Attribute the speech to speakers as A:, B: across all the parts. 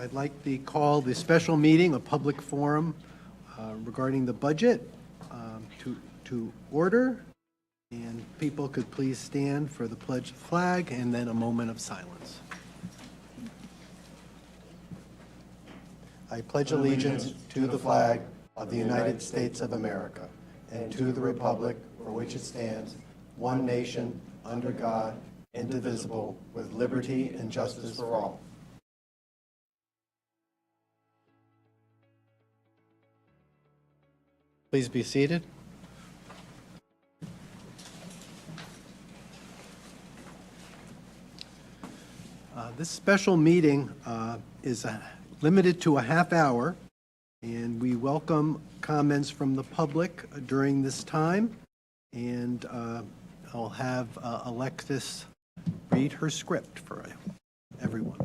A: I'd like to call the special meeting, a public forum regarding the budget to order. And people could please stand for the pledge of flag and then a moment of silence. I pledge allegiance to the flag of the United States of America and to the republic for which it stands, one nation, under God, indivisible, with liberty and justice for all. Please be seated. This special meeting is limited to a half hour, and we welcome comments from the public during this time. And I'll have Alexis read her script for everyone.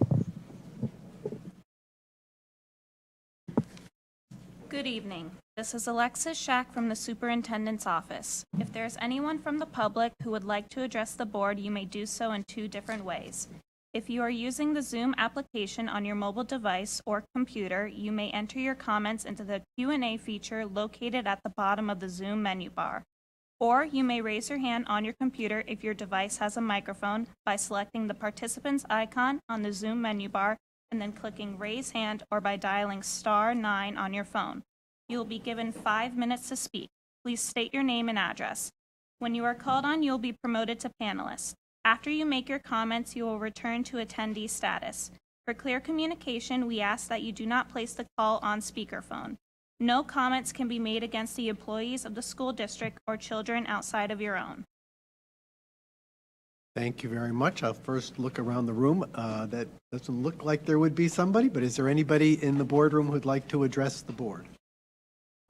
B: Good evening. This is Alexis Shack from the Superintendent's Office. If there is anyone from the public who would like to address the board, you may do so in two different ways. If you are using the Zoom application on your mobile device or computer, you may enter your comments into the Q&A feature located at the bottom of the Zoom menu bar. Or you may raise your hand on your computer if your device has a microphone by selecting the participants icon on the Zoom menu bar and then clicking raise hand, or by dialing *9 on your phone. You will be given 5 minutes to speak. Please state your name and address. When you are called on, you will be promoted to panelist. After you make your comments, you will return to attendee status. For clear communication, we ask that you do not place the call on speakerphone. No comments can be made against the employees of the school district or children outside of your own.
A: Thank you very much. I'll first look around the room. That doesn't look like there would be somebody, but is there anybody in the boardroom who'd like to address the board?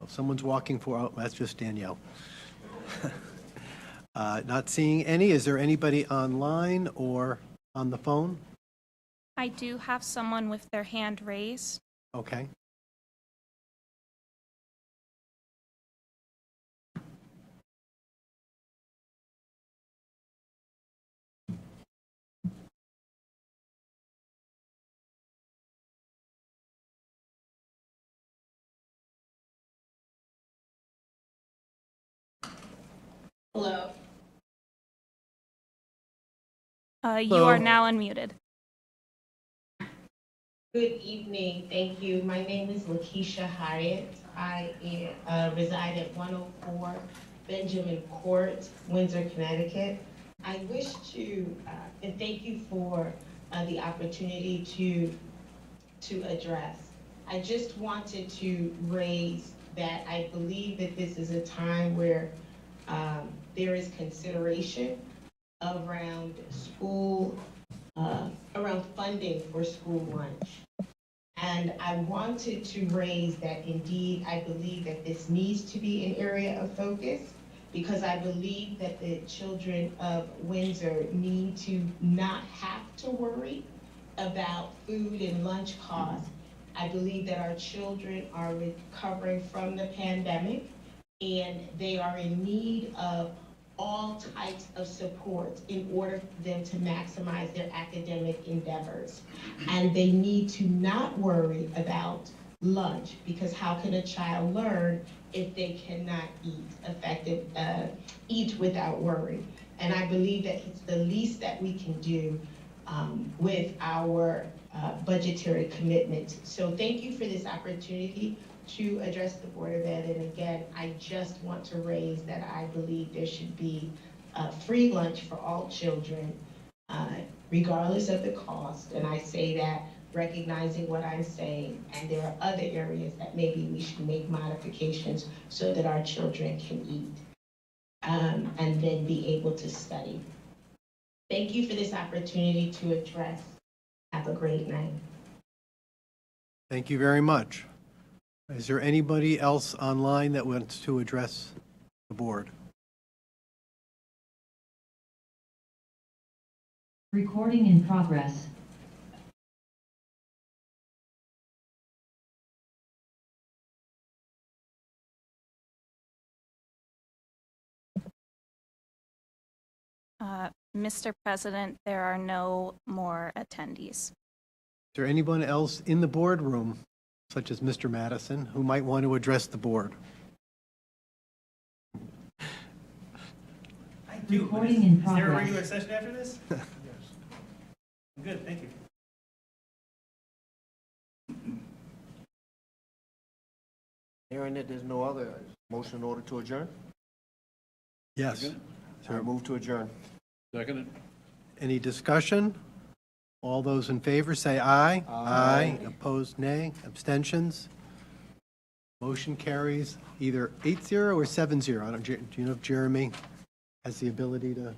A: If someone's walking oh, that's just Danielle. Not seeing any. Is there anybody online or on the phone?
B: I do have someone with their hand raised.
A: Okay.
C: Hello.
B: You are now unmuted.
C: Good evening. Thank you. My name is Lakeisha Hyatt. I reside at 104 Benjamin Court, Windsor, Connecticut. I wish to, and thank you for the opportunity to address. I just wanted to raise that I believe that this is a time where there is consideration around school, around funding for school lunch. And I wanted to raise that indeed I believe that this needs to be an area of focus, because I believe that the children of Windsor need to not have to worry about food and lunch costs. I believe that our children are recovering from the pandemic, and they are in need of all types of support in order for them to maximize their academic endeavors. And they need to not worry about lunch, because how can a child learn if they cannot eat without worry? And I believe that it's the least that we can do with our budgetary commitments. So thank you for this opportunity to address the Board of Ed. And again, I just want to raise that I believe there should be free lunch for all children, regardless of the cost. And I say that recognizing what I'm saying, and there are other areas that maybe we should make modifications so that our children can eat and then be able to study. Thank you for this opportunity to address. Have a great night.
A: Thank you very much. Is there anybody else online that wants to address the board?
D: Recording in progress.
B: Mr. President, there are no more attendees.
A: there anyone else in the boardroom, such as Mr. Madison, who might want to address the board?
E: I do. but
D: Recording in
E: is there a
D: progress.
E: regular session after this? Yes. I'm good, thank you.
F: Hearing that there's no other motion in order to adjourn,
A: Yes.
F: I move to adjourn.
G: Seconded.
A: Any discussion? All those in favor say aye.
F: Aye.
A: Opposed, nay. Abstentions? Motion carries either 8-0 or 7-0. I don't, do you know if Jeremy has the ability to?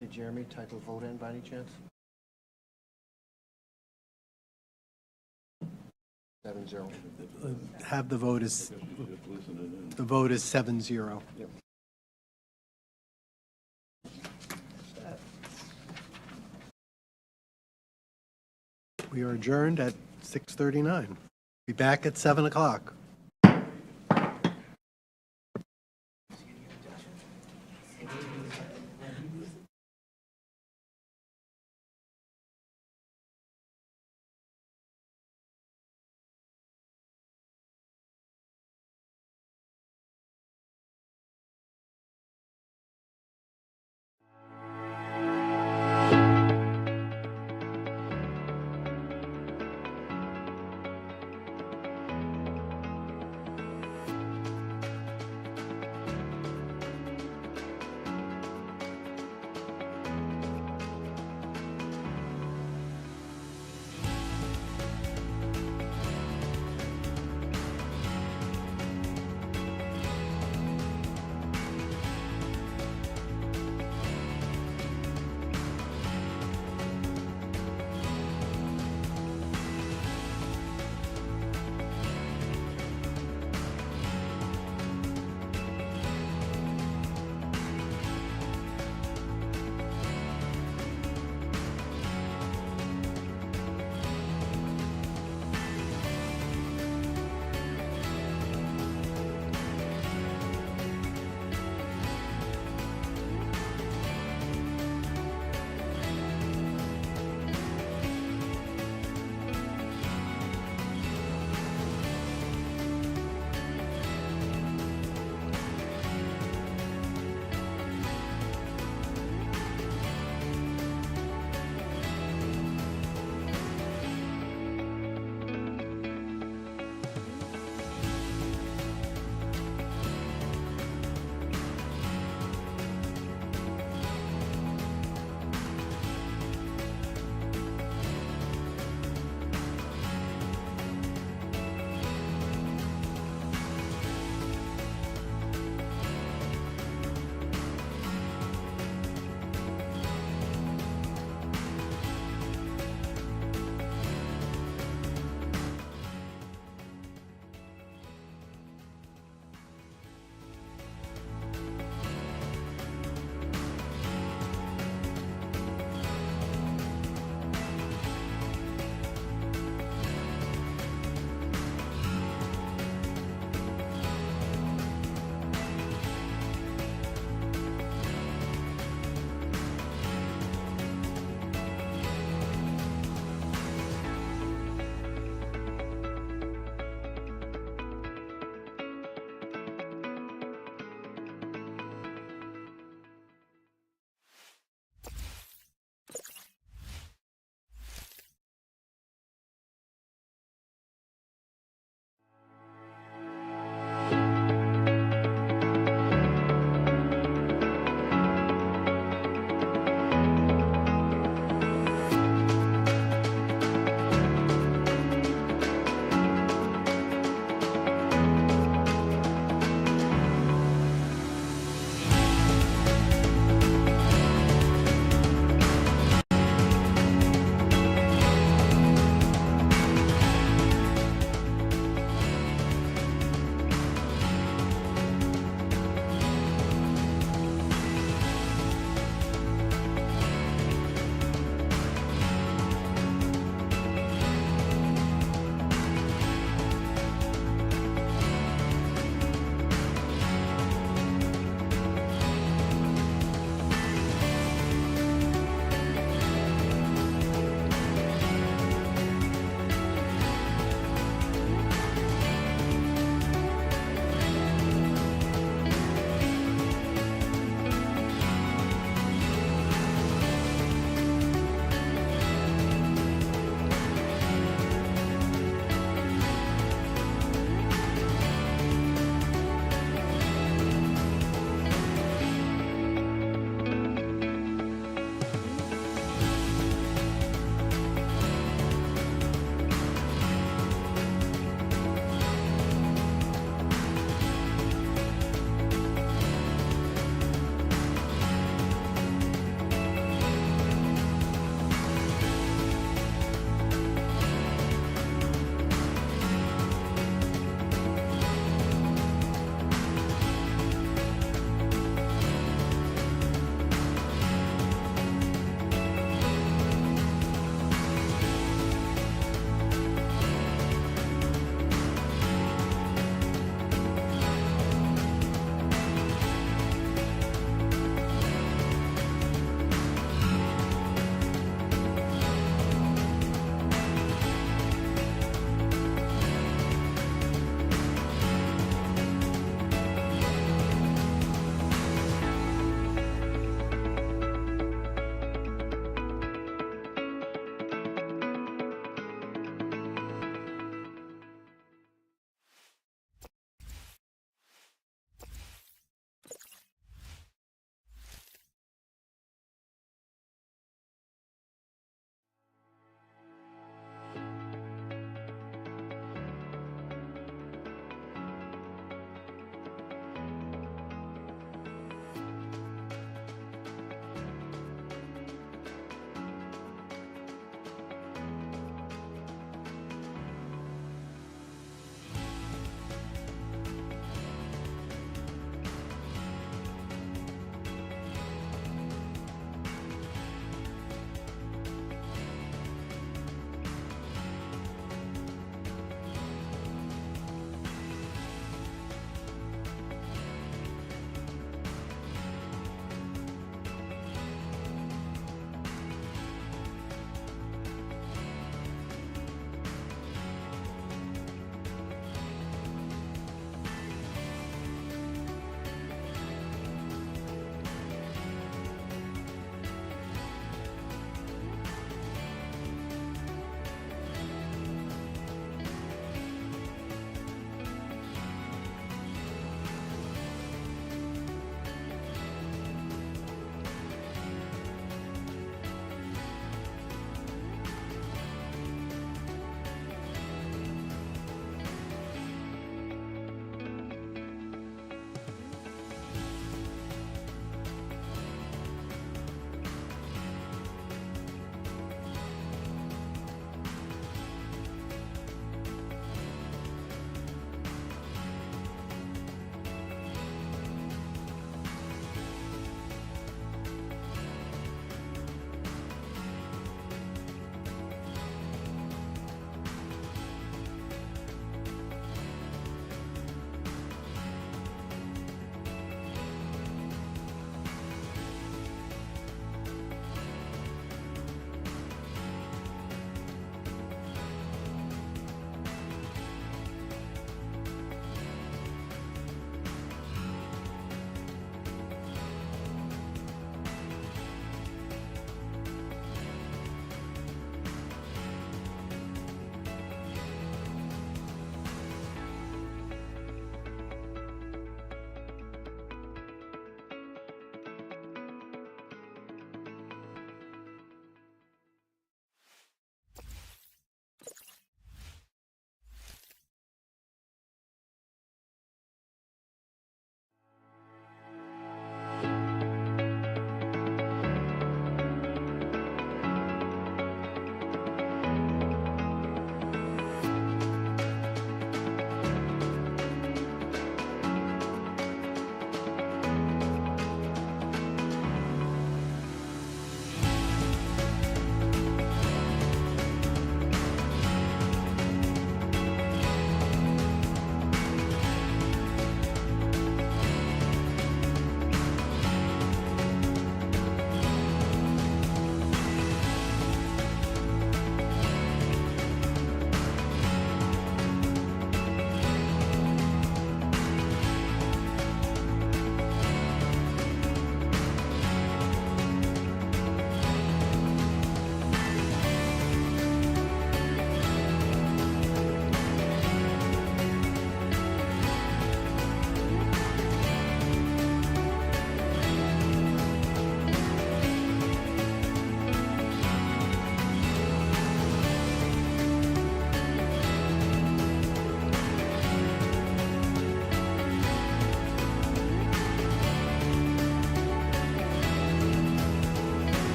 F: Did Jeremy type a vote in by any chance? 7-0.
A: Have the vote as,
G: Just listening in.
A: the vote is 7-0.
F: Yep.
A: We are adjourned at 6:39. Be back at 7 o'clock.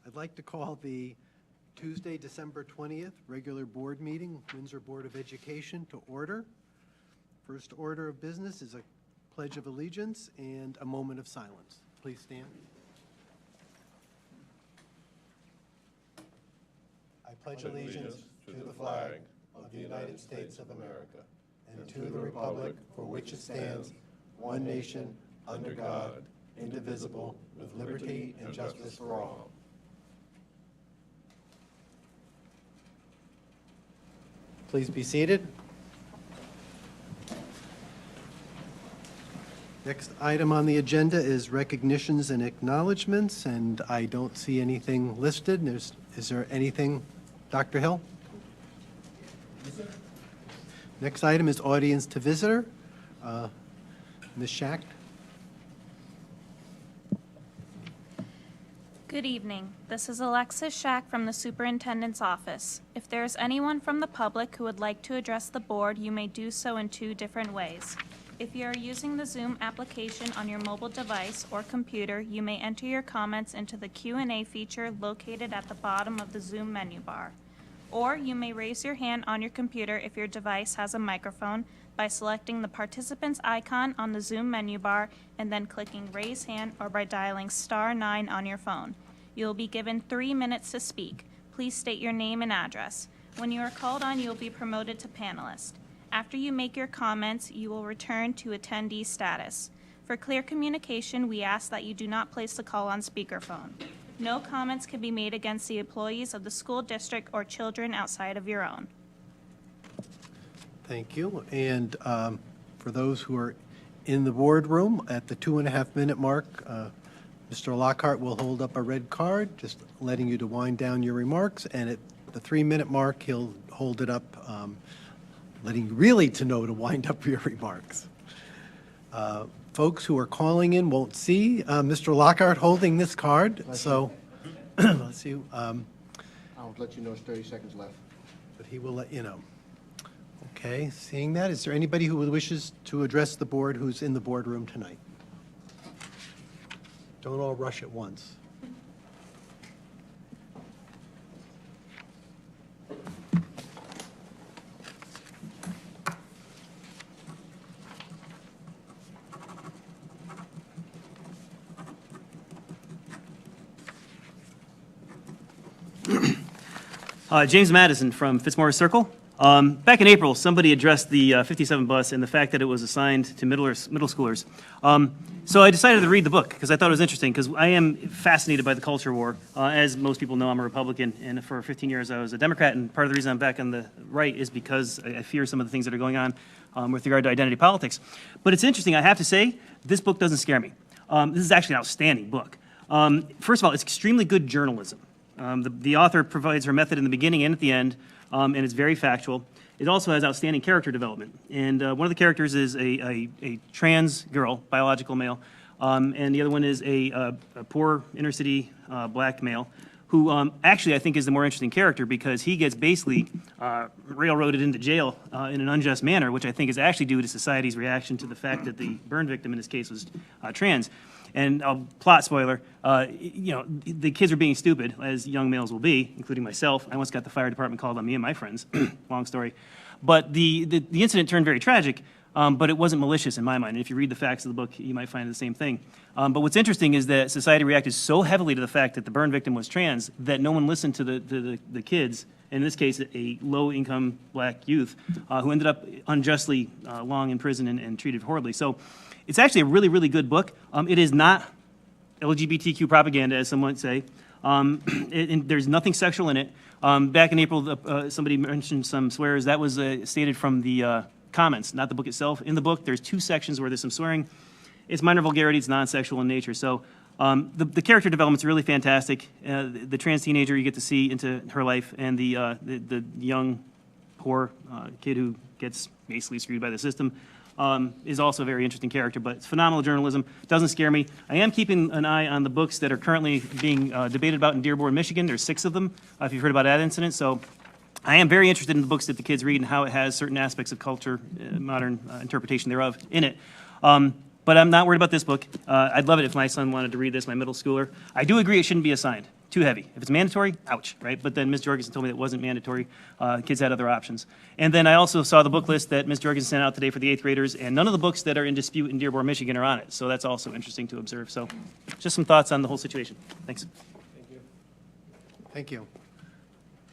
A: I'd like to call the Tuesday, December 20th, regular board meeting, Windsor Board of Education, to order. First order of business is a pledge of allegiance and a moment of silence. Please stand. I pledge allegiance to the flag of the United States of America and to the republic for which it stands, one nation, under God, indivisible, with liberty and justice for all. Please be seated. Next item on the agenda is recognitions and acknowledgements, and I don't see anything listed. Is there anything, Dr. Hill? Next item is audience to visitor. Ms. Schacht?
B: Good evening. This is Alexis Schack from the Superintendent's Office. If there is anyone from the public who would like to address the board, you may do so in two different ways. If you are using the Zoom application on your mobile device or computer, you may enter your comments into the Q&A feature located at the bottom of the Zoom menu bar. Or you may raise your hand on your computer if your device has a microphone by selecting the participant's icon on the Zoom menu bar and then clicking raise hand, or by dialing *9 on your phone. You will be given 3 minutes to speak. Please state your name and address. When you are called on, you will be promoted to panelist. After you make your comments, you will return to attendee status. For clear communication, we ask that you do not place the call on speakerphone. No comments can be made against the employees of the school district or children outside of your own.
A: Thank you. And for those who are in the boardroom, at the 2.5-minute mark, Mr. Lockhart will hold up a red card, just letting you to wind down your remarks. And at the 3-minute mark, he'll hold it up, letting you really to know to wind up your remarks. Folks who are calling in won't see Mr. Lockhart holding this card, so let's see.
F: I'll let you know it's 30 seconds left.
A: But he will let you know. Okay, seeing that, is there anybody who wishes to address the board who's in the boardroom tonight? Don't all rush at once.
E: James Madison from Fitzmaurice Circle. Back in April, somebody addressed the 57 bus and the fact that it was assigned to middle schoolers. So I decided to read the book because I thought it was interesting, because I am fascinated by the culture war. As most people know, I'm a Republican, and for 15 years I was a Democrat, and part of the reason I'm back on the right is because I fear some of the things that are going on with regard to identity politics. But it's interesting, I have to say, this book doesn't scare me. This is actually an outstanding book. First of all, it's extremely good journalism. The author provides her method in the beginning and at the end, and it's very factual. It also has outstanding character development. And one of the characters is a trans girl, biological male, and the other one is a poor inner-city black male, who actually I think is the more interesting character, because he gets basically railroaded into jail in an unjust manner, which I think is actually due to society's reaction to the fact that the burn victim in this case was trans. And plot spoiler, the kids are being stupid, as young males will be, including myself. I once got the fire department called on me and my friends. Long story. But the incident turned very tragic, but it wasn't malicious in my mind. And if you read the facts of the book, you might find the same thing. But what's interesting is that society reacted so heavily to the fact that the burn victim was trans that no one listened to the kids, in this case a low-income black youth, who ended up unjustly long in prison and treated horribly. So it's actually a really, really good book. It is not LGBTQ propaganda, as some might say. There's nothing sexual in it. Back in April, somebody mentioned some swears. That was stated from the comments, not the book itself. In the book, there's 2 sections where there's some swearing. It's minor vulgarity. It's non-sexual in nature. So the character development's really fantastic. The trans teenager you get to see into her life, and the young, poor kid who gets basically screwed by the system, is also a very interesting character. But it's phenomenal journalism. Doesn't scare me. I am keeping an eye on the books that are currently being debated about in Dearborn, Michigan. There's 6 of them, if you've heard about that incident. So I am very interested in the books that the kids read and how it has certain aspects of culture, modern interpretation thereof in it. But I'm not worried about this book. I'd love it if my son wanted to read this, my middle schooler. I do agree it shouldn't be assigned. too heavy. If it's mandatory, ouch, right? But then Ms. Jorgensen told me that it wasn't mandatory. Kids had other options. And then I also saw the book list that Ms. Jorgensen sent out today for the 8th graders, and none of the books that are in dispute in Dearborn, Michigan are on it. So that's also interesting to observe. So just some thoughts on the whole situation. Thanks.
A: Thank you.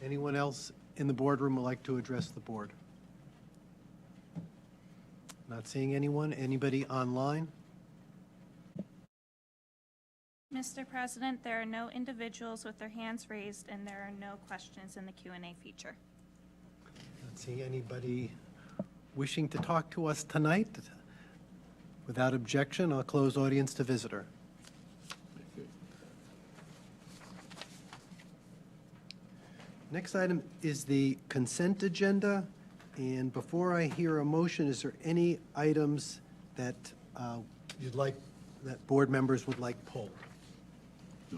A: Anyone else in the boardroom would like to address the board? Not seeing anyone. Anybody online?
B: Mr. President, there are no individuals with their hands raised, and there are no questions in the Q&A feature.
A: Not seeing anybody wishing to talk to us tonight. Without objection, I'll close audience to visitor. Next item is the consent agenda, and before I hear a motion, is there any items that you'd like, that board members would like pulled?
G: No.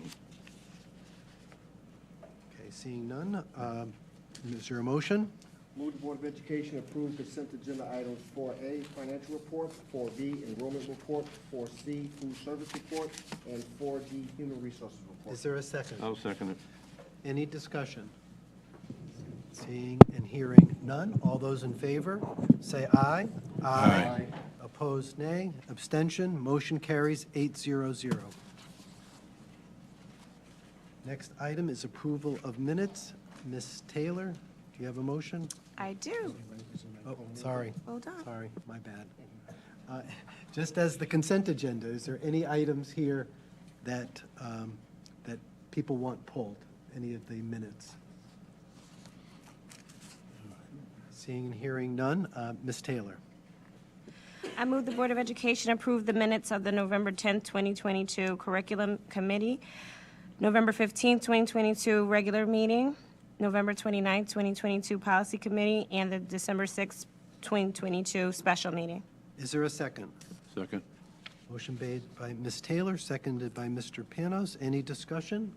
A: Okay, seeing none, is there a motion?
F: Move the Board of Education approve consent agenda items 4A, financial report, 4B, enrollment report, 4C, food service report, and 4D, human resources report.
A: Is there a second?
G: I'll second it.
A: Any discussion? Seeing and hearing none, all those in favor, say aye.
F: Aye.
A: Opposed, nay. Abstention, motion carries 800. Next item is approval of minutes. Ms. Taylor, do you have a motion?
H: I do.
A: Oh, sorry.
H: Hold on.
A: Sorry, my bad. Just as the consent agenda, is there any items here that, that people want pulled? Any of the minutes? Seeing and hearing none, Ms. Taylor.
H: I move the Board of Education approve the minutes of the November 10th, 2022 Curriculum Committee, November 15th, 2022 regular meeting, November 29th, 2022 Policy Committee, and the December 6th, 2022 special meeting.
A: Is there a second?
G: Second.
A: Motion made by Ms. Taylor, seconded by Mr. Panos. Any discussion?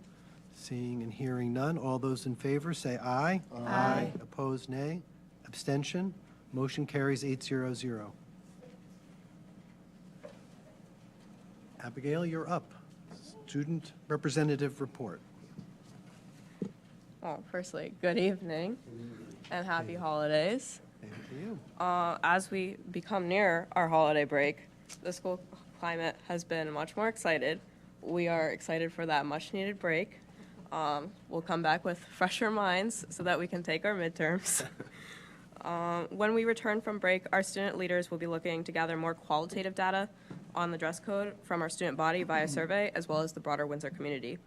A: Seeing and hearing none, all those in favor say aye. Aye. Opposed, nay. Abstention, motion carries 800. Abigail, you're up. Student representative report.
I: Well, firstly, good evening and happy holidays.
A: Thank you.
I: As we become near our holiday break, the school climate has been much more excited. We are excited for that much-needed break. We'll come back with fresher minds so that we can take our midterms. When we return from break, our student leaders will be looking to gather more qualitative data on the dress code from our student body via survey, as well as the broader Windsor community.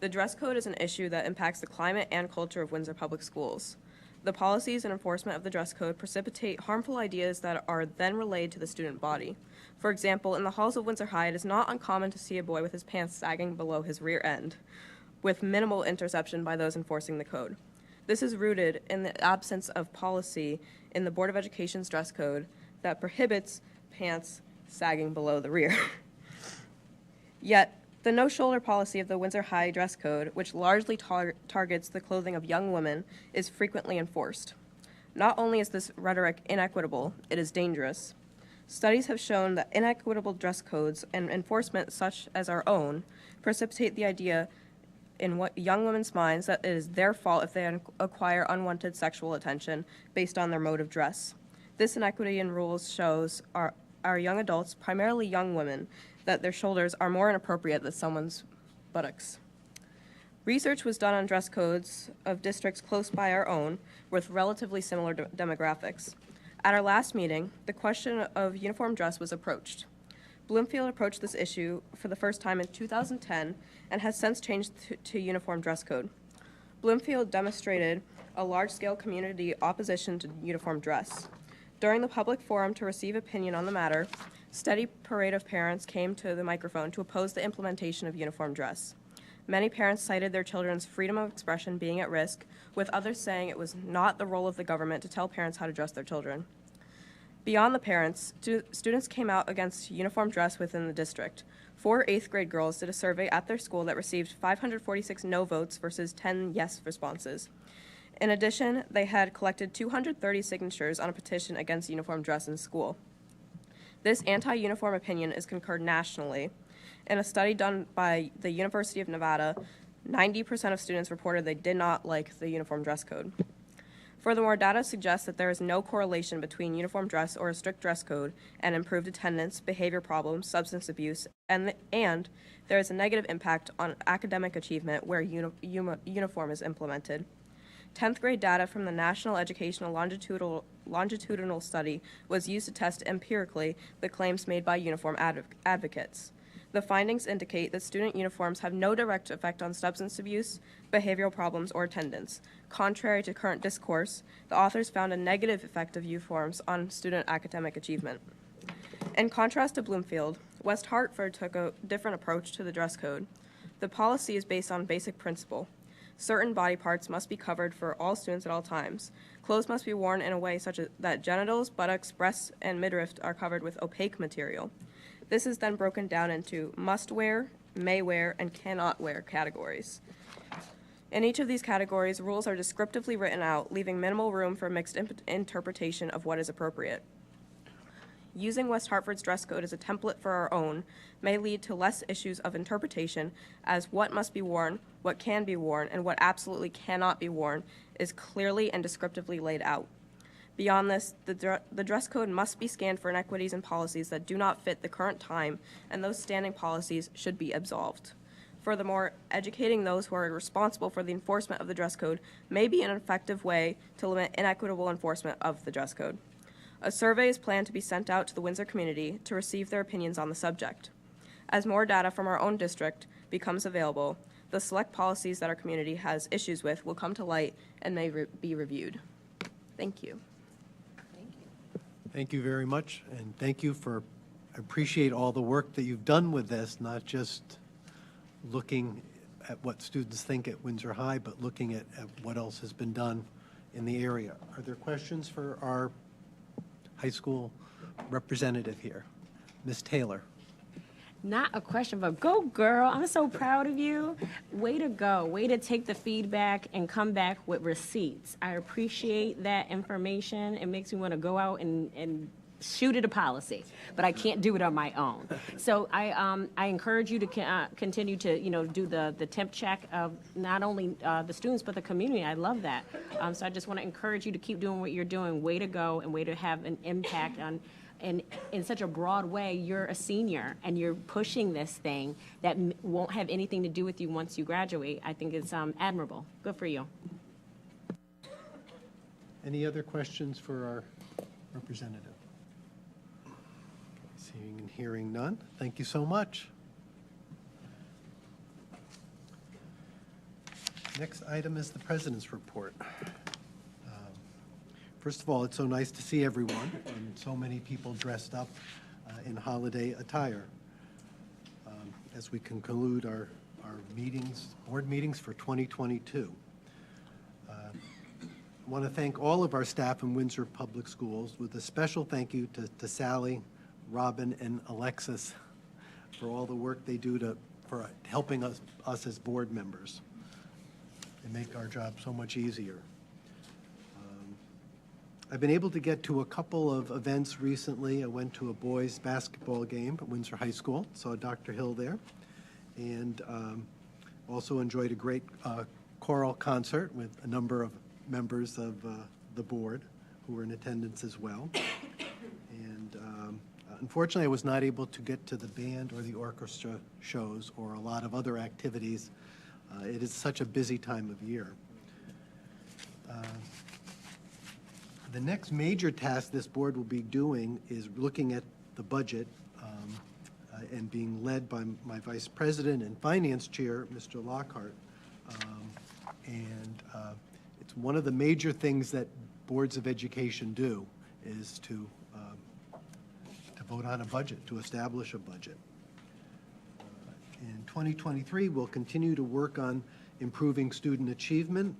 I: The dress code is an issue that impacts the climate and culture of Windsor Public Schools. The policies and enforcement of the dress code precipitate harmful ideas that are then relayed to the student body. For example, in the halls of Windsor High, it is not uncommon to see a boy with his pants sagging below his rear end, with minimal interception by those enforcing the code. This is rooted in the absence of policy in the Board of Education's dress code that prohibits pants sagging below the rear. Yet, the no-shoulder policy of the Windsor High dress code, which largely targets the clothing of young women, is frequently enforced. Not only is this rhetoric inequitable, it is dangerous. Studies have shown that inequitable dress codes and enforcement such as our own precipitate the idea in what young women's minds that it is their fault if they acquire unwanted sexual attention based on their mode of dress. This inequity in rules shows our young adults, primarily young women, that their shoulders are more inappropriate than someone's buttocks. Research was done on dress codes of districts close by our own with relatively similar demographics. At our last meeting, the question of uniform dress was approached. Bloomfield approached this issue for the first time in 2010 and has since changed to uniform dress code. Bloomfield demonstrated a large-scale community opposition to uniform dress. During the public forum to receive opinion on the matter, steady parade of parents came to the microphone to oppose the implementation of uniform dress. Many parents cited their children's freedom of expression being at risk, with others saying it was not the role of the government to tell parents how to dress their children. Beyond the parents, students came out against uniform dress within the district. 4 8th grade girls did a survey at their school that received 546 no votes versus 10 yes responses. In addition, they had collected 230 signatures on a petition against uniform dress in school. This anti-uniform opinion is concurred nationally. In a study done by the University of Nevada, 90% of students reported they did not like the uniform dress code. Furthermore, data suggests that there is no correlation between uniform dress or a strict dress code and improved attendance, behavior problems, substance abuse, and there is a negative impact on academic achievement where uniform is implemented. 10th grade data from the National Educational Longitudinal Study was used to test empirically the claims made by uniform advocates. The findings indicate that student uniforms have no direct effect on substance abuse, behavioral problems, or attendance. Contrary to current discourse, the authors found a negative effect of uniforms on student academic achievement. In contrast to Bloomfield, West Hartford took a different approach to the dress code. The policy is based on basic principle. Certain body parts must be covered for all students at all times. Clothes must be worn in a way such that genitals, buttocks, breasts, and midriff are covered with opaque material. This is then broken down into must wear, may wear, and cannot wear categories. In each of these categories, rules are descriptively written out, leaving minimal room for mixed interpretation of what is appropriate. Using West Hartford's dress code as a template for our own may lead to less issues of interpretation, as what must be worn, what can be worn, and what absolutely cannot be worn is clearly and descriptively laid out. Beyond this, the dress code must be scanned for inequities and policies that do not fit the current time, and those standing policies should be absolved. Furthermore, educating those who are responsible for the enforcement of the dress code may be an effective way to limit inequitable enforcement of the dress code. A survey is planned to be sent out to the Windsor community to receive their opinions on the subject. As more data from our own district becomes available, the select policies that our community has issues with will come to light and may be reviewed. Thank you.
A: Thank you very much, and thank you for, I appreciate all the work that you've done with this, not just looking at what students think at Windsor High, but looking at what else has been done in the area. Are there questions for our high school representative here? Ms. Taylor.
H: Not a question, but go girl. I'm so proud of you. Way to go. Way to take the feedback and come back with receipts. I appreciate that information. It makes me want to go out and shoot at a policy, but I can't do it on my own. So I encourage you to continue to, do the temp check of not only the students, but the community. I love that. So I just want to encourage you to keep doing what you're doing. Way to go, and way to have an impact on, and in such a broad way. You're a senior and you're pushing this thing that won't have anything to do with you once you graduate. I think it's admirable. Good for you.
A: Any other questions for our representative? Seeing and hearing none, thank you so much. Next item is the President's report. First of all, it's so nice to see everyone and so many people dressed up in holiday attire as we conclude our meetings, board meetings for 2022. I want to thank all of our staff in Windsor Public Schools, with a special thank you to Sally, Robin, and Alexis for all the work they do for helping us as board members. They make our job so much easier. I've been able to get to a couple of events recently. I went to a boys basketball game at Windsor High School, saw Dr. Hill there, and also enjoyed a great choral concert with a number of members of the board who were in attendance as well. And unfortunately, I was not able to get to the band or the orchestra shows or a lot of other activities. It is such a busy time of year. The next major task this board will be doing is looking at the budget and being led by my Vice President and Finance Chair, Mr. Lockhart. It's one of the major things that boards of education do is to vote on a budget, to establish a budget. In 2023, we'll continue to work on improving student achievement,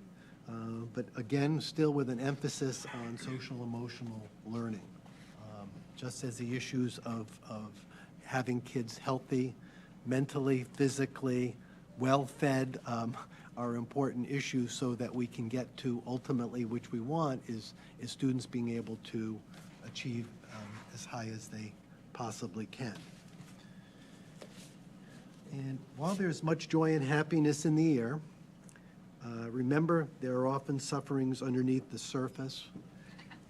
A: but again, still with an emphasis on social emotional learning. Just as the issues of having kids healthy, mentally, physically, well-fed are important issues, so that we can get to ultimately, which we want, is students being able to achieve as high as they possibly can. And while there's much joy and happiness in the air, remember there are often sufferings underneath the surface.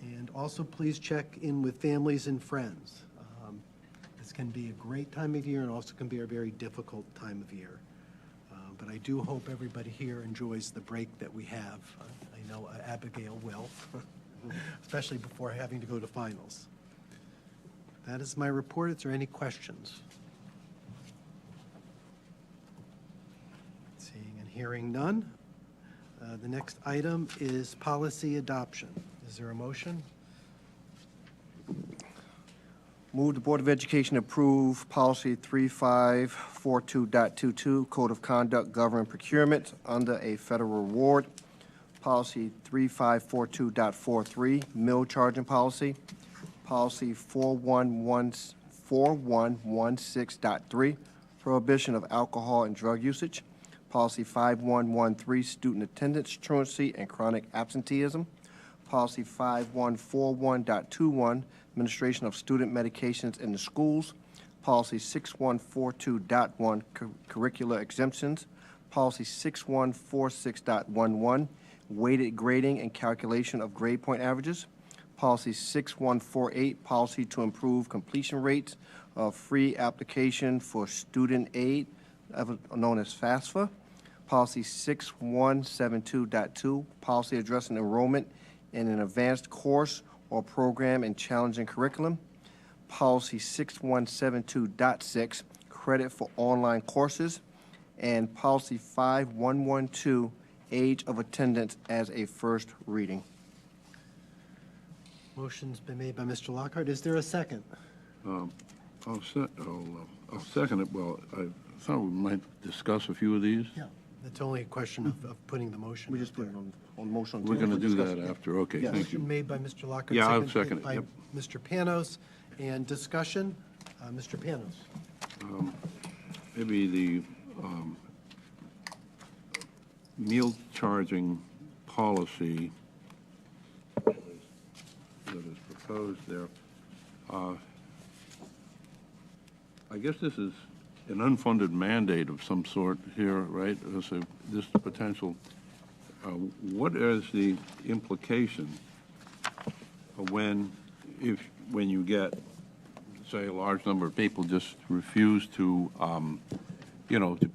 A: And also please check in with families and friends. This can be a great time of year and also can be a very difficult time of year. But I do hope everybody here enjoys the break that we have. I know Abigail will, especially before having to go to finals. That is my report. Is there any questions? Seeing and hearing none. The next item is policy adoption. Is there a motion?
F: Move the Board of Education approve policy 3542.22, Code of Conduct Govern Procurement under a federal reward. Policy 3542.43, meal charging policy. Policy 4116.3, prohibition of alcohol and drug usage. Policy 5113, student attendance, truancy, and chronic absenteeism. Policy 5141.21, administration of student medications in the schools. Policy 6142.1, curricular exemptions. Policy 6146.11, weighted grading and calculation of grade point averages. Policy 6148, policy to improve completion rates of free application for student aid, known as FAFSA. Policy 6172.2, policy addressing enrollment in an advanced course or program in challenging curriculum. Policy 6172.6, credit for online courses. And Policy 5112, age of attendance as a first reading.
A: Motion's been made by Mr. Lockhart. Is there a second?
G: I'll second it. Well, I thought we might discuss a few of these.
A: Yeah. It's only a question of putting the motion.
F: We just put it on motion.
G: We're going to do
F: discuss.
G: that after. Okay,
F: Yes.
G: thank
A: Motion
G: you.
A: made by Mr. Lockhart.
G: Yeah, I'll
A: seconded
G: second it,
A: by
G: yep.
A: Mr. Panos. And discussion, Mr. Panos.
G: Maybe the meal charging policy that is proposed there. I guess this is an unfunded mandate of some sort here, right? This potential. What is the implication when you get, say, a large number of people just refuse to, to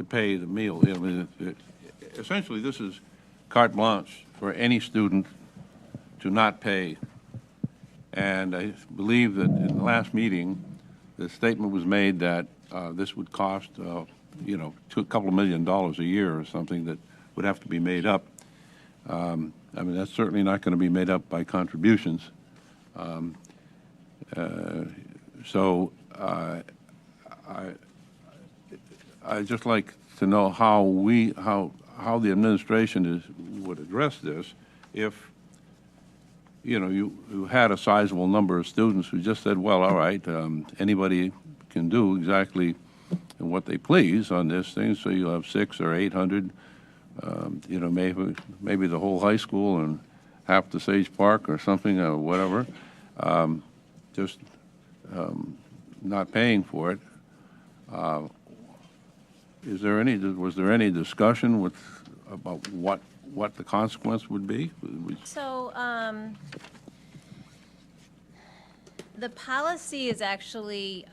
G: pay the meal? I mean, essentially, this is carte blanche for any student to not pay. And I believe that in the last meeting, the statement was made that this would cost, a couple of $1 million a year or something that would have to be made up. I mean, that's certainly not going to be made up by contributions. So I'd just like to know how the administration would address this if, you had a sizable number of students who just said, well, all right, anybody can do exactly what they please on this thing, so you'll have 600 or 800, maybe the whole high school and half the Sage Park or something or whatever, just not paying for it. Was there any discussion about what the consequence would be?
J: So, the policy is actually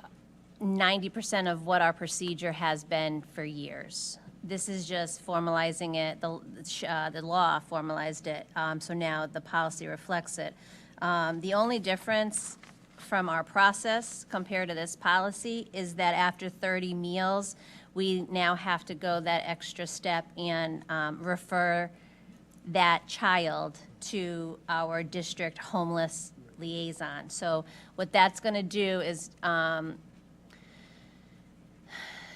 J: 90% of what our procedure has been for years. This is just formalizing it, the law formalized it, so now the policy reflects it. The only difference from our process compared to this policy is that after 30 meals, we now have to go that extra step and refer that child to our district homeless liaison. So what that's going to do is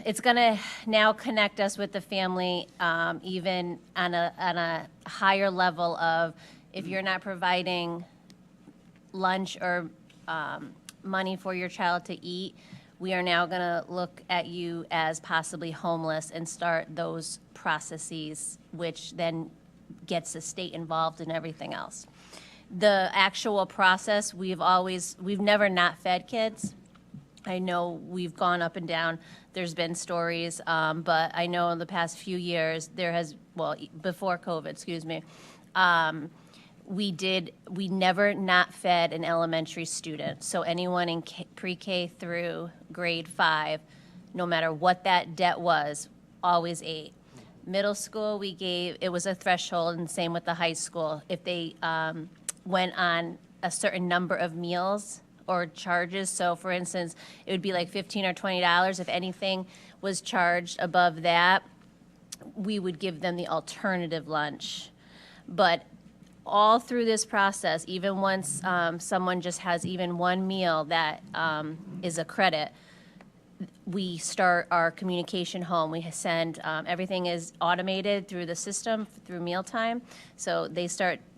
J: it's going to now connect us with the family even on a higher level of if you're not providing lunch or money for your child to eat, we are now going to look at you as possibly homeless and start those processes, which then gets the state involved in everything else. The actual process, we've never not fed kids. I know we've gone up and down. There's been stories, but I know in the past few years, there has, well, before COVID, excuse me, we never not fed an elementary student. So anyone in pre-K through grade 5, no matter what that debt was, always ate. Middle school, it was a threshold, and same with the high school. If they went on a certain number of meals or charges, so for instance, it would be like $15 or $20. If anything was charged above that, we would give them the alternative lunch. But all through this process, even once someone just has even one meal that is a credit, we start our communication home. We send, everything is automated through the system, through mealtime. So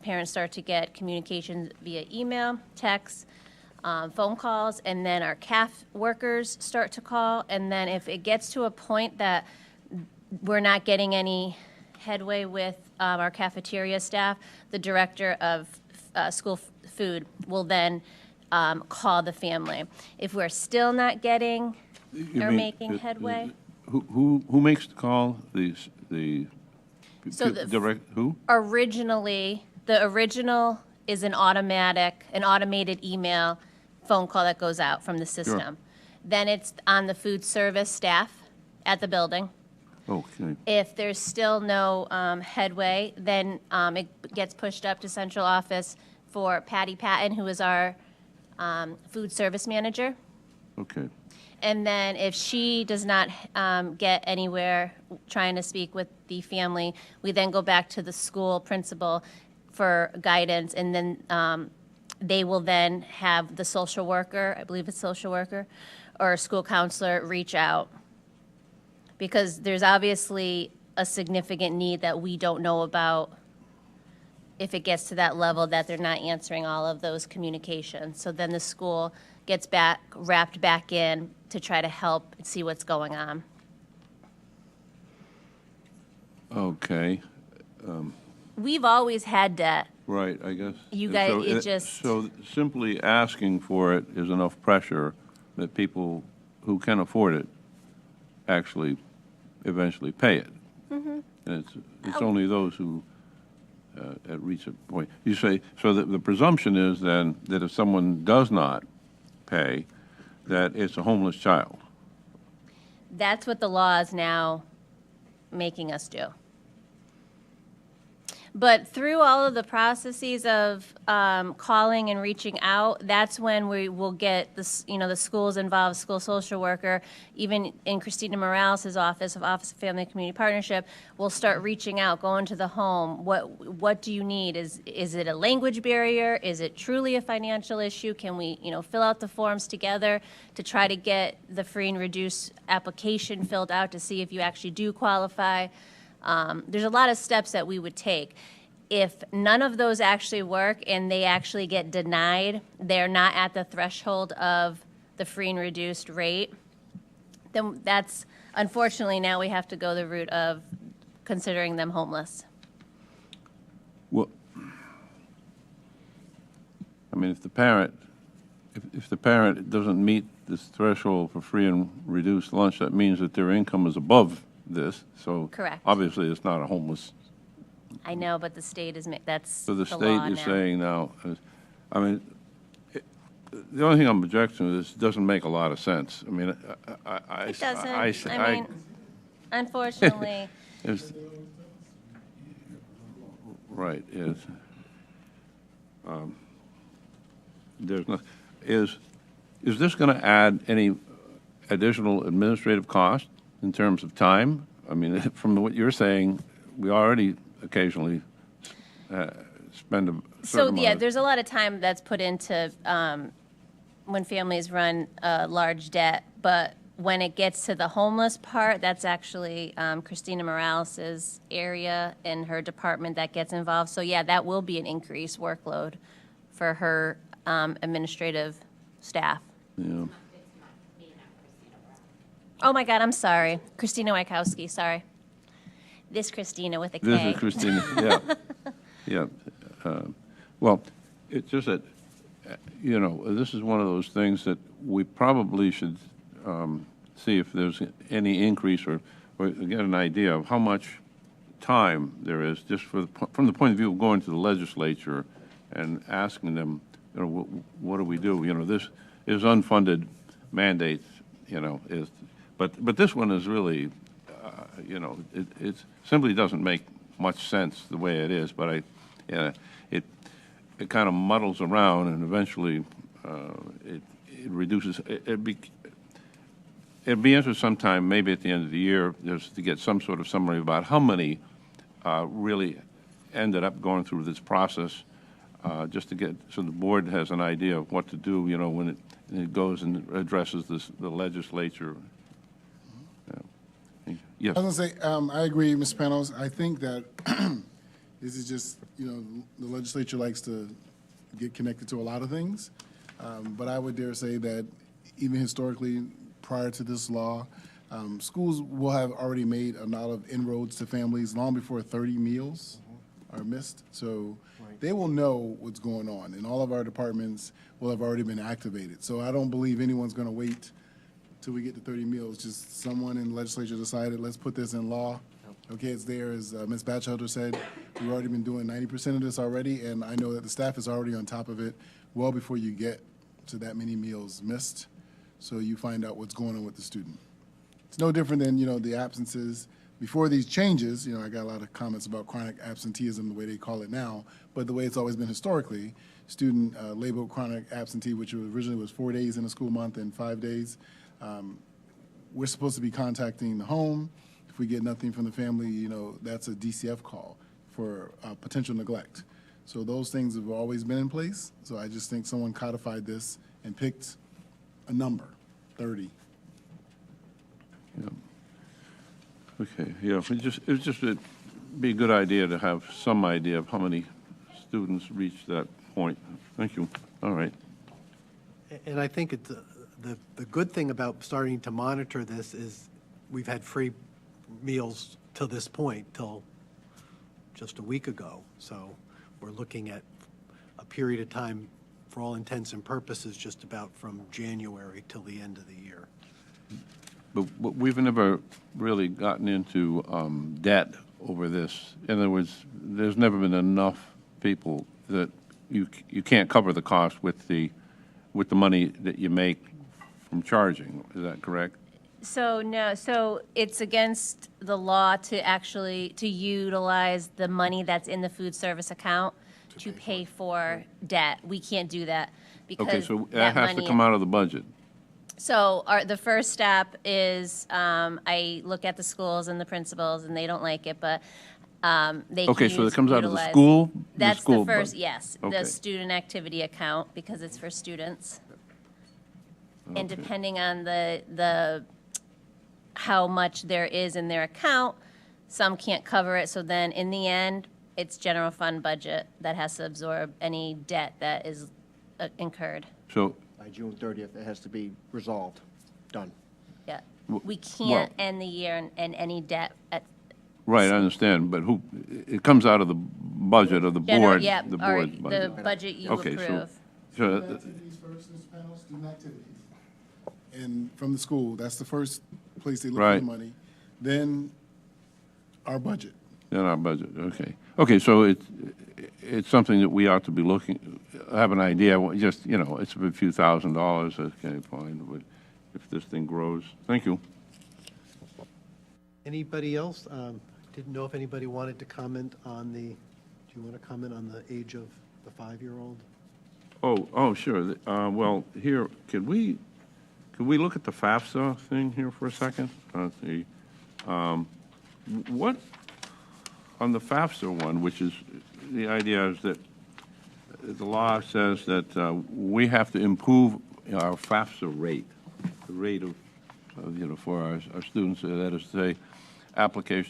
J: parents start to get communications via email, text, phone calls, and then our CAF workers start to call. And then if it gets to a point that we're not getting any headway with our cafeteria staff, the director of school food will then call the family. If we're still not getting or making headway.
G: Who makes the call? The
J: So
G: direct, who?
J: Originally, the original is an automated email phone call that goes out from the system. Then it's on the food service staff at the building.
G: Okay.
J: If there's still no headway, then it gets pushed up to central office for Patty Patton, who is our food service manager.
G: Okay.
J: And then if she does not get anywhere trying to speak with the family, we then go back to the school principal for guidance, and then they will then have the social worker, I believe it's social worker, or school counselor reach out. Because there's obviously a significant need that we don't know about if it gets to that level that they're not answering all of those communications. So then the school gets wrapped back in to try to help and see what's going on.
G: Okay.
J: We've always had debt.
G: Right, I guess.
J: You guys,
G: So
J: it just-
G: So simply asking for it is enough pressure that people who can afford it actually eventually pay it.
J: Mm-hmm.
G: And it's only those who reach a point. You say, so the presumption is then that if someone does not pay, that it's a homeless child.
J: That's what the law is now making us do. But through all of the processes of calling and reaching out, that's when we will get the schools involved, school social worker, even in Christina Morales' Office of Family and Community Partnership, will start reaching out, going to the home. What do you need? Is it a language barrier? Is it truly a financial issue? Can we fill out the forms together to try to get the free and reduced application filled out to see if you actually do qualify? There's a lot of steps that we would take. If none of those actually work and they actually get denied, they're not at the threshold of the free and reduced rate, then that's, unfortunately, now we have to go the route of considering them homeless.
G: Well, I mean, if the parent doesn't meet this threshold for free and reduced lunch, that means that their income is above this, so
J: Correct.
G: obviously it's not a homeless.
J: I know, but the state is, that's
G: So the
J: law
G: state is
J: now.
G: saying now, I mean, the only thing I'm objecting to is it doesn't make a lot of sense. I mean,
J: It doesn't. I mean, unfortunately,
G: it's, right, there's no, is this going to add any additional administrative cost in terms of time? I mean, from what you're saying, we already occasionally spend a certain
J: so
G: amount
J: yeah,
G: of-
J: there's a lot of time that's put into when families run a large debt, but when it gets to the homeless part, that's actually Christina Morales' area and her department that gets involved. So yeah, that will be an increased workload for her administrative staff.
G: Yeah.
J: Oh my God, I'm sorry. Christina Wykowski, sorry. This Christina with a K.
G: This is Christina, yeah. Yeah. Well, it's just that, this is one of those things that we probably should see if there's any increase or get an idea of how much time there is, just from the point of view of going to the legislature and asking them, you know, what do we do? You know, this is unfunded mandates, you know, but this one is really, you know, it simply doesn't make much sense the way it is, but it kind of muddles around, and eventually it reduces. It'd be interesting sometime, maybe at the end of the year, just to get some sort of summary about how many really ended up going through this process, just to get, so the board has an idea of what to do, you know, when it goes and addresses the legislature. Yes.
K: I was going to say, I agree, Mr. Panos. I think that this is just, you know, the legislature likes to get connected to a lot of things. But I would dare say that even historically, prior to this law, schools will have already made a lot of inroads to families long before 30 meals are missed. So they will know what's going on, and all of our departments will have already been activated. So I don't believe anyone's going to wait till we get to 30 meals. Just someone in the legislature decided, let's put this in law. Okay, it's there. As Ms. Batchelder said, we've already been doing 90% of this already, and I know that the staff is already on top of it well before you get to that many meals missed, so you find out what's going on with the student. It's no different than, you know, the absences. Before these changes, you know, I got a lot of comments about chronic absenteeism, the way they call it now, but the way it's always been historically, student labeled chronic absentee, which originally was 4 days in a school month and 5 days. We're supposed to be contacting the home. If we get nothing from the family, you know, that's a DCF call for potential neglect. So those things have always been in place. So I just think someone codified this and picked a number, 30.
G: Yeah. Okay, yeah, it'd be a good idea to have some idea of how many students reach that point. Thank you. All right.
A: And I think it's, the good thing about starting to monitor this is we've had free meals to this point, till just a week ago. So we're looking at a period of time, for all intents and purposes, just about from January till the end of the year.
G: But we've never really gotten into debt over this. In other words, there's never been enough people that you can't cover the cost with the money that you make from charging. Is that correct?
J: So no, so it's against the law to utilize the money that's in the food service account to pay for debt. We can't do that because
G: Okay, so that has to
J: money-
G: come out of the budget.
J: So the first step is I look at the schools and the principals, and they don't like it, but they
G: Okay,
J: can
G: so it comes out of the
J: utilize-
G: school?
J: That's the
G: school
J: first,
G: budget.
J: yes,
G: Okay.
J: the student activity account, because it's for students. And
G: Okay.
J: depending on the how much there is in their account, some can't cover it, so then in the end, it's general fund budget that has to absorb any debt that is incurred.
G: So,
F: By June 30th, it has to be resolved, done.
J: Yeah.
G: W-
J: We can't
G: well-
J: end the year in any debt at
G: right, I understand, but it comes out of the budget of the
J: general,
G: board?
J: yeah,
G: The
J: or
G: board's
J: the
G: budget.
J: budget you
G: Okay, so-
J: approve.
G: So,
K: Activities first, Mr. Panos, student activities. And from the school, that's the first place they look for
G: Right.
K: the money. Then our budget.
G: in our budget, okay. Okay, so it's something that we ought to be have an idea, just, you know, it's a few $1,000s, okay, fine, but if this thing grows. Thank you.
A: Anybody else? Didn't know if anybody wanted to comment on do you want to comment on the age of the 5-year-old?
G: Oh, sure. Well, here, could we look at the FAFSA thing here for a second? Let's see. What, on the FAFSA one, which is, the idea is that the law says that we have to improve our FAFSA rate, the rate of you know, for our students, that is to say,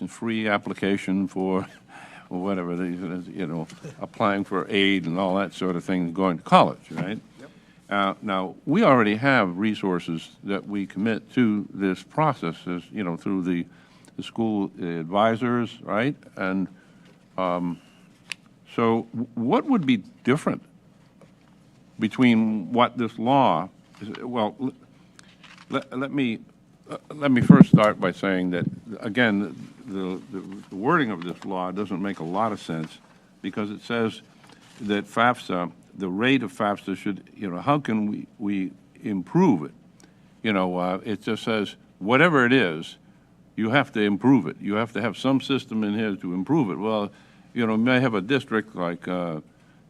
G: free application for or whatever, you know, applying for aid and all that sort of thing, going to college, right? Yep. Now, we already have resources that we commit to this process, as, you know, through the school advisors, right? And so what would be different between what this law well, let me first start by saying that, again, the wording of this law doesn't make a lot of sense because it says that FAFSA, the rate of FAFSA should, how can we improve it? It just says, whatever it is, you have to improve it. You have to have some system in here to improve it. Well, you may have a district like, I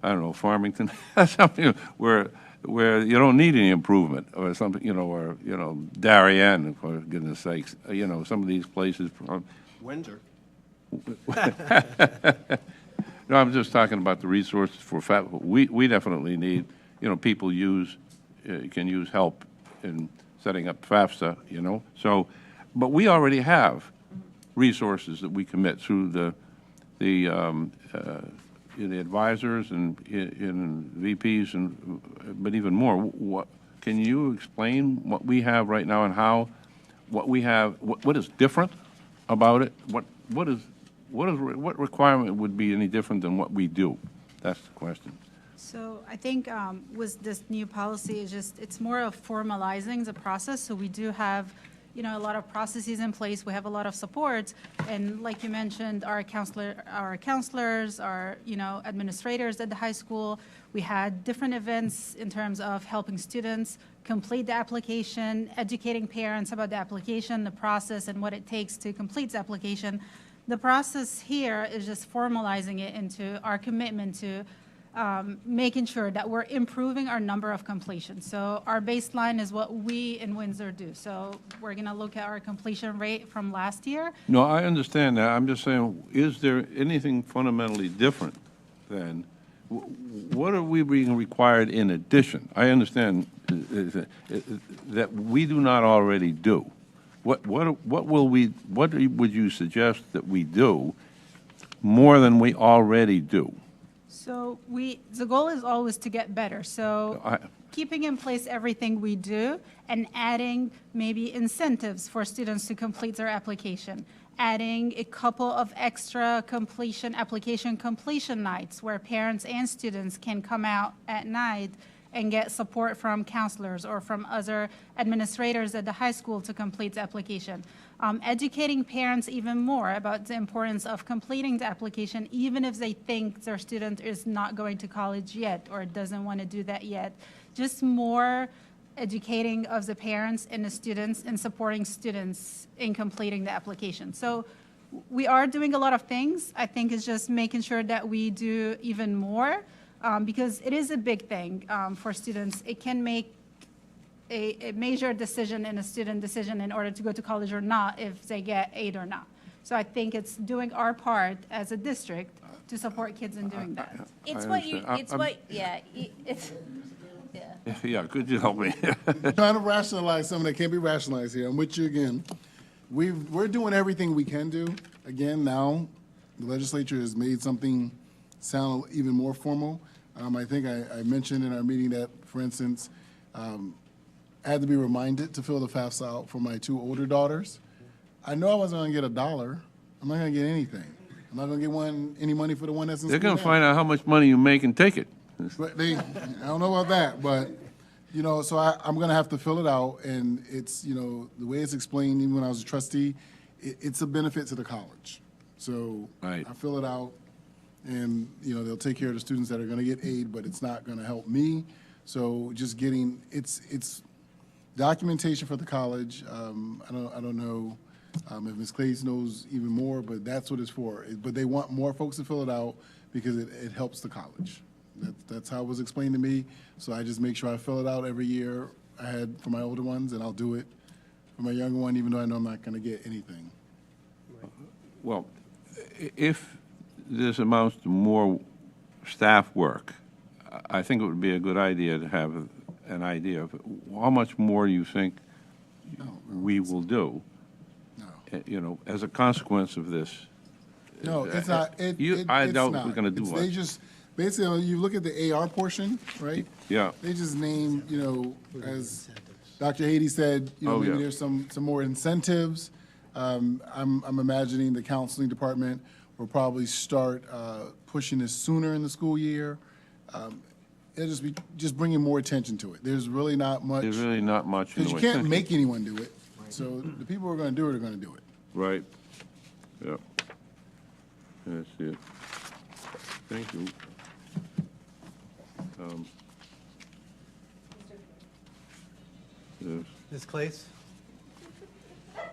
G: don't know, Farmington, something where you don't need any improvement, or something, or, Darien, for goodness sakes, some of these places.
F: Windsor.
G: No, I'm just talking about the resources for we definitely need, people can use help in setting up FAFSA, So, but we already have resources that we commit through the advisors and in VPs but even more. Can you explain what we have right now and what we have, what is different about it? What requirement would be any different than what we do? That's the question.
L: So I think with this new policy, it's more of formalizing the process. So we do have, a lot of processes in place. We have a lot of support, and like you mentioned, our counselors, our administrators at the high school. We had different events in terms of helping students complete the application, educating parents about the application, the process, and what it takes to complete the application. The process here is just formalizing it into our commitment to making sure that we're improving our number of completions. So our baseline is what we in Windsor do. So we're going to look at our completion rate from last year.
G: No, I understand that. I'm just saying, is there anything fundamentally different than what are we being required in addition? I understand that we do not already do. What would you suggest that we do more than we already do?
L: So the goal is always to get better. So keeping in place everything we do and adding maybe incentives for students to complete their application, adding a couple of extra application completion nights where parents and students can come out at night and get support from counselors or from other administrators at the high school to complete the application. Educating parents even more about the importance of completing the application, even if they think their student is not going to college yet or doesn't want to do that yet. Just more educating of the parents and the students and supporting students in completing the application. So we are doing a lot of things. I think it's just making sure that we do even more. Because it is a big thing for students. It can make a major decision in a student decision in order to go to college or not, if they get aid or not. So I think it's doing our part as a district to support kids in doing that.
G: Yeah, could you help me?
K: Trying to rationalize something that can't be rationalized here. I'm with you again. We're doing everything we can do. Again, now the legislature has made something sound even more formal. I think I mentioned in our meeting that, for instance, I had to be reminded to fill the FAFSA out for my two older daughters. I know I wasn't going to get $1. I'm not going to get anything. I'm not going to get any money for the one that's in
G: They're
K: school
G: going to
K: now.
G: find out how much money you make and take it.
K: But I don't know about that, but, so I'm going to have to fill it out, and it's, the way it's explained, even when I was a trustee, it's a benefit to the college. So
G: Right.
K: I fill it out, and, they'll take care of the students that are going to get aid, but it's not going to help me. So just getting, it's documentation for the college. I don't know if Ms. Clays knows even more, but that's what it's for. But they want more folks to fill it out because it helps the college. That's how it was explained to me. So I just make sure I fill it out every year I had for my older ones, and I'll do it for my younger one, even though I know I'm not going to get anything.
G: Well, if this amounts to more staff work, I think it would be a good idea to have an idea of how much more you think we will do, as a consequence of this.
K: No, it's not.
G: I doubt we're going to do
K: They
G: much.
K: just, basically, you look at the AR portion, right?
G: Yeah.
K: They just name, as Dr. Haiti said, maybe there's some more incentives. I'm imagining the counseling department will probably start pushing this sooner in the school year. it'll just be, just bringing more attention to it. There's really not much.
G: There's really not much in
K: Because
G: the
K: you
G: way.
K: can't make anyone do it. So the people who are going to do it are going to do it.
G: Right. Yeah. That's it. Thank you. Yes.
A: Ms. Claes? I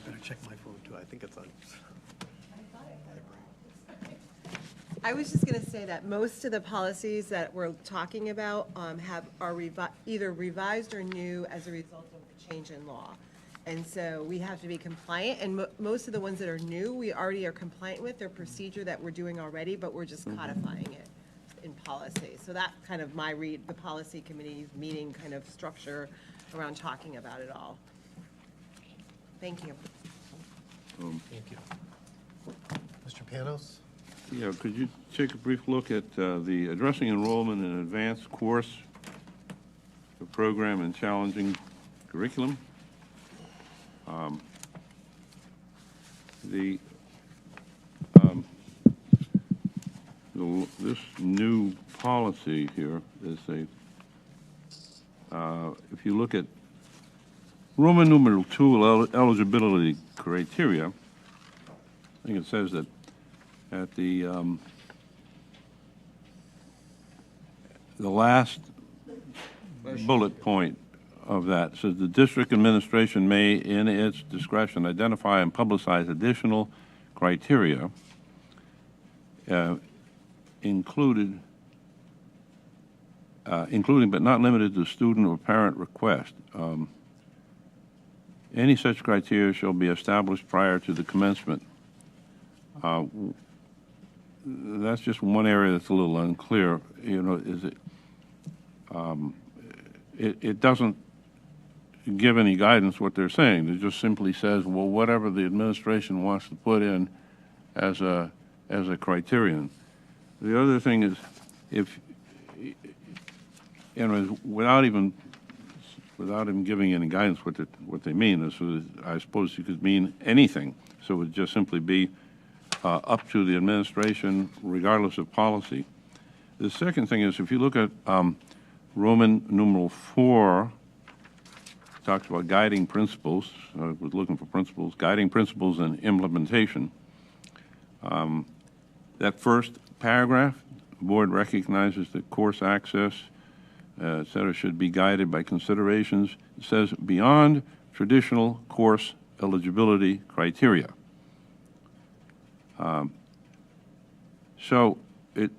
A: better check my phone, too. I think it's on.
M: I was just going to say that most of the policies that we're talking about are either revised or new as a result of the change in law. And so we have to be compliant, and most of the ones that are new, we already are compliant with. They're procedure that we're doing already, but we're just codifying it in policy. So that kind of my read, the policy committee meeting kind of structure around talking about it all. Thank you.
A: Thank you. Mr. Panos?
G: Yeah, could you take a brief look at the Addressing Enrollment in Advanced Course, the program and challenging curriculum? This new policy here is if you look at Roman numeral 2 eligibility criteria, I think it says that at the last bullet point of that says the district administration may, in its discretion, identify and publicize additional criteria including but not limited to student or parent request. Any such criteria shall be established prior to the commencement. That's just one area that's a little unclear. You know, is it doesn't give any guidance what they're saying. It just simply says, well, whatever the administration wants to put in as a criterion. The other thing is, if you know, without even giving any guidance what they mean, I suppose you could mean anything. So it would just simply be up to the administration, regardless of policy. The second thing is, if you look at Roman numeral 4, it talks about guiding principles. I was looking for principles, guiding principles and implementation. That first paragraph, the board recognizes that course access, et cetera, should be guided by considerations, it says, beyond traditional course eligibility criteria. So it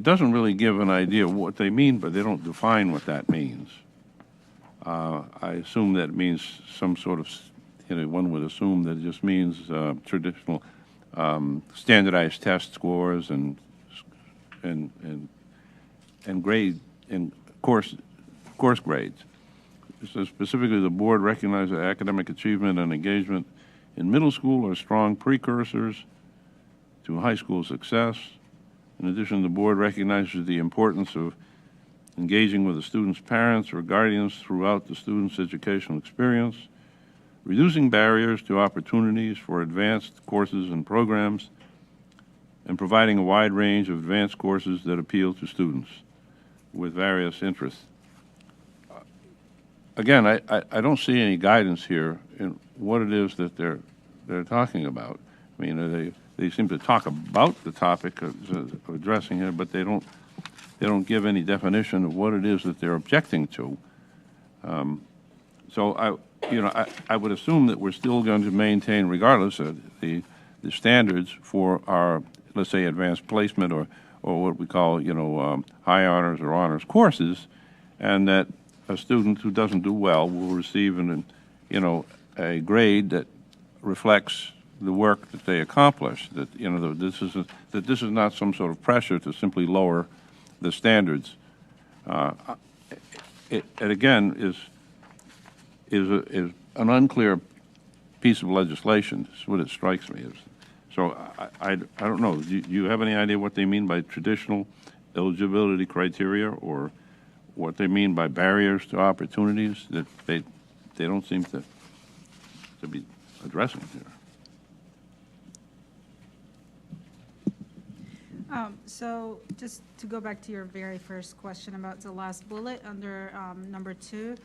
G: doesn't really give an idea of what they mean, but they don't define what that means. I assume that means some sort of, one would assume that it just means traditional standardized test scores and grade and course grades. So specifically, the board recognizes that academic achievement and engagement in middle school are strong precursors to high school success. In addition, the board recognizes the importance of engaging with the student's parents or guardians throughout the student's educational experience, reducing barriers to opportunities for advanced courses and programs, and providing a wide range of advanced courses that appeal to students with various interests. Again, I don't see any guidance here in what it is that they're talking about. I mean, they seem to talk about the topic of addressing it, but they don't give any definition of what it is that they're objecting to. So I would assume that we're still going to maintain, regardless of the standards for our, let's say, advanced placement or what we call, high honors or honors courses, and that a student who doesn't do well will receive a grade that reflects the work that they accomplished. That this is not some sort of pressure to simply lower the standards. It again is an unclear piece of legislation. Is what it strikes me as. So I don't know. Do you have any idea what they mean by traditional eligibility criteria, or what they mean by barriers to opportunities that they don't seem to be addressing here?
L: So just to go back to your very first question about the last bullet under number 2.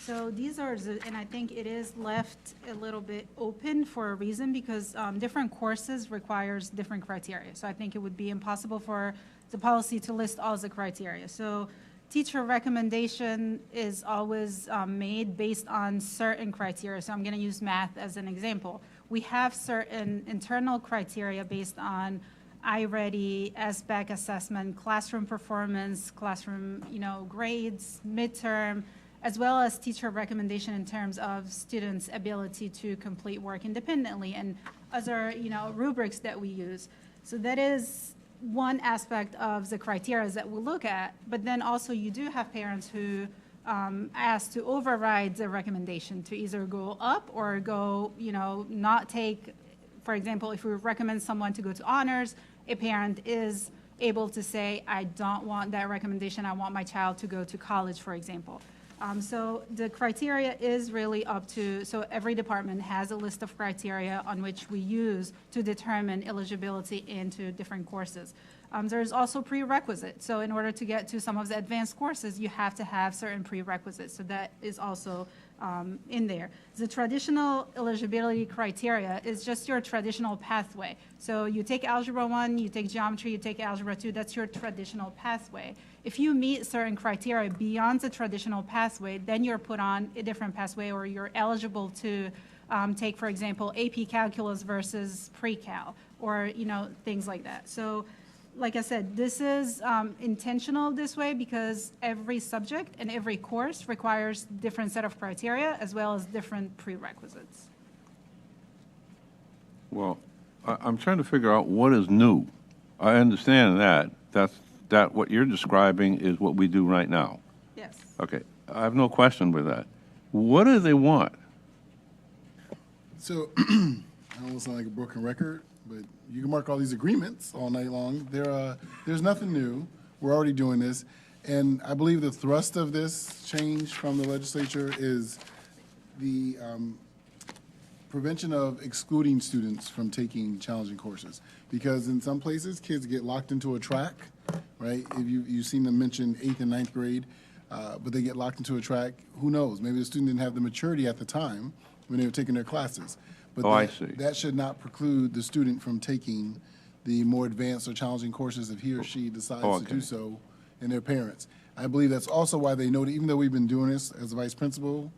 L: So these are, and I think it is left a little bit open for a reason because different courses requires different criteria. So I think it would be impossible for the policy to list all the criteria. So teacher recommendation is always made based on certain criteria. So I'm going to use math as an example. We have certain internal criteria based on iReady, SBAC assessment, classroom performance, classroom, grades, midterm, as well as teacher recommendation in terms of students' ability to complete work independently and other, rubrics that we use. So that is one aspect of the criteria that we look at, but then also you do have parents who ask to override the recommendation to either go up or go, not take, for example, if we recommend someone to go to honors, a parent is able to say, I don't want that recommendation, I want my child to go to college, for example. So the criteria is really up to, so every department has a list of criteria on which we use to determine eligibility into different courses. There's also prerequisites. So in order to get to some of the advanced courses, you have to have certain prerequisites. So that is also in there. The traditional eligibility criteria is just your traditional pathway. So you take Algebra 1, you take Geometry, you take Algebra 2, that's your traditional pathway. If you meet certain criteria beyond the traditional pathway, then you're put on a different pathway or you're eligible to take, for example, AP Calculus versus Pre-Cal or, things like that. So like I said, this is intentional this way because every subject and every course requires different set of criteria as well as different prerequisites.
G: Well, I'm trying to figure out what is new. I understand that what you're describing is what we do right now.
L: Yes.
G: Okay, I have no question with that. What do they want?
K: So, I almost sound like a broken record, but you can mark all these agreements all night long. There's nothing new. We're already doing this. And I believe the thrust of this change from the legislature is the prevention of excluding students from taking challenging courses. Because in some places, kids get locked into a track, right? If you've seen them mention 8th and 9th grade, but they get locked into a track, who knows? Maybe the student didn't have the maturity at the time when they were taking their classes. But
G: I see.
K: That should not preclude the student from taking the more advanced or challenging courses if he or she decides to do so, and their parents. I believe that's also why they noted, even though we've been doing this as a vice principal,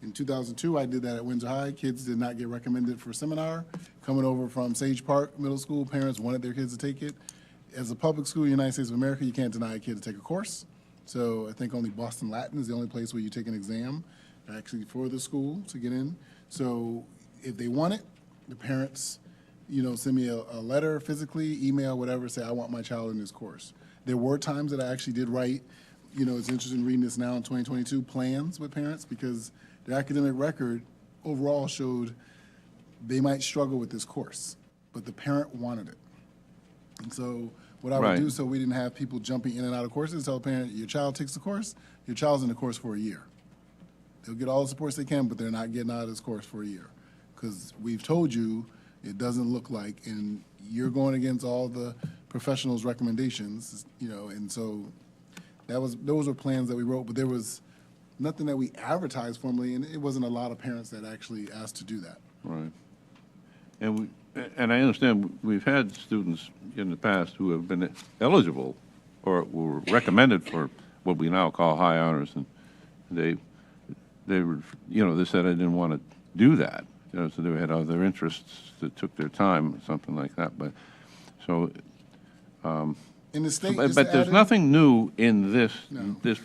K: in 2002, I did that at Windsor High. Kids did not get recommended for a seminar. Coming over from Sage Park Middle School, parents wanted their kids to take it. As a public school in the United States of America, you can't deny a kid to take a course. So I think only Boston Latin is the only place where you take an exam actually for the school to get in. So if they want it, the parents, send me a letter physically, email, whatever, say, I want my child in this course. There were times that I actually did write, it's interesting reading this now in 2022, plans with parents because their academic record overall showed they might struggle with this course, but the parent wanted it. And so what I would do so we didn't have people jumping in and out of courses, tell the parent, your child takes the course, your child's in the course for a year. They'll get all the supports they can, but they're not getting out of this course for a year. Because we've told you it doesn't look like, and you're going against all the professionals' recommendations, and so those were plans that we wrote, but there was nothing that we advertised formally, and it wasn't a lot of parents that actually asked to do that.
G: Right. And I understand we've had students in the past who have been eligible or were recommended for what we now call high honors, and they were, they said I didn't want to do that. So they had other interests that took their time, something like that. But so,
K: in the state,
G: but there's nothing new in this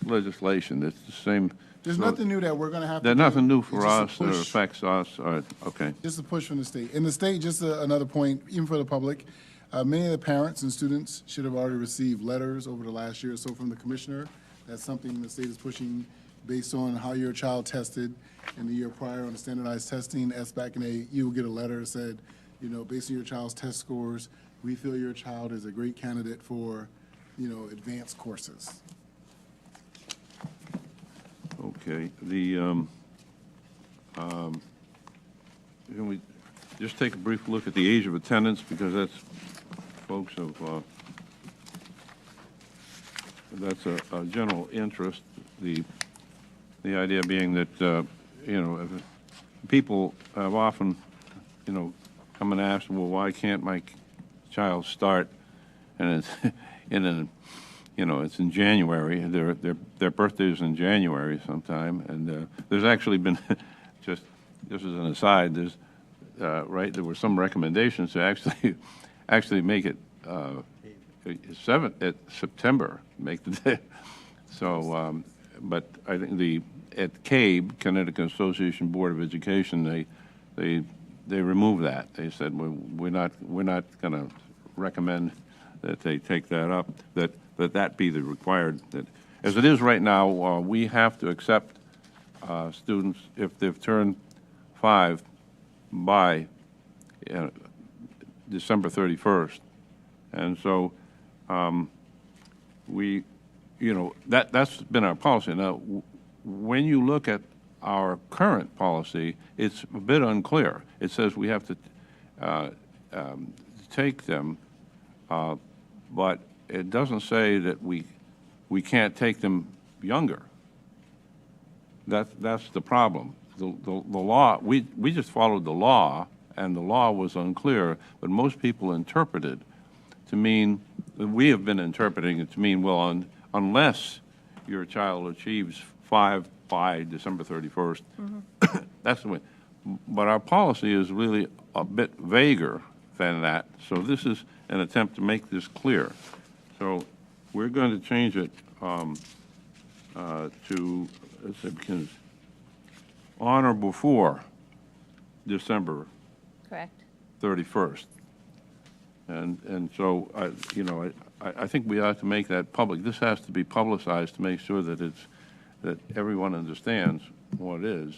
G: legislation. It's the same.
K: There's nothing new that we're going to have to do.
G: There's nothing new for us that affects us. Okay.
K: Just a push from the state. In the state, just another point, even for the public, many of the parents and students should have already received letters over the last year or so from the commissioner. That's something the state is pushing based on how your child tested in the year prior on the standardized testing. SBAC and you will get a letter that said, based on your child's test scores, we feel your child is a great candidate for, advanced courses.
G: Okay. Can we just take a brief look at the age of attendance, because that's folks have that's a general interest. The idea being that, people have often, come and ask, well, why can't my child start? And it's it's in January. Their birthday is in January sometime, and there's actually been just as an aside. There's there were some recommendations to actually make it 7th at September, make the day. So, but I think at CABE, Connecticut Association Board of Education, they removed that. They said we're not going to recommend that they take that up. That be the required. That as it is right now, we have to accept students if they've turned 5 by December 31st, and so that's been our policy. Now, when you look at our current policy, it's a bit unclear. It says we have to take them, but it doesn't say that we can't take them younger. That's the problem. The law, we just followed the law, and the law was unclear, but most people interpreted to mean, we have been interpreting it to mean, well, unless your child achieves 5 by December 31st, that's the way. But our policy is really a bit vaguer than that, so this is an attempt to make this clear. So we're going to change it to, let's say, because on or before December
J: Correct.
G: 31st. And so, I think we ought to make that public. This has to be publicized to make sure that that everyone understands what it is,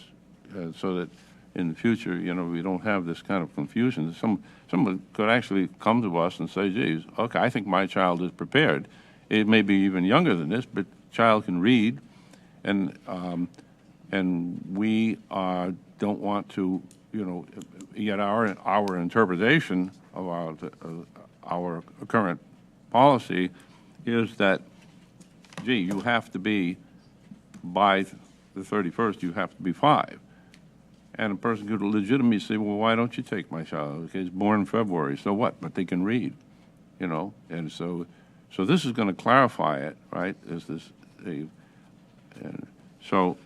G: so that in the future, we don't have this kind of confusion. Someone could actually come to us and say, geez, okay, I think my child is prepared. It may be even younger than this, but child can read, and we don't want to, yet our interpretation of our current policy is that, gee, you have to be, by the 31st, you have to be 5. And a person could legitimately say, well, why don't you take my child? Okay, he's born in February, so what? But they can read, And so this is going to clarify it, right? So,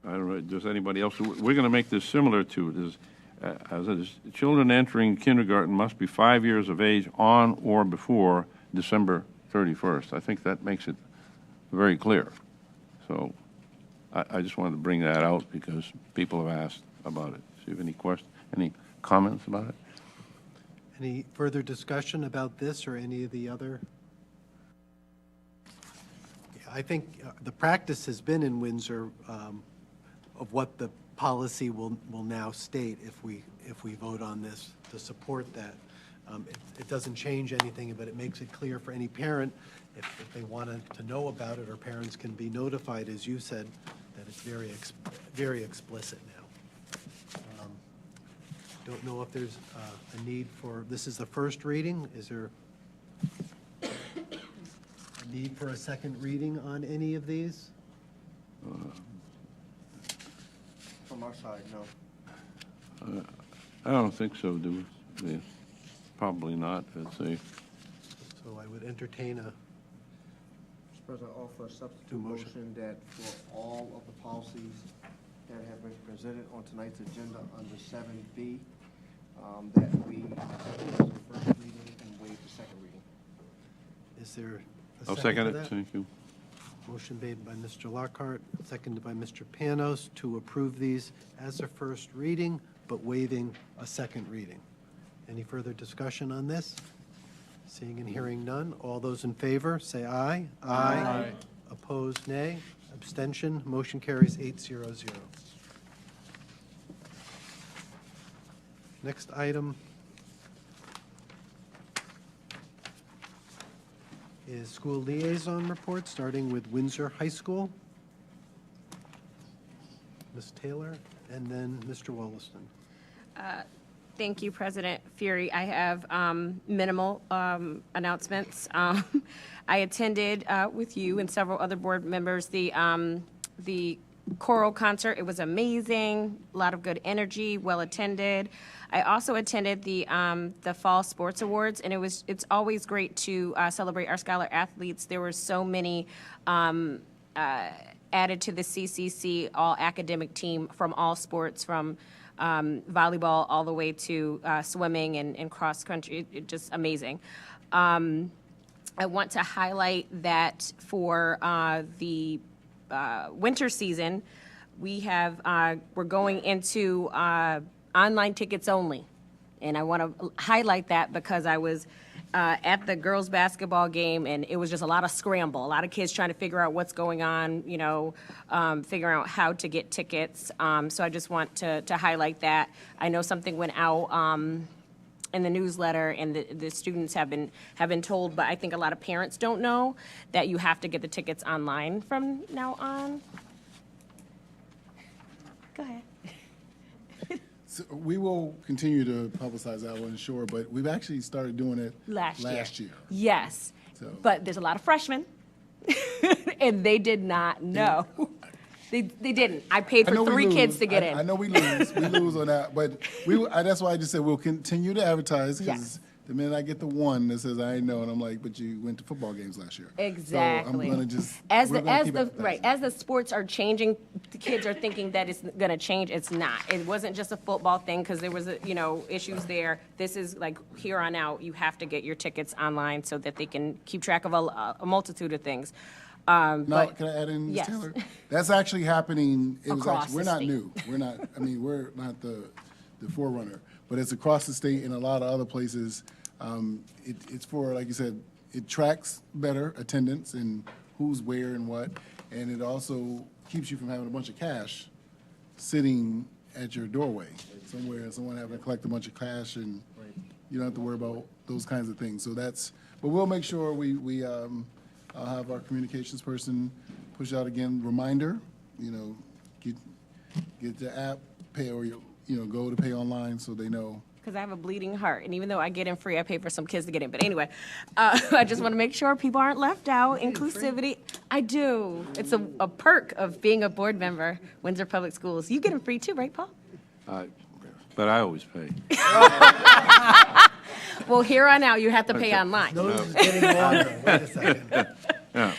G: I don't know, does anybody else? We're going to make this similar to this. As it is, children entering kindergarten must be 5 years of age on or before December 31st. I think that makes it very clear. So I just wanted to bring that out because people have asked about it. Do you have any questions, any comments about it?
A: Any further discussion about this or any of the other? Yeah, I think the practice has been in Windsor of what the policy will now state if we vote on this to support that. It doesn't change anything, but it makes it clear for any parent if they wanted to know about it, or parents can be notified, as you said, that it's very explicit now. Don't know if there's a need for, this is the first reading. Is there a need for a second reading on any of these?
F: From our side, no.
G: I don't think so, do we? Probably not, I'd say.
A: So I would entertain a
F: Mr. President, I offer a substitute motion that for all of the policies that have been presented on tonight's agenda under 7B, that we accept the first reading and waive the second reading.
A: Is there a
G: I'll
A: second
G: second
A: to
G: it,
A: that?
G: thank you.
A: Motion made by Mr. Lockhart, seconded by Mr. Panos to approve these as a first reading, but waiving a second reading. Any further discussion on this? Seeing and hearing none, all those in favor, say aye. Aye. Opposed, nay. Abstention, motion carries 8-0-0. Next item is school liaison report, starting with Windsor High School. Ms. Taylor, and then Mr. Wollaston.
H: Thank you, President Fury. I have minimal announcements. I attended with you and several other board members the choral concert. It was amazing, a lot of good energy, well attended. I also attended the Fall Sports Awards, and it's always great to celebrate our scholar athletes. There were so many added to the CCC all academic team from all sports, from volleyball all the way to swimming and cross country. Just amazing. I want to highlight that for the winter season, we're going into online tickets only. And I want to highlight that because I was at the girls' basketball game, and it was just a lot of scramble, a lot of kids trying to figure out what's going on, figuring out how to get tickets. So I just want to highlight that. I know something went out in the newsletter, and the students have been told, but I think a lot of parents don't know that you have to get the tickets online from now on. Go ahead.
K: So we will continue to publicize that one, sure, but we've actually started doing it last year.
H: Yes,
K: So-
H: but there's a lot of freshmen, and they did not know. They didn't. I paid
K: I know
H: for
K: we
H: 3 kids
K: lose.
H: to get
K: I
H: in.
K: know we lose. We lose on that, but that's why I just said we'll continue to advertise, because
H: Yes.
K: the minute I get the one that says I ain't know, and I'm like, but you went to football games last year.
H: Exactly.
K: So I'm gonna just
H: As
K: we're
H: the
K: gonna
H: as
K: keep
H: the
K: advertising.
H: right as the sports are changing, the kids are thinking that it's going to change. It's not. It wasn't just a football thing because there was issues there. This is like here on out. You have to get your tickets online so that they can keep track of a multitude of things.
K: Now,
H: But
K: can I add in, Ms.
H: yes.
K: Taylor? That's actually happening.
H: Across
K: We're
H: the
K: not
H: state.
K: new. We're not, we're not the forerunner, but it's across the state and a lot of other places. It's for, like you said, it tracks better attendance and who's where and what, and it also keeps you from having a bunch of cash sitting at your doorway somewhere, and someone having to collect a bunch of cash, and you don't have to worry about those kinds of things. So but we'll make sure I'll have our communications person push out again, reminder, get the app, pay, or, go to pay online so they know.
H: Because I have a bleeding heart, and even though I get in free, I pay for some kids to get in. But anyway, I just want to make sure people aren't left out. Inclusivity, I do. It's a perk of being a board member, Windsor Public Schools. You get in free too, right, Paul?
G: But I always pay.
H: Well, here on out, you have to pay online.
A: Nose is getting longer. Wait a second.
G: Yeah.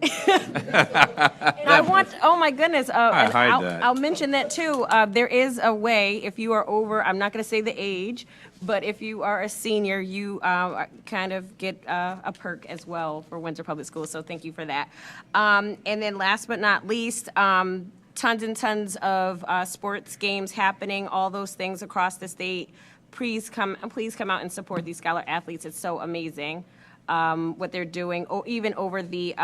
H: And I want, oh my goodness, and
G: hide that.
H: I'll mention that too. There is a way, if you are over, I'm not going to say the age, but if you are a senior, you kind of get a perk as well for Windsor Public Schools, so thank you for that. And then last but not least, tons and tons of sports games happening, all those things across the state. Please come out and support these scholar athletes. It's so amazing what they're doing. Even over the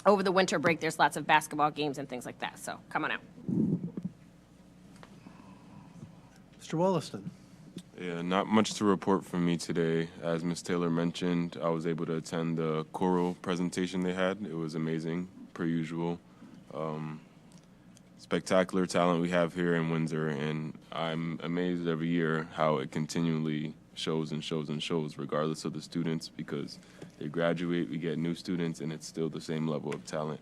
H: winter break, there's lots of basketball games and things like that. So come on out.
A: Mr. Wollaston.
N: Yeah, not much to report from me today. As Ms. Taylor mentioned, I was able to attend the choral presentation they had. It was amazing, per usual. Spectacular talent we have here in Windsor, and I'm amazed every year how it continually shows and shows and shows, regardless of the students, because they graduate, we get new students, and it's still the same level of talent.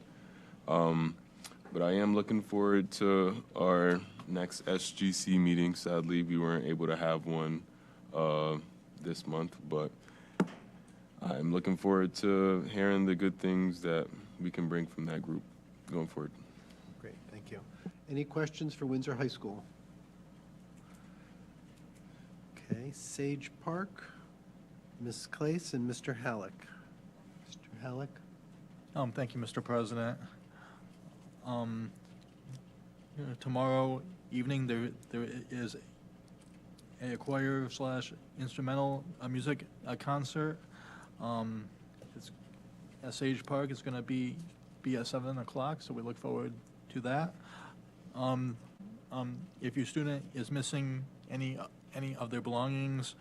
N: But I am looking forward to our next SGC meeting. Sadly, we weren't able to have one this month, but I'm looking forward to hearing the good things that we can bring from that group going forward.
A: Great, thank you. Any questions for Windsor High School? Okay, Sage Park, Ms. Clace and Mr. Halleck. Mr. Halleck?
O: Thank you, Mr. President. Tomorrow evening, there is a choir / instrumental music concert. It's at Sage Park. It's going to be at 7 o'clock, so we look forward to that. If your student is missing any of their belongings,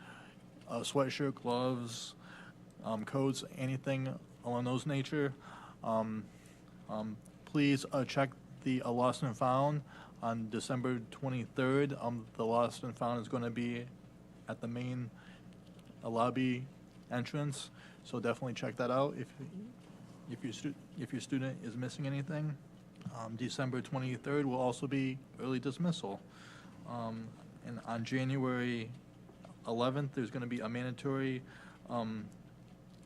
O: sweatshirt, gloves, coats, anything along those nature, please check the Lost and Found on December 23rd, the Lost and Found is going to be at the main lobby entrance, so definitely check that out if your student is missing anything. December 23rd will also be early dismissal. And on January 11th, there's going to be a mandatory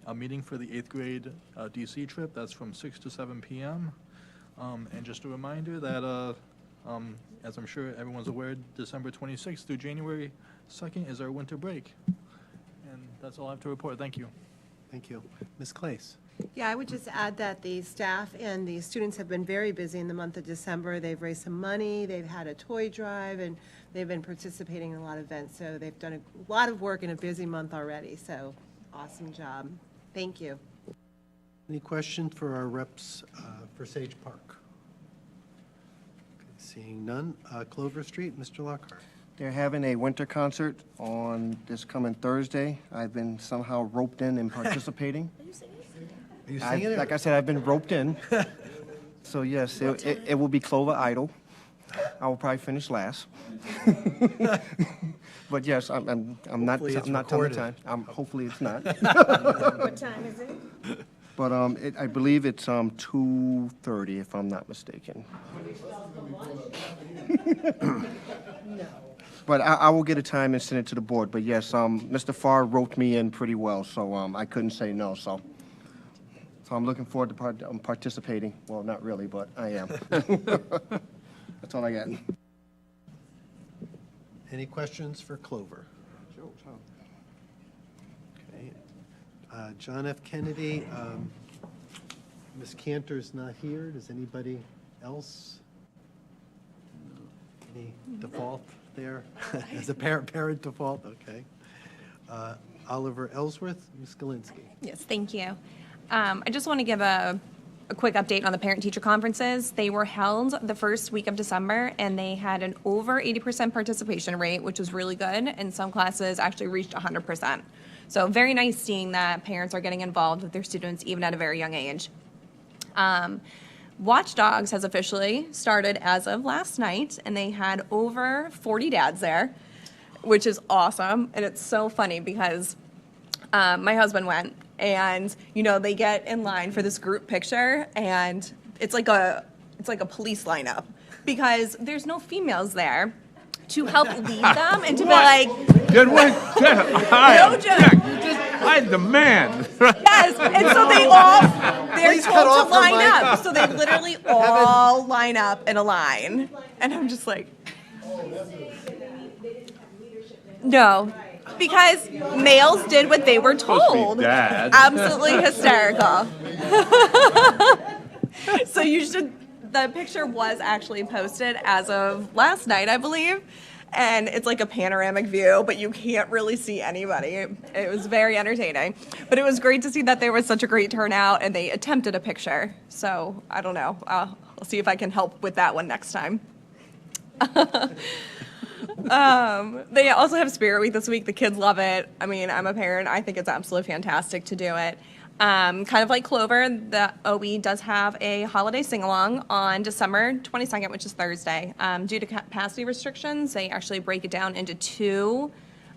O: a meeting for the 8th grade DC trip. That's from 6 to 7 p.m. And just a reminder that, as I'm sure everyone's aware, December 26th through January 2nd is our winter break. And that's all I have to report. Thank you.
A: Thank you. Ms. Claes?
M: Yeah, I would just add that the staff and the students have been very busy in the month of December. They've raised some money, they've had a toy drive, and they've been participating in a lot of events. So they've done a lot of work in a busy month already. So awesome job. Thank you.
A: Any question for our reps for Sage Park? Okay, seeing none. Clover Street, Mr. Lockhart.
F: They're having a winter concert on this coming Thursday. I've been somehow roped in and participating.
A: Are you singing it?
F: Like I said, I've been roped in. So yes, it will be Clover Idol. I will probably finish last. But yes, I'm not
A: Hopefully it's
F: telling the
A: recorded.
F: time. Hopefully it's not.
H: What time is it?
F: But I believe it's 2:30 if I'm not mistaken. But I will get a time and send it to the board. But yes, Mr. Farr roped me in pretty well, so I couldn't say no. So I'm looking forward to participating. Well, not really, but I am. That's all I got.
A: Any questions for Clover? Okay. John F. Kennedy, Ms. Cantor's not here. Does anybody else? Any default there? As a parent default? Okay. Oliver Ellsworth, Ms. Galinsky.
P: Yes, thank you. I just want to give a quick update on the parent-teacher conferences. They were held the first week of December, and they had an over 80% participation rate, which was really good, and some classes actually reached 100%. So very nice seeing that parents are getting involved with their students even at a very young age. Watchdogs has officially started as of last night, and they had over 40 dads there, which is awesome. And it's so funny because my husband went, and they get in line for this group picture, and it's like a police lineup because there's no females there to help lead them and to be like,
G: Good one.
P: no joke.
G: I demand.
P: Yes, and so they're
A: Please cut
P: told
A: off
P: to
A: her
P: line
A: mic.
P: up. So they literally all line up in a line. And I'm just like, no, because males did what they were
G: Supposed to be
P: told.
G: dads.
P: Absolutely hysterical. So the picture was actually posted as of last night, I believe. And it's like a panoramic view, but you can't really see anybody. It was very entertaining. But it was great to see that there was such a great turnout, and they attempted a picture. So I don't know. I'll see if I can help with that one next time. They also have Spirit Week this week. The kids love it. I mean, I'm a parent. I think it's absolutely fantastic to do it. Kind of like Clover, the OE does have a holiday sing-along on December 22nd, which is Thursday. Due to capacity restrictions, they actually break it down into two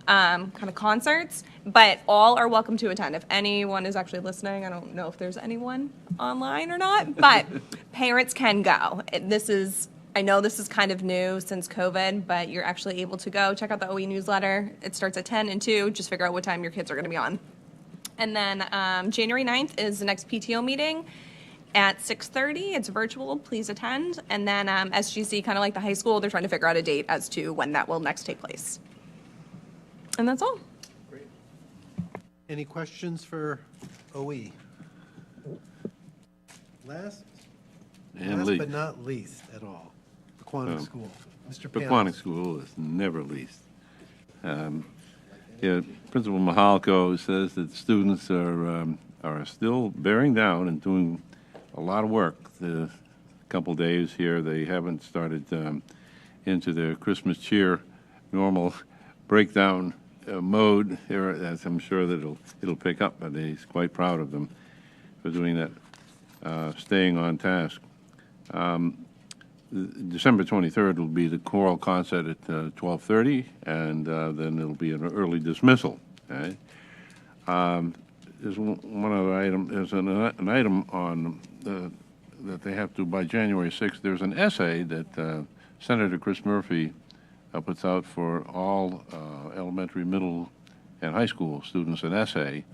P: kind of concerts, but all are welcome to attend. If anyone is actually listening, I don't know if there's anyone online or not, but parents can go. I know this is kind of new since COVID, but you're actually able to go. Check out the OE newsletter. It starts at 10 and 2. Just figure out what time your kids are going to be on. And then January 9th is the next PTO meeting at 6:30. It's virtual. Please attend. And then SGC, kind of like the high school, they're trying to figure out a date as to when that will next take place. And that's all.
A: Great. Any questions for OE? Last but not least at all, Pequannock School. Mr. Panos.
G: Pequannock School is never least. Principal Mahalko says that students are still bearing down and doing a lot of work. The couple days here, they haven't started into their Christmas cheer normal breakdown mode. As I'm sure that it'll pick up, but he's quite proud of them for doing that, staying on task. December 23rd will be the choral concert at 12:30, and then it'll be an early dismissal. Okay? There's one other item. There's an item on that they have to by January 6th. There's an essay that Senator Chris Murphy puts out for all elementary, middle, and high school students. An essay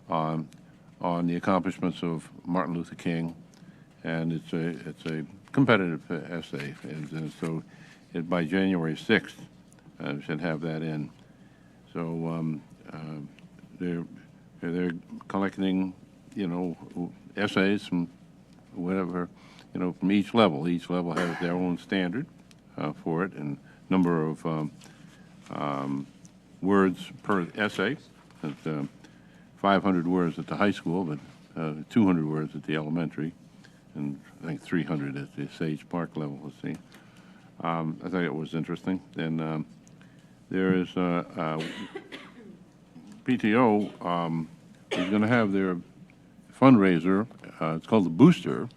G: on the accomplishments of Martin Luther King, and it's a competitive essay, and so by January 6th should have that in. So they're collecting, essays from whatever, from each level. Each level has their own standard for it, and number of words per essay. It's 500 words at the high school, but 200 words at the elementary, and I think 300 at the Sage Park level. Let's see. I think it was interesting. And there is PTO is going to have their fundraiser. It's called the Booster,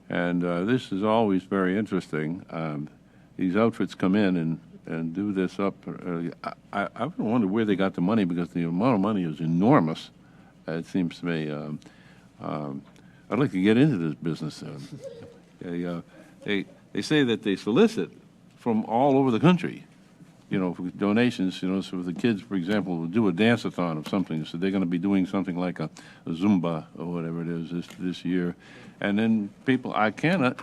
G: and this is always very interesting. These outfits come in and do this up. I wonder where they got the money, because the amount of money is enormous. It seems to me. I'd like to get into this business. They say that they solicit from all over the country, for donations. So the kids, for example, will do a dance-a-thon of something. So they're going to be doing something like a Zumba or whatever it is this year, and then people. I cannot.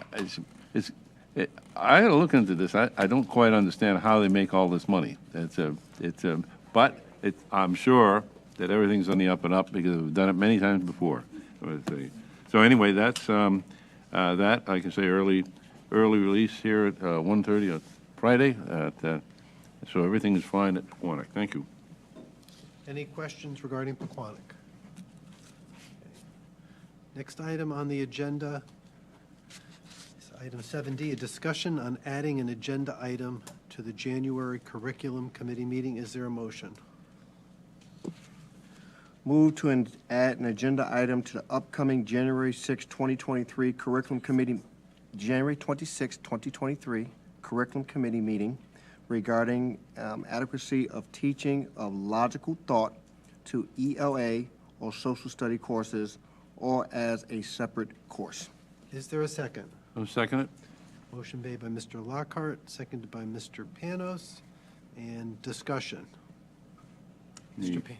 G: I got to look into this. I don't quite understand how they make all this money. But I'm sure that everything's on the up and up, because we've done it many times before. So anyway, that's that. I can say early release here at 1:30 on Friday. So everything is fine at Pequannock. Thank you.
A: Any questions regarding Pequannock? Next item on the agenda is item 7D, a discussion on adding an agenda item to the January Curriculum Committee meeting. Is there a motion?
F: Move to add an agenda item to the upcoming January 6, 2023 Curriculum Committee, January 26, 2023 Curriculum Committee meeting regarding adequacy of teaching of logical thought to ELA or social study courses, or as a separate course.
A: Is there a second?
G: I'll second it.
A: Motion made by Mr. Lockhart, seconded by Mr. Panos, and discussion. Mr. Panos.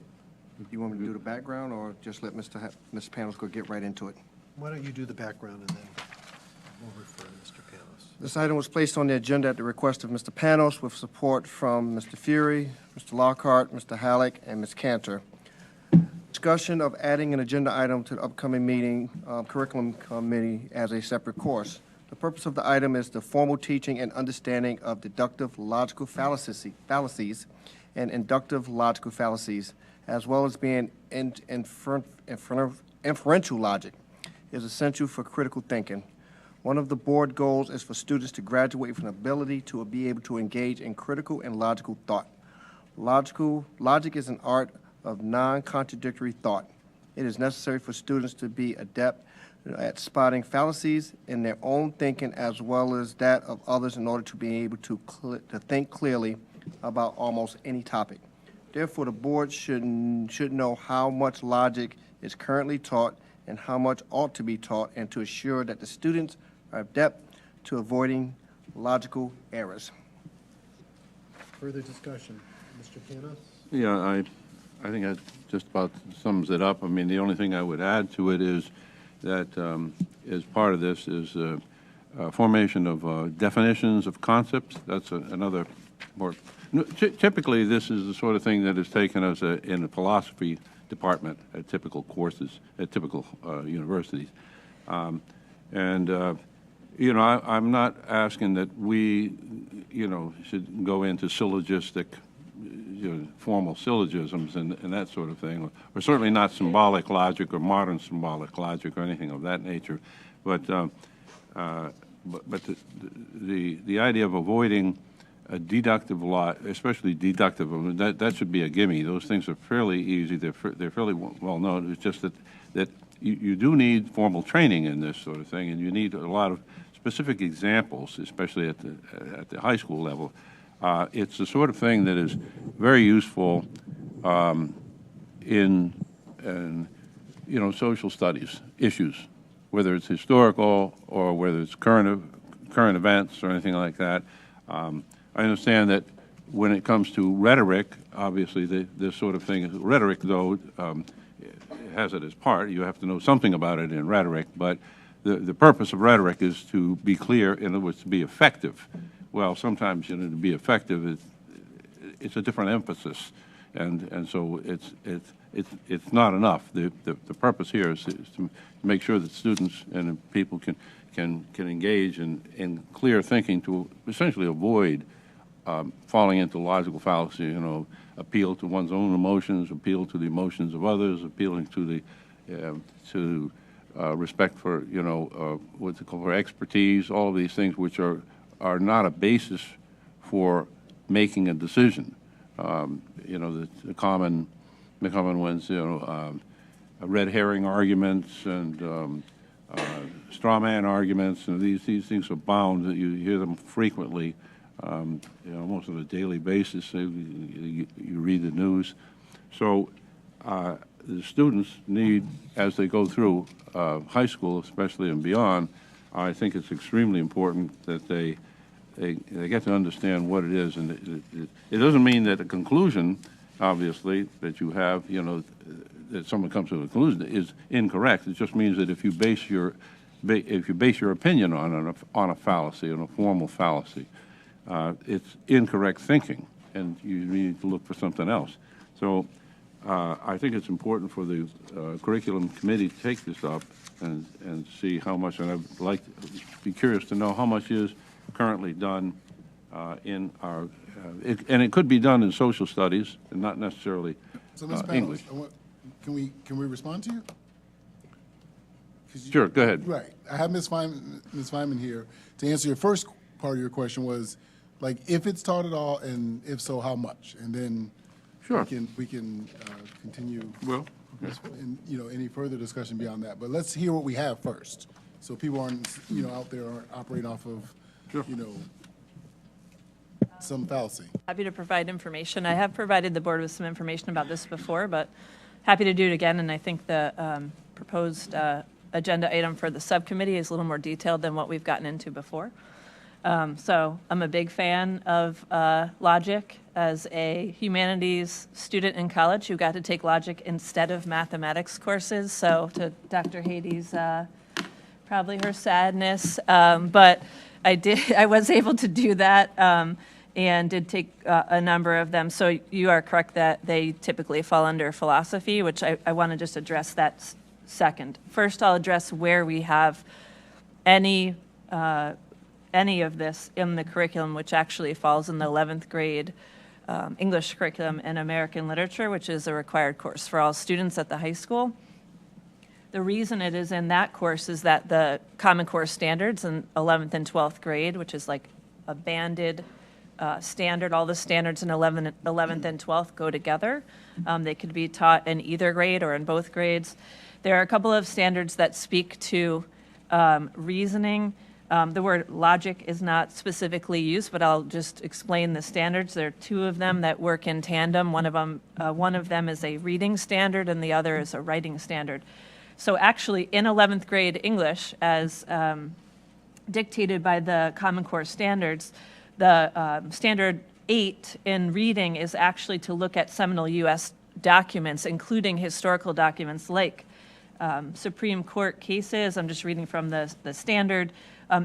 F: Do you want me to do the background, or just let Mr. Panos go get right into it?
A: Why don't you do the background, and then we'll refer to Mr. Panos.
F: This item was placed on the agenda at the request of Mr. Panos with support from Mr. Fury, Mr. Lockhart, Mr. Halleck, and Ms. Cantor. Discussion of adding an agenda item to the upcoming meeting, Curriculum Committee, as a separate course. The purpose of the item is the formal teaching and understanding of deductive logical fallacies and inductive logical fallacies, as well as being inferential logic, is essential for critical thinking. One of the board goals is for students to graduate with an ability to be able to engage in critical and logical thought. Logic is an art of non-contradictory thought. It is necessary for students to be adept at spotting fallacies in their own thinking as well as that of others in order to be able to think clearly about almost any topic. Therefore, the board should know how much logic is currently taught and how much ought to be taught, and to assure that the students are adept to avoiding logical errors.
A: Further discussion. Mr. Panos?
G: Yeah, I think that just about sums it up. I mean, the only thing I would add to it is that as part of this is formation of definitions of concepts. That's another more. Typically, this is the sort of thing that is taken as in the philosophy department at typical courses at typical universities. I'm not asking that we, should go into syllogistic, formal syllogisms and that sort of thing, or certainly not symbolic logic or modern symbolic logic or anything of that nature. But the idea of avoiding a deductive especially deductive, I mean, that should be a gimme. Those things are fairly easy. They're fairly well known. It's just that you do need formal training in this sort of thing, and you need a lot of specific examples, especially at the high school level. It's the sort of thing that is very useful in social studies issues, whether it's historical or whether it's current events or anything like that. I understand that when it comes to rhetoric, obviously this sort of thing is rhetoric, though has it as part. You have to know something about it in rhetoric, but the purpose of rhetoric is to be clear, in other words, to be effective. Well, sometimes to be effective, it's a different emphasis, and so it's not enough. The purpose here is to make sure that students and people can engage in clear thinking to essentially avoid falling into logical fallacy. Appeal to one's own emotions, appeal to the emotions of others, appealing to the respect for what's it called, for expertise. All of these things which are not a basis for making a decision. The common ones, red herring arguments and straw man arguments, and these things are bound. You hear them frequently, almost on a daily basis. You read the news. So the students need, as they go through high school, especially and beyond, I think it's extremely important that they get to understand what it is, and it doesn't mean that a conclusion, obviously, that you have, that someone comes to a conclusion is incorrect. It just means that if you base your opinion on a fallacy, on a formal fallacy, it's incorrect thinking, and you need to look for something else. So I think it's important for the curriculum committee to take this up and see how much, and I'd like to be curious to know how much is currently done in our, and it could be done in social studies and not necessarily
K: So, Ms.
G: English.
K: Can we respond to you?
G: Sure, go ahead.
K: Right. I have Ms. Feynman here. To answer your first part of your question was, like, if it's taught at all, and if so, how much? And then
G: sure.
K: we can continue.
G: Well,
K: in, any further discussion beyond that. But let's hear what we have first, so people aren't, out there aren't operating off of,
G: sure.
K: Some fallacy.
Q: Happy to provide information. I have provided the board with some information about this before, but happy to do it again. And I think the proposed agenda item for the subcommittee is a little more detailed than what we've gotten into before. So I'm a big fan of logic as a humanities student in college who got to take logic instead of mathematics courses. So to Dr. Hades, probably her sadness, but I was able to do that and did take a number of them. So you are correct that they typically fall under philosophy, which I want to just address that second. First, I'll address where we have any of this in the curriculum, which actually falls in the 11th grade English curriculum and American literature, which is a required course for all students at the high school. The reason it is in that course is that the Common Core standards in 11th and 12th grade, which is like a banded standard, all the standards in 11th and 12th go together. They could be taught in either grade or in both grades. There are a couple of standards that speak to reasoning. The word logic is not specifically used, but I'll just explain the standards. There are two of them that work in tandem. One of them is a reading standard, and the other is a writing standard. So actually, in 11th grade English, as dictated by the Common Core standards, the standard 8 in reading is actually to look at seminal U.S. documents, including historical documents like Supreme Court cases. I'm just reading from the standard,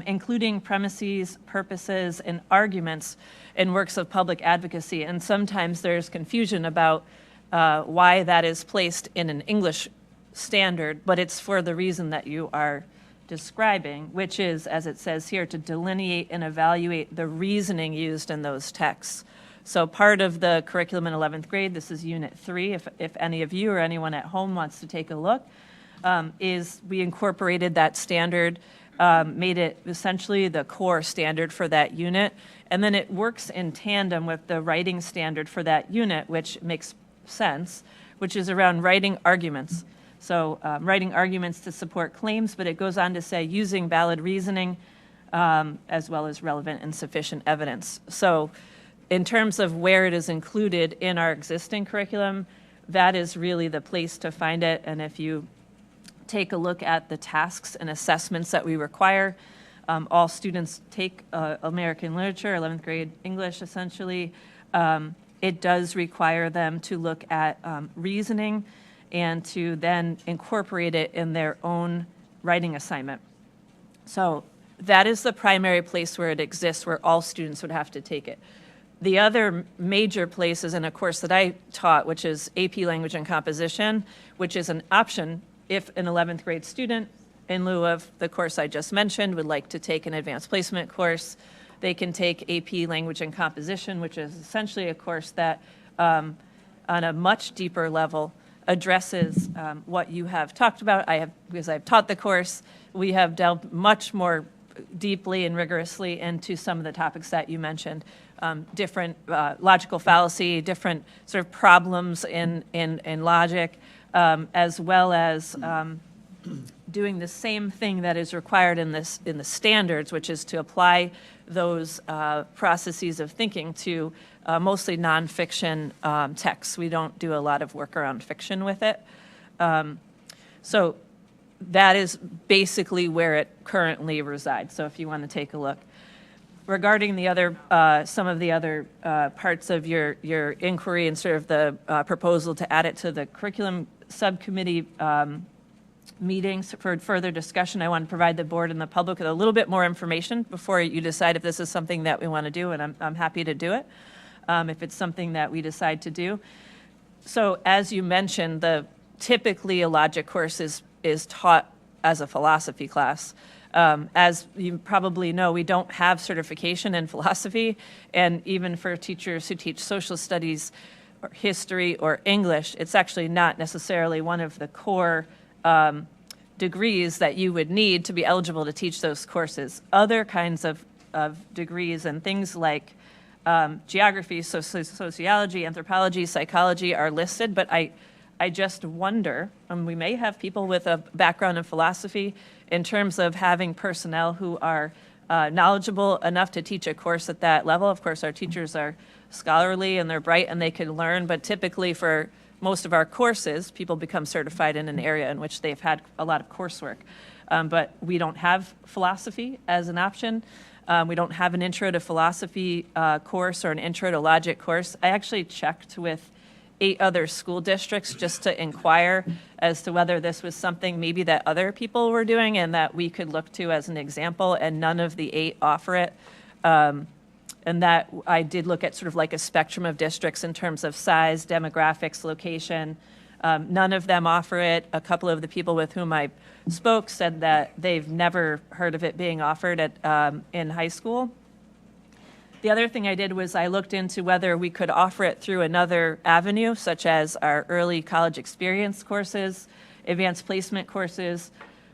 Q: including premises, purposes, and arguments in works of public advocacy. And sometimes there's confusion about why that is placed in an English standard, but it's for the reason that you are describing, which is, as it says here, to delineate and evaluate the reasoning used in those texts. So part of the curriculum in 11th grade, this is Unit 3, if any of you or anyone at home wants to take a look, is we incorporated that standard, made it essentially the core standard for that unit, and then it works in tandem with the writing standard for that unit, which makes sense, which is around writing arguments. So writing arguments to support claims, but it goes on to say using valid reasoning as well as relevant and sufficient evidence. So in terms of where it is included in our existing curriculum, that is really the place to find it. And if you take a look at the tasks and assessments that we require, all students take American literature, 11th grade English essentially. It does require them to look at reasoning and to then incorporate it in their own writing assignment. So that is the primary place where it exists, where all students would have to take it. The other major place is in a course that I taught, which is AP Language and Composition, which is an option if an 11th grade student, in lieu of the course I just mentioned, would like to take an advanced placement course. They can take AP Language and Composition, which is essentially a course that, on a much deeper level, addresses what you have talked about. Because I've taught the course, we have delved much more deeply and rigorously into some of the topics that you mentioned. Different logical fallacy, different sort of problems in logic, as well as doing the same thing that is required in the standards, which is to apply those processes of thinking to mostly nonfiction texts. We don't do a lot of work around fiction with it. So that is basically where it currently resides. So if you want to take a look. Regarding the other, some of the other parts of your inquiry and sort of the proposal to add it to the curriculum subcommittee meetings for further discussion, I want to provide the board and the public with a little bit more information before you decide if this is something that we want to do, and I'm happy to do it if it's something that we decide to do. So as you mentioned, typically a logic course is taught as a philosophy class. As you probably know, we don't have certification in philosophy, and even for teachers who teach social studies or history or English, it's actually not necessarily one of the core degrees that you would need to be eligible to teach those courses. Other kinds of degrees and things like geography, sociology, anthropology, psychology are listed, but I just wonder, and we may have people with a background in philosophy, in terms of having personnel who are knowledgeable enough to teach a course at that level. Of course, our teachers are scholarly and they're bright and they can learn, but typically for most of our courses, people become certified in an area in which they've had a lot of coursework. But we don't have philosophy as an option. We don't have an intro to philosophy course or an intro to logic course. I actually checked with 8 other school districts just to inquire as to whether this was something maybe that other people were doing and that we could look to as an example, and none of the 8 offer it. And that I did look at sort of like a spectrum of districts in terms of size, demographics, location. None of them offer it. A couple of the people with whom I spoke said that they've never heard of it being offered in high school. The other thing I did was I looked into whether we could offer it through another avenue, such as our early college experience courses, advanced placement courses,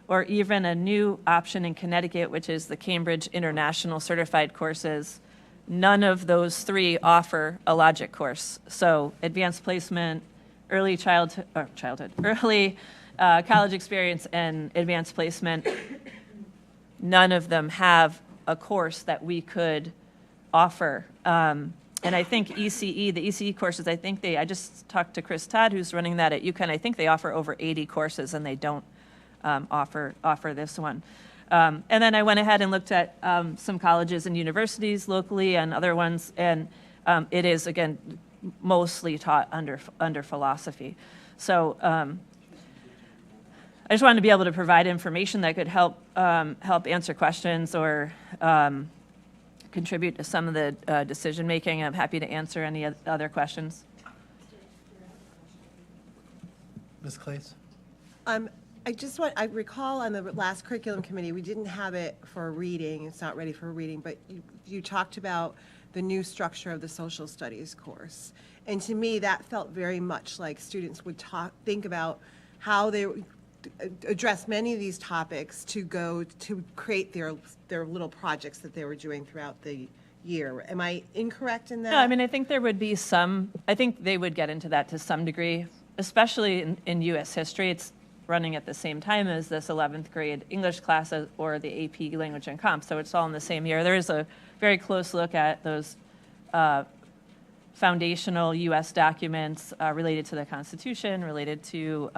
Q: or even a new option in Connecticut, which is the Cambridge International Certified Courses. None of those 3 offer a logic course. So advanced placement, early early college experience, and advanced placement, none of them have a course that we could offer. And I think the ECE courses, I just talked to Chris Todd, who's running that at UConn. I think they offer over 80 courses, and they don't offer this one. And then I went ahead and looked at some colleges and universities locally and other ones, and it is, again, mostly taught under philosophy. So I just wanted to be able to provide information that could help answer questions or contribute to some of the decision-making. I'm happy to answer any other questions.
A: Ms. Claes?
M: I recall on the last curriculum committee, we didn't have it for reading, it's not ready for reading, but you talked about the new structure of the social studies course. And to me, that felt very much like students would think about how they address many of these topics to go to create their little projects that they were doing throughout the year. Am I incorrect in that?
Q: No, I mean, I think there would be I think they would get into that to some degree, especially in U.S. history. running at the same time as this 11th grade English class or the AP Language and Comp, so it's all in the same year. There is a very close look at those foundational U.S. documents related to the Constitution, related to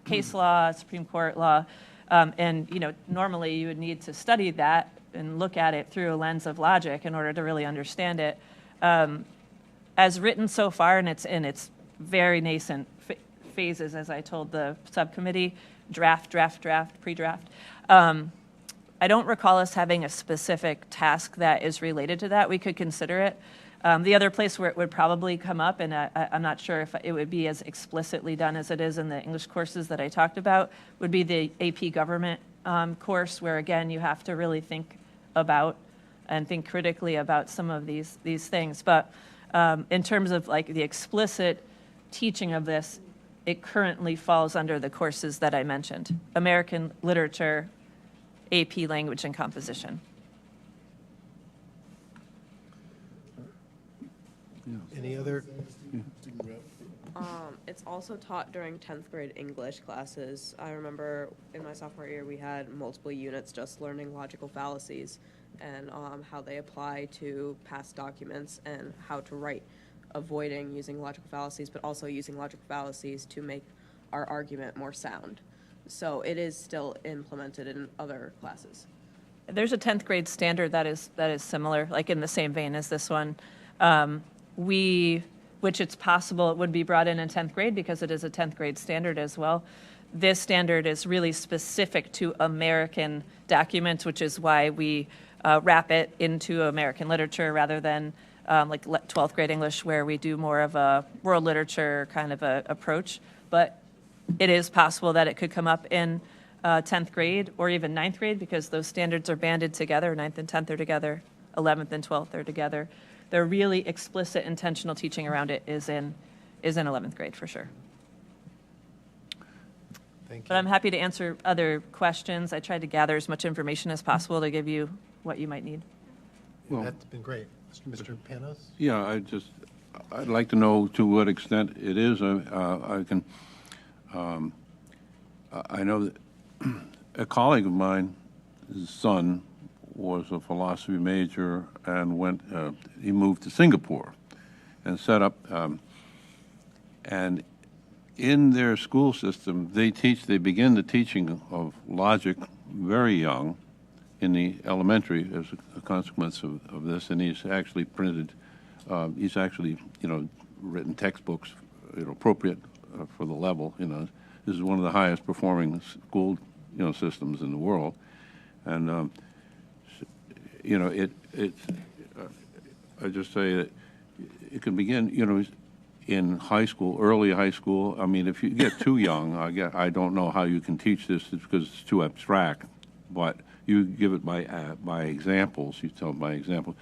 Q: case law, Supreme Court law, and normally you would need to study that and look at it through a lens of logic in order to really understand it. As written so far, and it's in its very nascent phases, as I told the subcommittee, draft, pre-draft. I don't recall us having a specific task that is related to that. We could consider it. The other place where it would probably come up, and I'm not sure if it would be as explicitly done as it is in the English courses that I talked about, would be the AP Government course, where again you have to really think about and think critically about some of these things. But in terms of like the explicit teaching of this, it currently falls under the courses that I mentioned: American Literature, AP Language and Composition.
A: Any other?
I: It's also taught during 10th grade English classes. I remember in my sophomore year we had multiple units just learning logical fallacies and how they apply to past documents and how to write, avoiding using logical fallacies, but also using logical fallacies to make our argument more sound. So it is still implemented in other classes.
Q: There's a 10th grade standard that is similar, like in the same vein as this one. Which it's possible it would be brought in 10th grade because it is a 10th grade standard as well. This standard is really specific to American documents, which is why we wrap it into American literature rather than like 12th grade English, where we do more of a world literature kind of a approach. But it is possible that it could come up in 10th grade or even 9th grade because those standards are banded together. 9th and 10th are together, 11th and 12th are together. The really explicit intentional teaching around it is in 11th grade for sure.
A: Thank you.
Q: But I'm happy to answer other questions. I tried to gather as much information as possible to give you what you might need.
G: Well,
A: That's been great. Mr. Panos?
G: Yeah, I'd like to know to what extent it is. I know that a colleague of mine, his son, was a philosophy major and he moved to Singapore and set up, and in their school system, they begin the teaching of logic very young in the elementary as a consequence of this, and he's actually written textbooks, appropriate for the level. This is one of the highest performing school, systems in the world, and I just say that it can begin, in high school, early high school. I mean, if you get too young, I don't know how you can teach this because it's too abstract. But you give it by examples. You tell by example,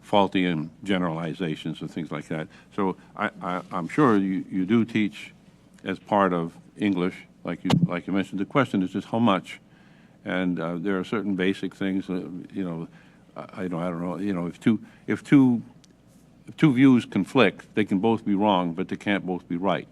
G: faulty and generalizations and things like that. So I'm sure you do teach as part of English, like you mentioned. The question is just how much. And there are certain basic things, I don't know, if two views conflict, they can both be wrong, but they can't both be right,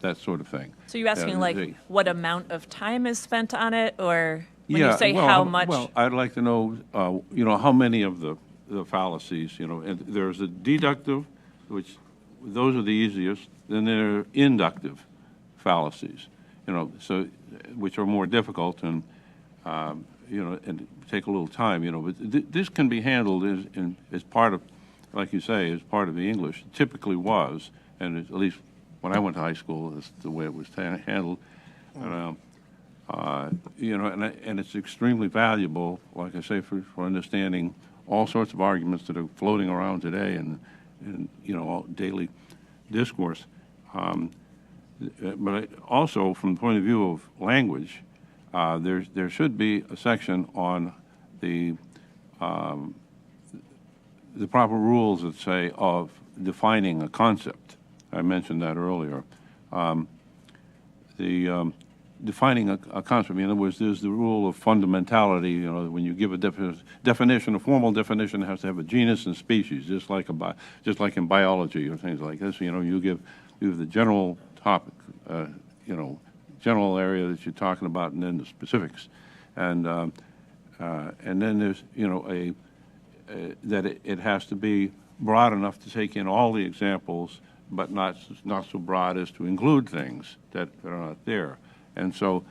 G: that sort of thing.
Q: So you're asking what amount of time is spent on it, or when you say how much?
G: Well, I'd like to know, how many of the fallacies, and there's a deductive, which those are the easiest, then there are inductive fallacies, so which are more difficult and and take a little time, but this can be handled as part of, like you say, as part of the English. It typically was, and at least when I went to high school, that's the way it was handled. And it's extremely valuable, like I say, for understanding all sorts of arguments that are floating around today and daily discourse. But also, from the point of view of language, there should be a section on the proper rules that say of defining a concept. I mentioned that earlier. Defining a concept. In other words, there's the rule of fundamentality. When you give a definition, a formal definition has to have a genus and species, just like in biology or things like this. You give the general topic, general area that you're talking about, and then the specifics. And then there's, that it has to be broad enough to take in all the examples, but not so broad as to include things that are not there. And so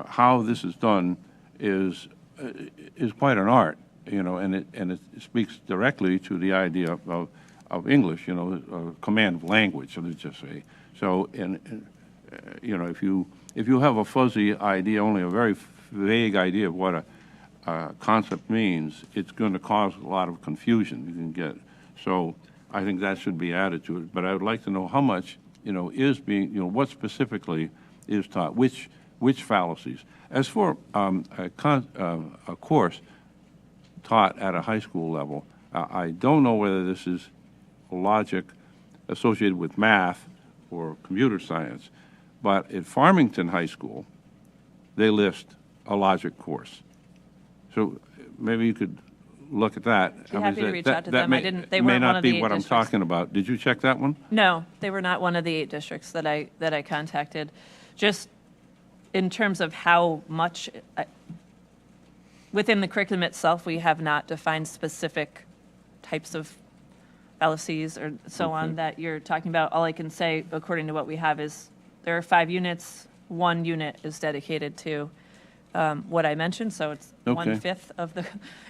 G: how this is done is quite an art, and it speaks directly to the idea of English, command of language, let's just say. So, if you have a fuzzy idea, only a very vague idea of what a concept means, it's going to cause a lot of confusion you can get. So I think that should be added to it. But I would like to know how much, is being, what specifically is taught, which fallacies. As for a course taught at a high school level, I don't know whether this is logic associated with math or computer science, but at Farmington High School, they list a logic course. So maybe you could look at that.
Q: I'd be happy to reach out to them.
G: They
Q: weren't one
G: may not
Q: of
G: be
Q: the
G: what I'm
Q: districts.
G: talking about. Did you check that one?
Q: No, they were not one of the 8 districts that I contacted. Just in terms of how much, within the curriculum itself, we have not defined specific types of fallacies or so on that you're talking about. All I can say, according to what we have, is there are 5 units. 1 unit is dedicated to what I mentioned, so it's 1/5 of the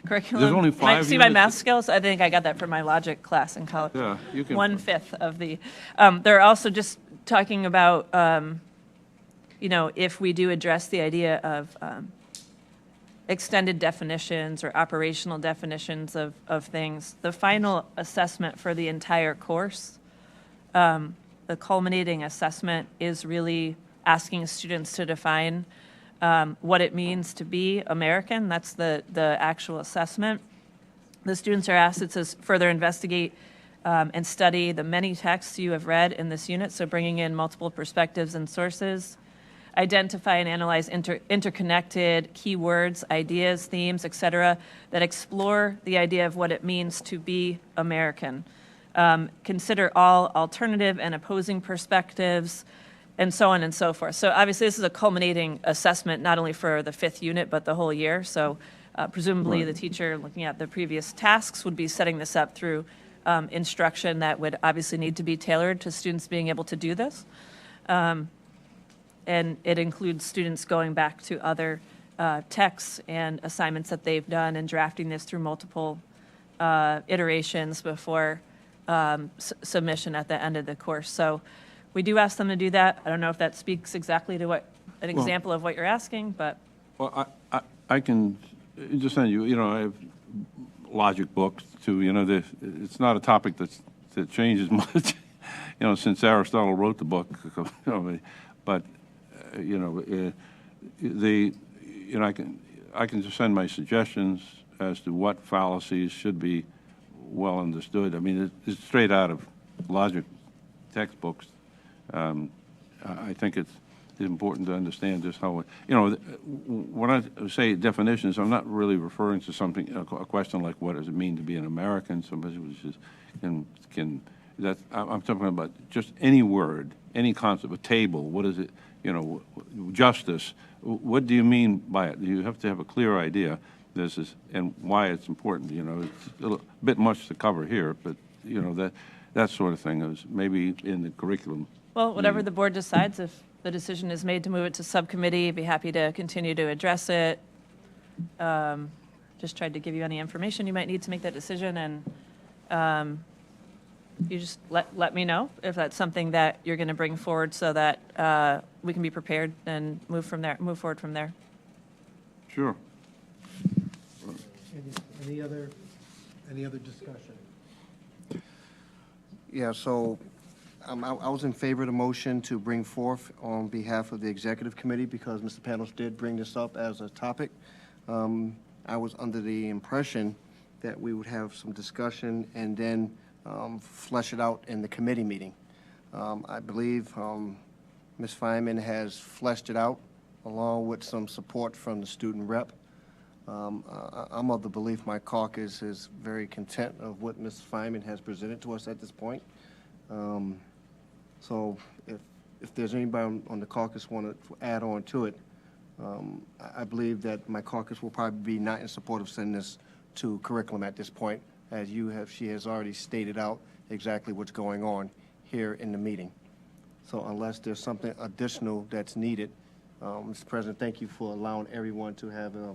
Q: curriculum.
G: There's only 5
Q: See my
G: units?
Q: math skills? I think I got that from my logic class in college.
G: Yeah, you can.
Q: 1/5 of the. They're also just talking about, if we do address the idea of extended definitions or operational definitions of things, the final assessment for the entire course, the culminating assessment is really asking students to define what it means to be American. That's the actual assessment. The students are asked to further investigate and study the many texts you have read in this unit, so bringing in multiple perspectives and sources, identify and analyze interconnected keywords, ideas, themes, etc., that explore the idea of what it means to be American. Consider all alternative and opposing perspectives, and so on and so forth. So obviously this is a culminating assessment, not only for the 5th unit, but the whole year. So presumably the teacher looking at the previous tasks would be setting this up through instruction that would obviously need to be tailored to students being able to do this. And it includes students going back to other texts and assignments that they've done and drafting this through multiple iterations before submission at the end of the course. So we do ask them to do that. I don't know if that speaks exactly to what an example of what you're asking, but.
G: Well, I can just send you, I have logic books too, it's not a topic that changes much, since Aristotle wrote the book, but, I can just send my suggestions as to what fallacies should be well understood. I mean, it's straight out of logic textbooks. I think it's important to understand just how, when I say definitions, I'm not really referring to something, a question like what does it mean to be an American? Somebody was just, I'm talking about just any word, any concept, a table, what is it, justice, what do you mean by it? You have to have a clear idea, this is, and why it's important, it's a bit much to cover here, but, that sort of thing is maybe in the curriculum.
Q: Well, whatever the board decides, if the decision is made to move it to subcommittee, be happy to continue to address it. Just tried to give you any information you might need to make that decision, and you just let me know if that's something that you're going to bring forward so that we can be prepared and move forward from there.
G: Sure.
A: Any other discussion?
F: Yeah, so I was in favor of the motion to bring forth on behalf of the executive committee because Mr. Panos did bring this up as a topic. I was under the impression that we would have some discussion and then flesh it out in the committee meeting. I believe Ms. Feynman has fleshed it out along with some support from the student rep. I'm of the belief my caucus is very content of what Ms. Feynman has presented to us at this point. So if there's anybody on the caucus want to add on to it, I believe that my caucus will probably be not in support of sending this to curriculum at this point, as she has already stated out exactly what's going on here in the meeting. So unless there's something additional that's needed, Mr. President, thank you for allowing everyone to have a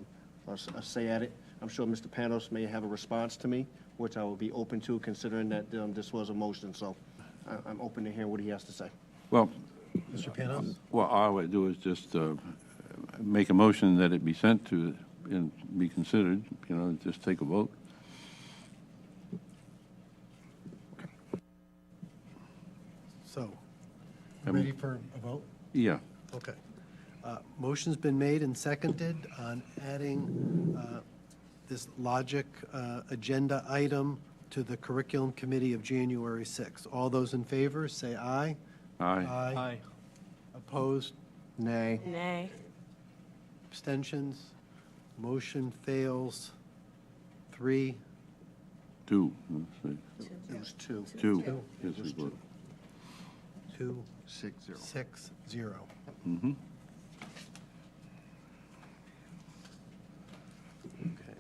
F: say at it. I'm sure Mr. Panos may have a response to me, which I will be open to, considering that this was a motion. So I'm open to hear what he has to say.
G: Well,
A: Mr. Panos?
G: well, all I would do is just make a motion that it be sent to and be considered, just take a vote.
A: So, ready for a vote?
G: Yeah.
A: Okay. Motion's been made and seconded on adding this logic agenda item to the Curriculum Committee of January 6th. All those in favor, say aye.
G: Aye.
O: Aye.
A: Opposed?
F: Nay.
H: Nay.
A: Abstentions? Motion fails. 3.
G: 2. Let's see.
F: It was 2.
G: 2. Yes, it was.
A: 2,
F: 6-0.
A: 6-0.
G: Mm-hmm.
A: Okay.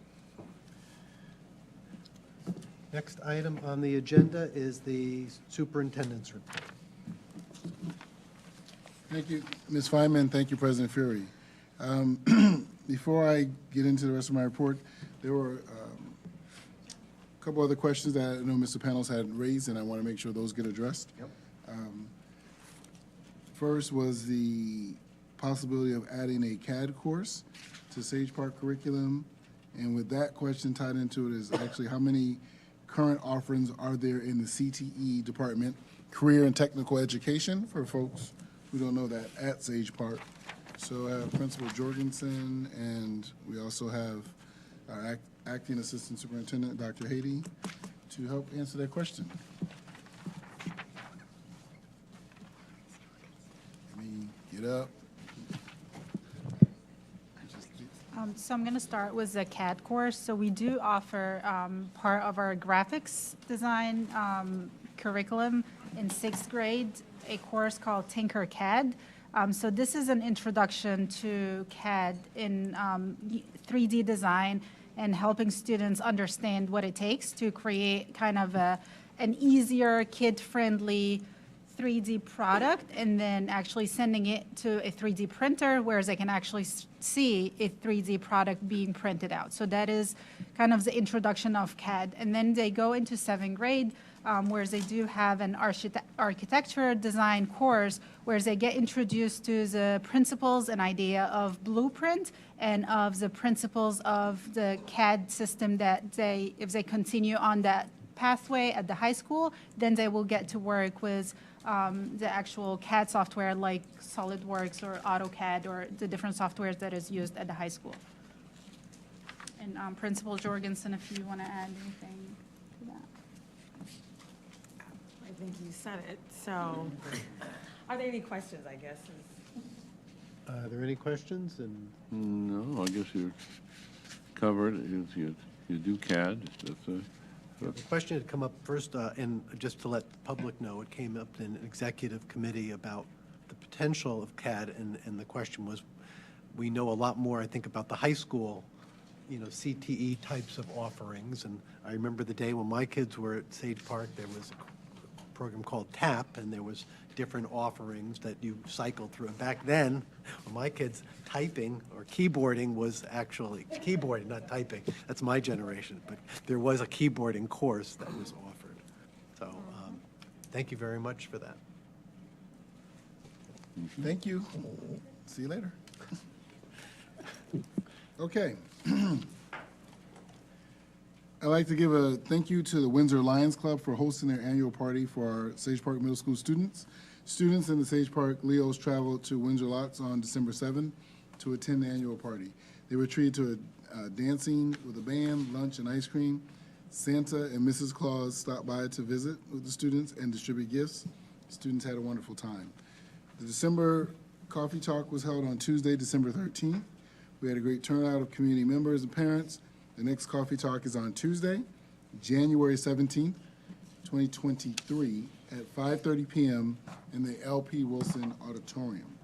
A: Next item on the agenda is the superintendent's report.
K: Thank you, Ms. Feynman. Thank you, President Fury. Before I get into the rest of my report, there were a couple other questions that I know Mr. Panos had raised, and I want to make sure those get addressed.
F: Yep.
K: First was the possibility of adding a CAD course to Sage Park curriculum. And with that question tied into it is actually how many current offerings are there in the CTE department, career and technical education, for folks who don't know that, at Sage Park. So I have Principal Jorgensen, and we also have our acting assistant superintendent, Dr. Haiti, to help answer that question. Let me get up.
L: So I'm going to start with the CAD course. So we do offer part of our graphics design curriculum in 6th grade, a course called Tinker CAD. So this is an introduction to CAD in 3D design and helping students understand what it takes to create kind of an easier, kid-friendly 3D product, and then actually sending it to a 3D printer, whereas they can actually see a 3D product being printed out. So that is kind of the introduction of CAD. And then they go into 7th grade, whereas they do have an architecture design course, whereas they get introduced to the principles and idea of blueprint and of the principles of the CAD system that if they continue on that pathway at the high school, then they will get to work with the actual CAD software like SolidWorks or AutoCAD or the different softwares that is used at the high school. And Principal Jorgensen, if you want to add anything to that.
M: I think you said it, so are there any questions, I guess?
A: Are there any questions? And
G: No, I guess you're covered. You do CAD. That's
A: the question had come up first, and just to let the public know, it came up in an executive committee about the potential of CAD, and the question was, we know a lot more, I think, about the high school, CTE types of offerings. And I remember the day when my kids were at Sage Park, there was a program called TAP, and there was different offerings that you cycled through. And back then, when my kids, typing or keyboarding was actually, keyboarding, not typing, that's my generation, but there was a keyboarding course that was offered. So thank you very much for that.
K: Thank you. See you later. Okay. I'd like to give a thank you to the Windsor Lions Club for hosting their annual party for our Sage Park Middle School students. Students in the Sage Park Leos traveled to Windsor Lots on December 7th to attend the annual party. They were treated to a dancing with a band, lunch, and ice cream. Santa and Mrs. Claus stopped by to visit with the students and distribute gifts. Students had a wonderful time. The December Coffee Talk was held on Tuesday, December 13th. We had a great turnout of community members and parents. The next Coffee Talk is on Tuesday, January 17th, 2023, at 5:30 p.m. in the L.P. Wilson Auditorium.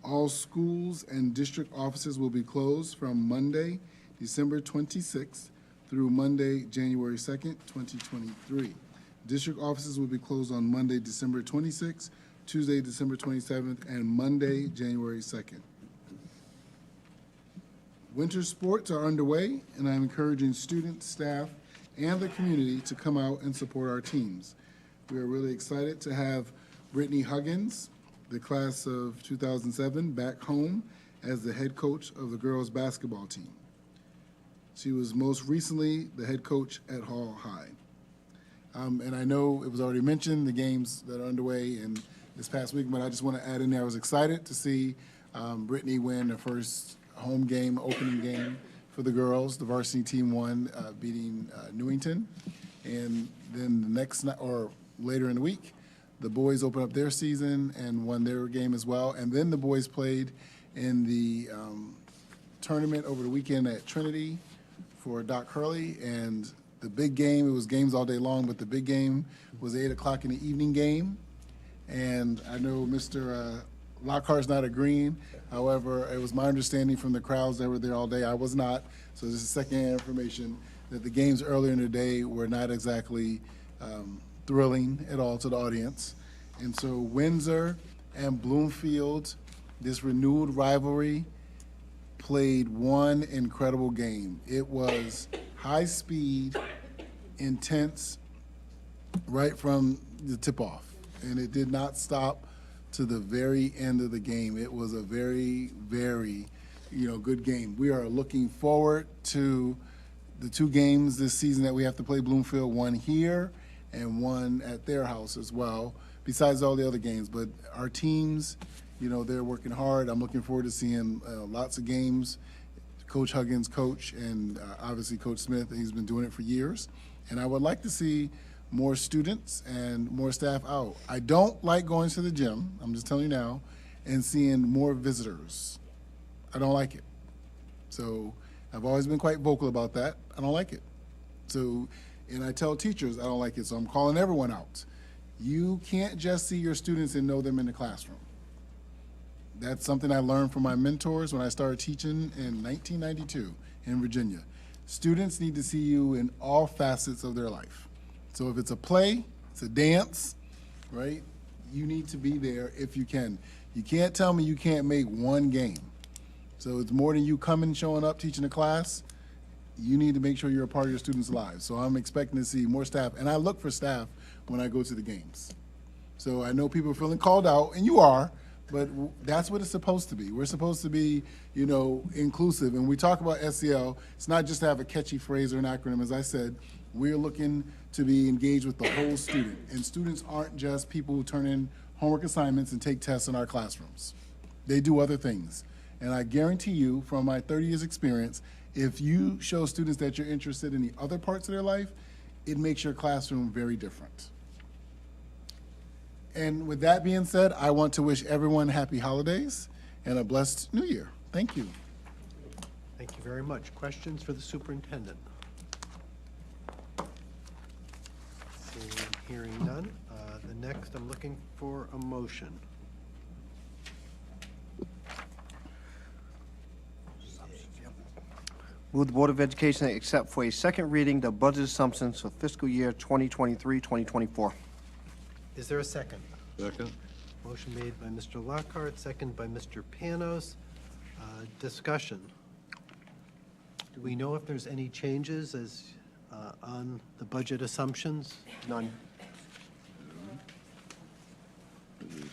K: All schools and district offices will be closed from Monday, December 26th through Monday, January 2nd, 2023. District offices will be closed on Monday, December 26th, Tuesday, December 27th, and Monday, January 2nd. Winter sports are underway, and I'm encouraging students, staff, and the community to come out and support our teams. We are really excited to have Brittany Huggins, the class of 2007, back home as the head coach of the girls' basketball team. She was most recently the head coach at Hall High. And I know it was already mentioned, the games that are underway in this past week, but I just want to add in there, I was excited to see Brittany win her first home game, opening game for the girls. The varsity team won, beating Newington. And then the next night, or later in the week, the boys opened up their season and won their game as well. And then the boys played in the tournament over the weekend at Trinity for Doc Hurley. And the big game, it was games all day long, but the big game was 8 o'clock in the evening game. And I know Mr. Lockhart's not agreeing. However, it was my understanding from the crowds that were there all day, I was not. So this is secondhand information that the games earlier in the day were not exactly thrilling at all to the audience. And so Windsor and Bloomfield, this renewed rivalry, played one incredible game. It was high speed, intense, right from the tip-off. And it did not stop to the very end of the game. It was a very, very, good game. We are looking forward to the 2 games this season that we have to play Bloomfield, one here and one at their house as well, besides all the other games. But our teams, they're working hard. I'm looking forward to seeing lots of games. Coach Huggins, coach, and obviously Coach Smith, he's been doing it for years. And I would like to see more students and more staff out. I don't like going to the gym, I'm just telling you now, and seeing more visitors. I don't like it. So I've always been quite vocal about that. I don't like it. So, and I tell teachers I don't like it, so I'm calling everyone out. You can't just see your students and know them in the classroom. That's something I learned from my mentors when I started teaching in 1992 in Virginia. Students need to see you in all facets of their life. So if it's a play, it's a dance, right? You need to be there if you can. You can't tell me you can't make one game. So it's more than you coming, showing up, teaching a class. You need to make sure you're a part of your students' lives. So I'm expecting to see more staff. And I look for staff when I go to the games. So I know people are feeling called out, and you are, but that's what it's supposed to be. We're supposed to be, inclusive. And we talk about SEL, it's not just to have a catchy phrase or an acronym. As I said, we're looking to be engaged with the whole student. And students aren't just people who turn in homework assignments and take tests in our classrooms. They do other things. And I guarantee you, from my 30 years experience, if you show students that you're interested in the other parts of their life, it makes your classroom very different. And with that being said, I want to wish everyone happy holidays and a blessed new year. Thank you.
A: Thank you very much. Questions for the superintendent? Seeing and hearing none. The next, I'm looking for a motion.
F: Move the Board of Education accept for a second reading the budget assumptions for fiscal year 2023-2024.
A: Is there a second?
G: Second.
A: Motion made by Mr. Lockhart, second by Mr. Panos. Discussion. Do we know if there's any changes on the budget assumptions?
F: None.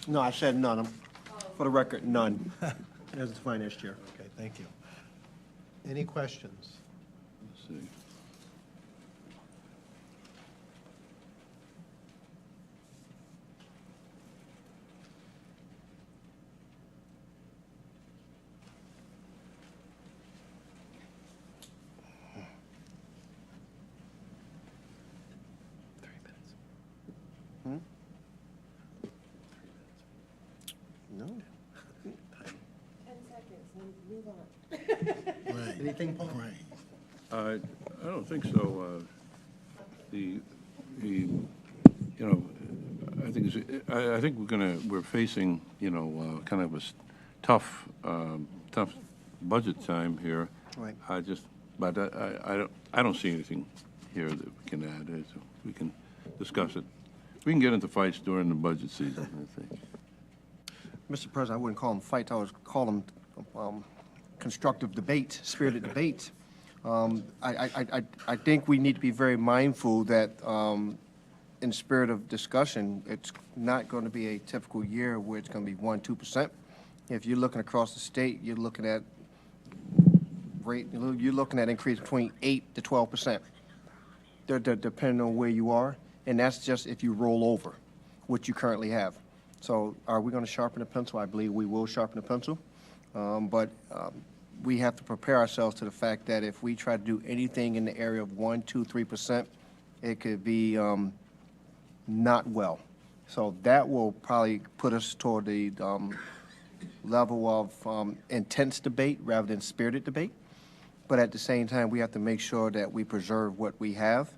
F: No, I said none. For the record, none. As the finance chair.
A: Okay, thank you. Any questions?
G: Let's see.
F: No.
M: 10 seconds, and move on.
K: Right.
A: Anything, Paul?
K: Right.
G: I don't think so. thing is, I think we're facing, kind of a tough budget time here.
F: Right.
G: But I don't see anything here that we can add. So we can discuss it. We can get into fights during the budget season, I think.
F: Mr. President, I wouldn't call them fights, I would call them constructive debate, spirited debate. I think we need to be very mindful that in spirit of discussion, it's not going to be a typical year where it's going to be 1-2%. If you're looking across the state, you're looking at increase between 8 to 12%, depending on where you are, and that's just if you roll over what you currently have. So are we going to sharpen the pencil? I believe we will sharpen the pencil, but we have to prepare ourselves to the fact that if we try to do anything in the area of 1, 2, 3%, it could be not well. So that will probably put us toward the level of intense debate rather than spirited debate. But at the same time, we have to make sure that we preserve what we have.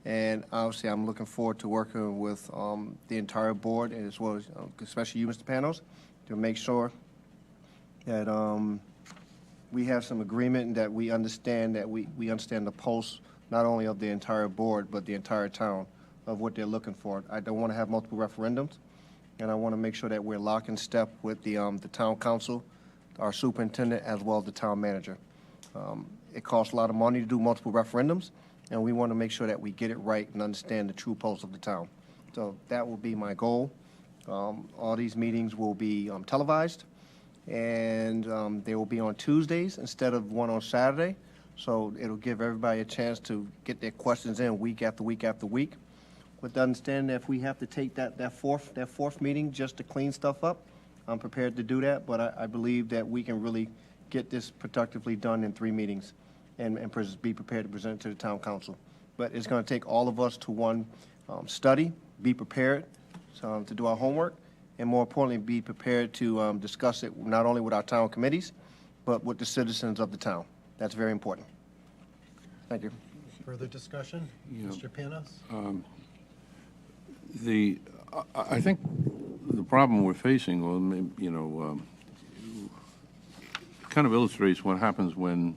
F: And obviously, I'm looking forward to working with the entire board, as well as especially you, Mr. Panos, to make sure that we have some agreement and that we understand understand the pulse not only of the entire board but the entire town of what they're looking for. I don't want to have multiple referendums, and I want to make sure that we're lock in step with the town council, our superintendent, as well as the town manager. It costs a lot of money to do multiple referendums, and we want to make sure that we get it right and understand the true pulse of the town. So that will be my goal. All these meetings will be televised, and they will be on Tuesdays instead of one on Saturday. So it'll give everybody a chance to get their questions in week after week after week. With the understanding that if we have to take that fourth meeting just to clean stuff up, I'm prepared to do that. But I believe that we can really get this productively done in 3 meetings and be prepared to present it to the town council. But it's going to take all of us to, one, study, be prepared to do our homework, and more importantly, be prepared to discuss it not only with our town committees, but with the citizens of the town. That's very important. Thank you.
A: Further discussion? Mr. Panos?
G: I think the problem we're facing, kind of illustrates what happens when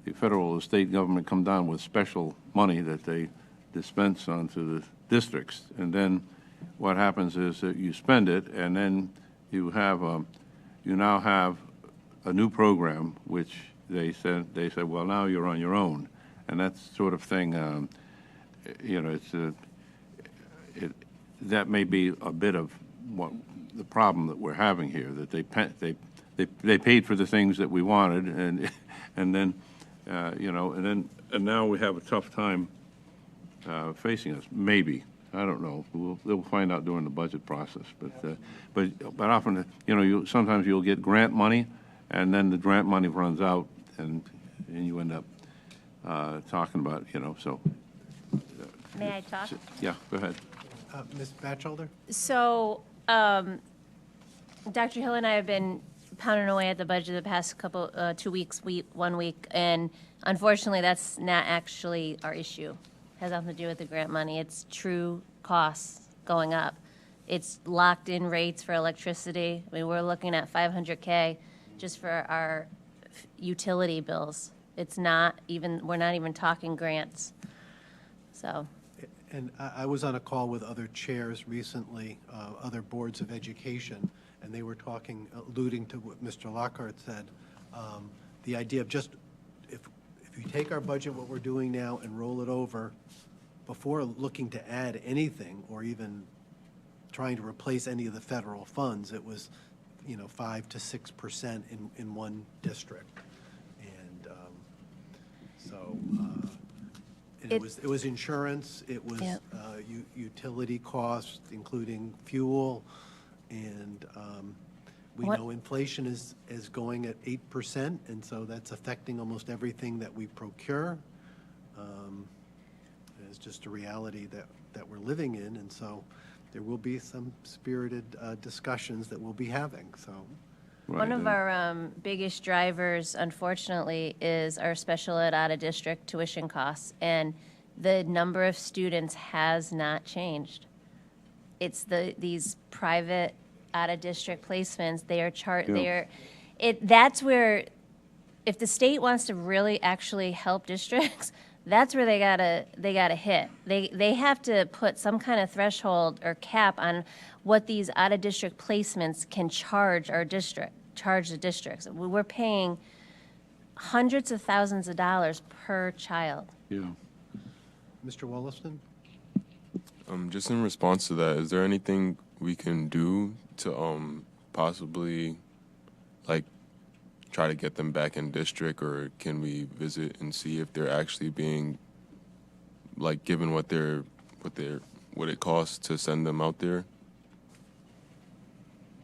G: the federal or state government come down with special money that they dispense onto the districts. And then what happens is that you spend it, and then you now have a new program, which they said, well, now you're on your own. And that sort of thing, that may be a bit of what the problem that we're having here, that they paid for the things that we wanted, and then and now we have a tough time facing us. Maybe, I don't know. We'll find out during the budget process. But often, sometimes you'll get grant money, and then the grant money runs out, and you end up talking about So.
J: May I talk?
G: Yeah, go ahead.
A: Ms. Batchelder?
J: So, Dr. Hill and I have been pounding away at the budget the past 2 weeks, 1 week, and unfortunately, that's not actually our issue. It has nothing to do with the grant money. It's true costs going up. It's locked-in rates for electricity. I mean, we're looking at $500K just for our utility bills. It's not even, we're not even talking grants. So.
A: And I was on a call with other chairs recently, other boards of education, and they were alluding to what Mr. Lockhart said, the idea of just, if you take our budget, what we're doing now, and roll it over, before looking to add anything or even trying to replace any of the federal funds, it was, 5 to 6% in one district. And so it was insurance, it was utility costs, including fuel, and we know inflation is going at 8%, and so that's affecting almost everything that we procure. It's just a reality that we're living in, and so there will be some spirited discussions that we'll be having. So.
J: Right. One of our biggest drivers, unfortunately, is our special ed out-of-district tuition costs, and the number of students has not changed. it's these private out-of-district placements. They are that's where, if the state wants to really actually help districts, that's where they gotta hit. They have to put some kind of threshold or cap on what these out-of-district placements can charge the districts. We're paying hundreds of thousands of dollars per child.
G: Yeah.
A: Mr. Wollaston?
N: Just in response to that, is there anything we can do to possibly like try to get them back in district, or can we visit and see if they're actually being like given what it costs to send them out there?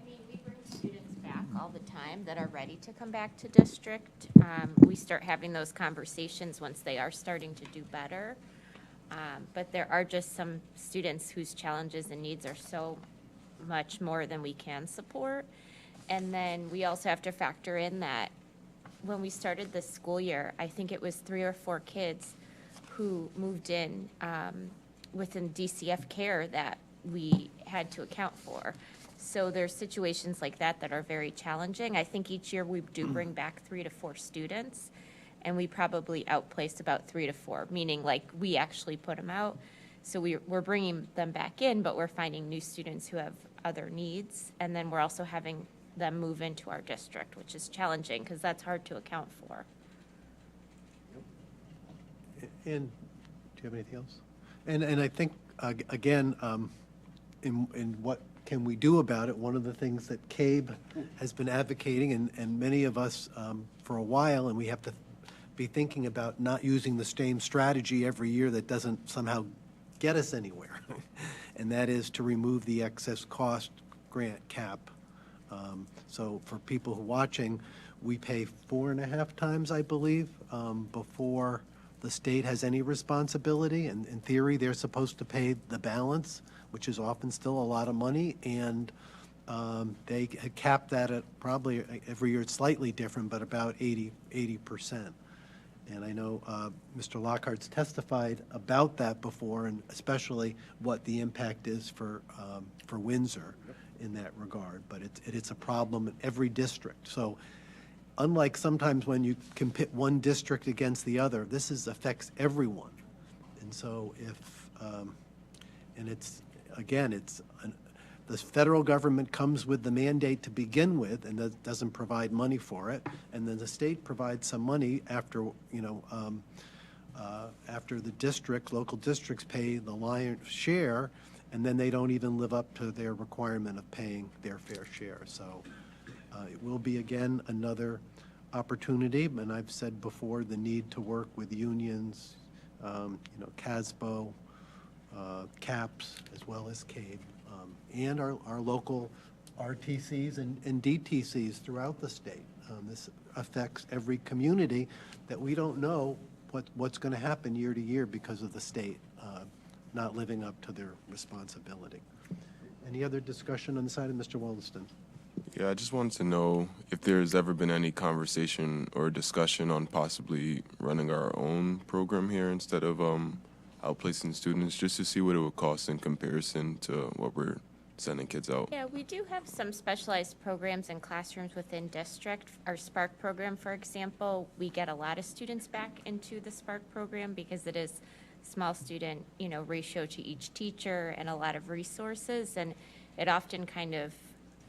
R: I mean, we bring students back all the time that are ready to come back to district. We start having those conversations once they are starting to do better. But there are just some students whose challenges and needs are so much more than we can support. And then we also have to factor in that when we started this school year, I think it was 3 or 4 kids who moved in within DCF care that we had to account for. So there's situations like that that are very challenging. I think each year we do bring back 3 to 4 students, and we probably outplace about 3 to 4, meaning like we actually put them out. So we're bringing them back in, but we're finding new students who have other needs, and then we're also having them move into our district, which is challenging because that's hard to account for.
A: And do you have anything else? And I think, again, in what can we do about it, one of the things that CABE has been advocating, and many of us for a while, and we have to be thinking about not using the same strategy every year that doesn't somehow get us anywhere, and that is to remove the excess cost grant cap. So for people who are watching, we pay 4.5 times, I believe, before the state has any responsibility. And in theory, they're supposed to pay the balance, which is often still a lot of money. And they cap that at probably every year it's slightly different, but about 80%. And I know Mr. Lockhart's testified about that before, and especially what the impact is for Windsor in that regard. But it's a problem in every district. So unlike sometimes when you can pit one district against the other, this affects everyone. And so and it's, again, the federal government comes with the mandate to begin with, and that doesn't provide money for it, and then the state provides some money after, after the local districts pay the lion's share, and then they don't even live up to their requirement of paying their fair share. So it will be, again, another opportunity, and I've said before the need to work with unions, CASBO, CAPS, as well as CABE, and our local RTCs and DTCs throughout the state. This affects every community that we don't know what's going to happen year to year because of the state not living up to their responsibility. Any other discussion on the side of Mr. Wollaston?
N: Yeah, I just wanted to know if there's ever been any conversation or discussion on possibly running our own program here instead of outplacing students, just to see what it would cost in comparison to what we're sending kids out.
R: Yeah, we do have some specialized programs in classrooms within district. Our Spark program, for example, we get a lot of students back into the Spark program because it is small student, ratio to each teacher and a lot of resources, and it often kind of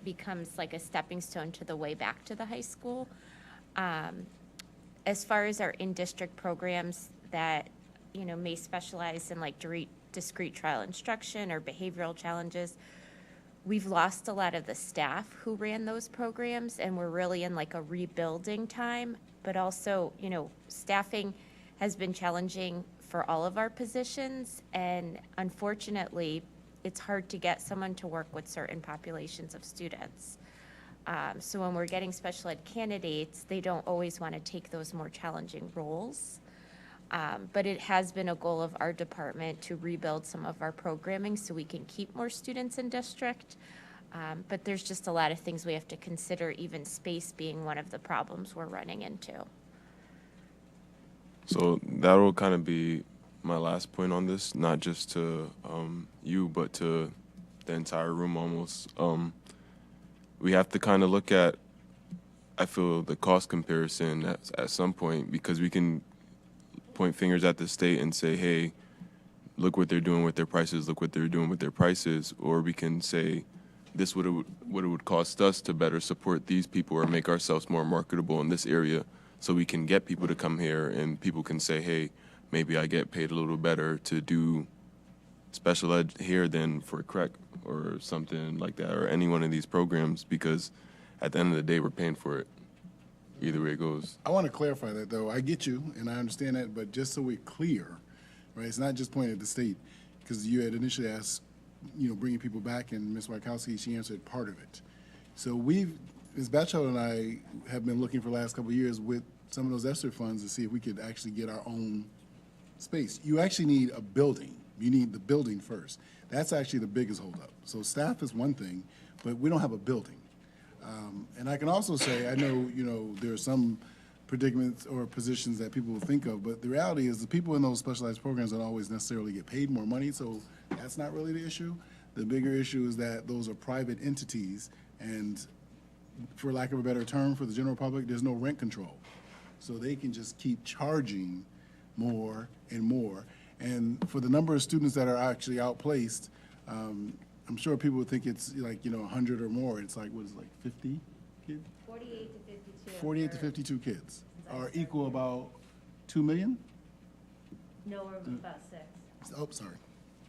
R: becomes like a stepping stone to the way back to the high school. As far as our in-district programs that, may specialize in like discrete trial instruction or behavioral challenges, we've lost a lot of the staff who ran those programs, and we're really in like a rebuilding time. But also, staffing has been challenging for all of our positions, and unfortunately, it's hard to get someone to work with certain populations of students. So when we're getting special ed candidates, they don't always want to take those more challenging roles. But it has been a goal of our department to rebuild some of our programming so we can keep more students in district. But there's just a lot of things we have to consider, even space being one of the problems we're running into.
N: So that will kind of be my last point on this, not just to you, but to the the entire room almost. We have to kind of look at, I feel, the cost comparison at some point, because we can point fingers at the state and say, hey, look what they're doing with their prices, look what they're doing with their prices, or we can say, this what it would cost us to better support these people or make ourselves more marketable in this area so we can get people to come here and people can say, hey, maybe I get paid a little better to do special ed here than for CREC or something like that, or any one of these programs, because at the end of the day, we're paying for it. Either way it goes.
K: I want to clarify that, though. I get you, and I understand that, but just so we're clear, right, it's not just pointing at the state, because you had initially asked, bringing people back, and Ms. Wachowski, she answered part of it. So Ms. Batchel and I have been looking for the last couple of years with some of those ESSER funds to see if we could actually get our own space. You actually need a building. You need the building first. That's actually the biggest holdup. So staff is one thing, but we don't have a building. And I can also say, I know, there are some predicaments or positions that people will think of, but the reality is the people in those specialized programs don't always necessarily get paid more money, so that's not really the issue. The bigger issue is that those are private entities, and for lack of a better term, for the general public, there's no rent control. So they can just keep charging more and more. And for the number of students that are actually outplaced, I'm sure people would think it's like, 100 or more. It's like, what is it, like 50 kids?
J: 48 to 52.
K: 48 to 52 kids are equal about 2 million?
J: No, we're about 6.
K: Oh, sorry,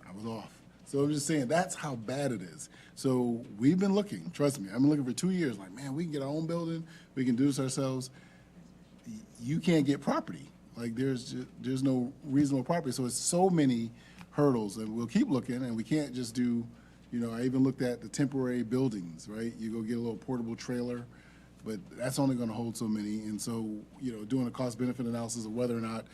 K: I was off. So I'm just saying, that's how bad it is. So we've been looking, trust me, I've been looking for 2 years, like, man, we can get our own building, we can do this ourselves. You can't get property. Like, there's no reasonable property. So it's so many hurdles, and we'll keep looking, and we can't just do, I even looked at the temporary buildings, right? You go get a little portable trailer, but that's only going to hold so many. And so, doing a cost-benefit analysis of whether or not,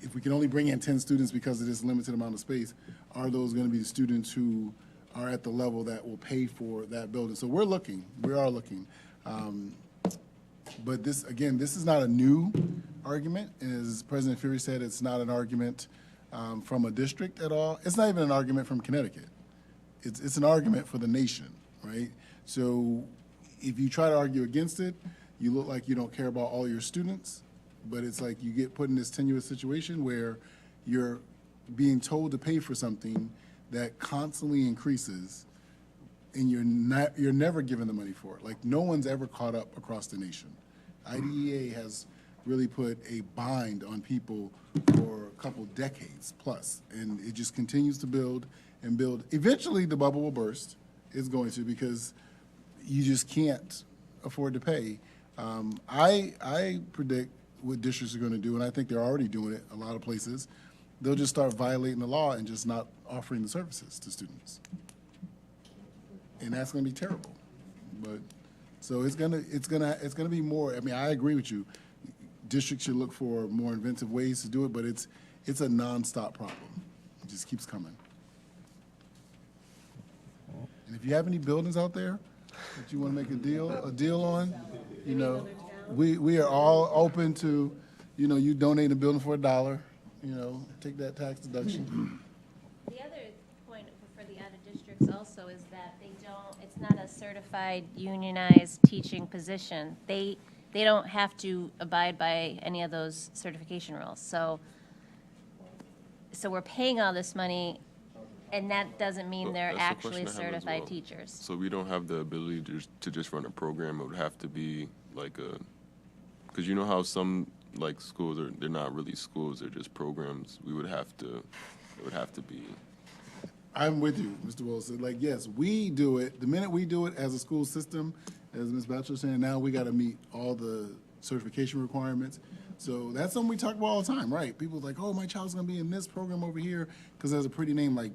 K: if we can only bring in 10 students because of this limited amount of space, are those going to be the students who are at the level that will pay for that building? So we are looking. But this is not a new argument. As President Fury said, it's not an argument from a district at all. It's not even an argument from Connecticut. It's an argument for the nation, right? So if you try to argue against it, you look like you don't care about all your students, but it's like you get put in this tenuous situation where you're being told to pay for something that constantly increases, and you're never given the money for it. Like, no one's ever caught up across the nation. IDEA has really put a bind on people for a couple decades plus, and it just continues to build and build. Eventually, the bubble will burst. It's going to, because you just can't afford to pay. I predict what districts are going to do, and I think they're already doing it a lot of places. They'll just start violating the law and just not offering the services to students. And that's going to be terrible. But so it's going to be more. I mean, I agree with you. Districts should look for more inventive ways to do it, but it's a nonstop problem. It just keeps coming. And if you have any buildings out there that you want to make a deal on, we are all open to, you donate a building for $1, take that tax deduction.
J: The other point for the out-of-districts also is that it's not a certified unionized teaching position. They don't have to abide by any of those certification rules. So we're paying all this money, and that doesn't mean they're
N: That's the
J: actually
N: question I have as
J: certified
N: well.
J: teachers.
N: So we don't have the ability to just run a program. It would have to be like because you know how some like schools they're not really schools, they're just programs. It would have to be.
K: I'm with you, Mr. Wilson. Like, yes, we do it. The minute we do it as a school system, as Ms. Batchelor was saying, now we got to meet all the certification requirements. So that's something we talk about all the time, right? People are like, oh, my child's going to be in this program over here because there's a pretty name like,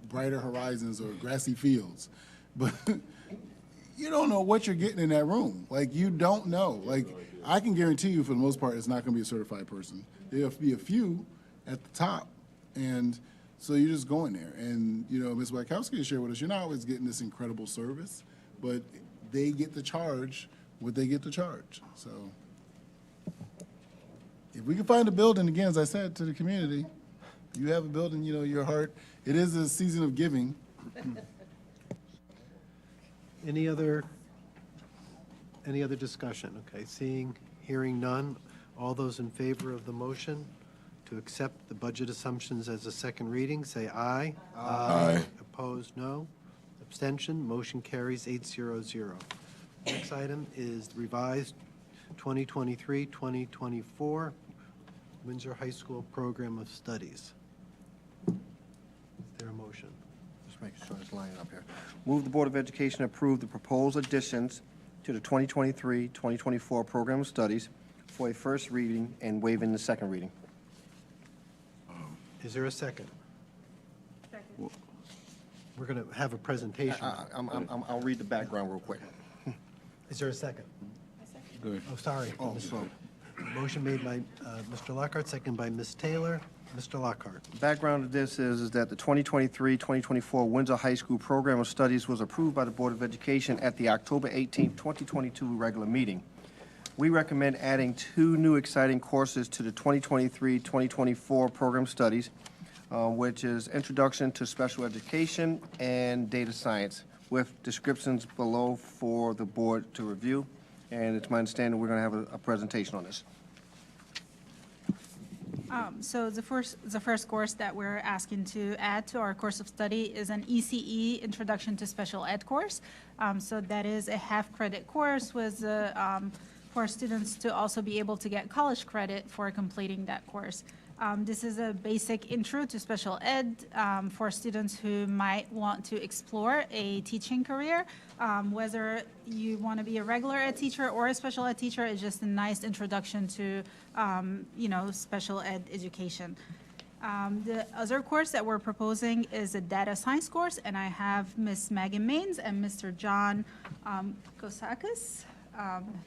K: Brighter Horizons or Grassy Fields. But you don't know what you're getting in that room. Like, you don't know. Like, I can guarantee you for the most part it's not going to be a certified person. There'll be a few at the top, and so you're just going there. And, Ms. Wachowski shared with us, you're not always getting this incredible service, but they get to charge what they get to charge. So if we can find a building, again, as I said to the community, you have a building, your heart, it is a season of giving,
A: Any other discussion? Okay, hearing none. All those in favor of the motion to accept the budget assumptions as a second reading, say aye.
N: Aye.
A: Opposed, no. Abstention, motion carries 800. Next item is revised 2023-2024 Windsor High School Program of Studies. Is there a motion?
F: Just making sure it's lining up here. Move the Board of Education approve the proposed additions to the 2023-2024 Program of Studies for a first reading and waiving the second reading.
A: Is there a second? Second. We're going to have a presentation.
F: I'll read the background real quick.
A: Is there a second?
G: Good.
A: Oh, sorry. Motion made by Mr. Lockhart, second by Ms. Taylor. Mr. Lockhart.
F: The background of this is that the 2023-2024 Windsor High School Program of Studies was approved by the Board of Education at the October 18, 2022 regular meeting. We recommend adding 2 new exciting courses to the 2023-2024 Program Studies, which is Introduction to Special Education and Data Science, with descriptions below for the board to review. And it's my understanding we're going to have a presentation on this.
L: So the first course that we're asking to add to our course of study is an ECE, Introduction to Special Ed course. So that is a half-credit course with for students to also be able to get college credit for completing that course. This is a basic intro to special ed for students who might want to explore a teaching career. Whether you want to be a regular ed teacher or a special ed teacher, it's just a nice introduction to, special ed education. The other course that we're proposing is a data science course, and I have Ms. Megan Maines and Mr. John Kosakis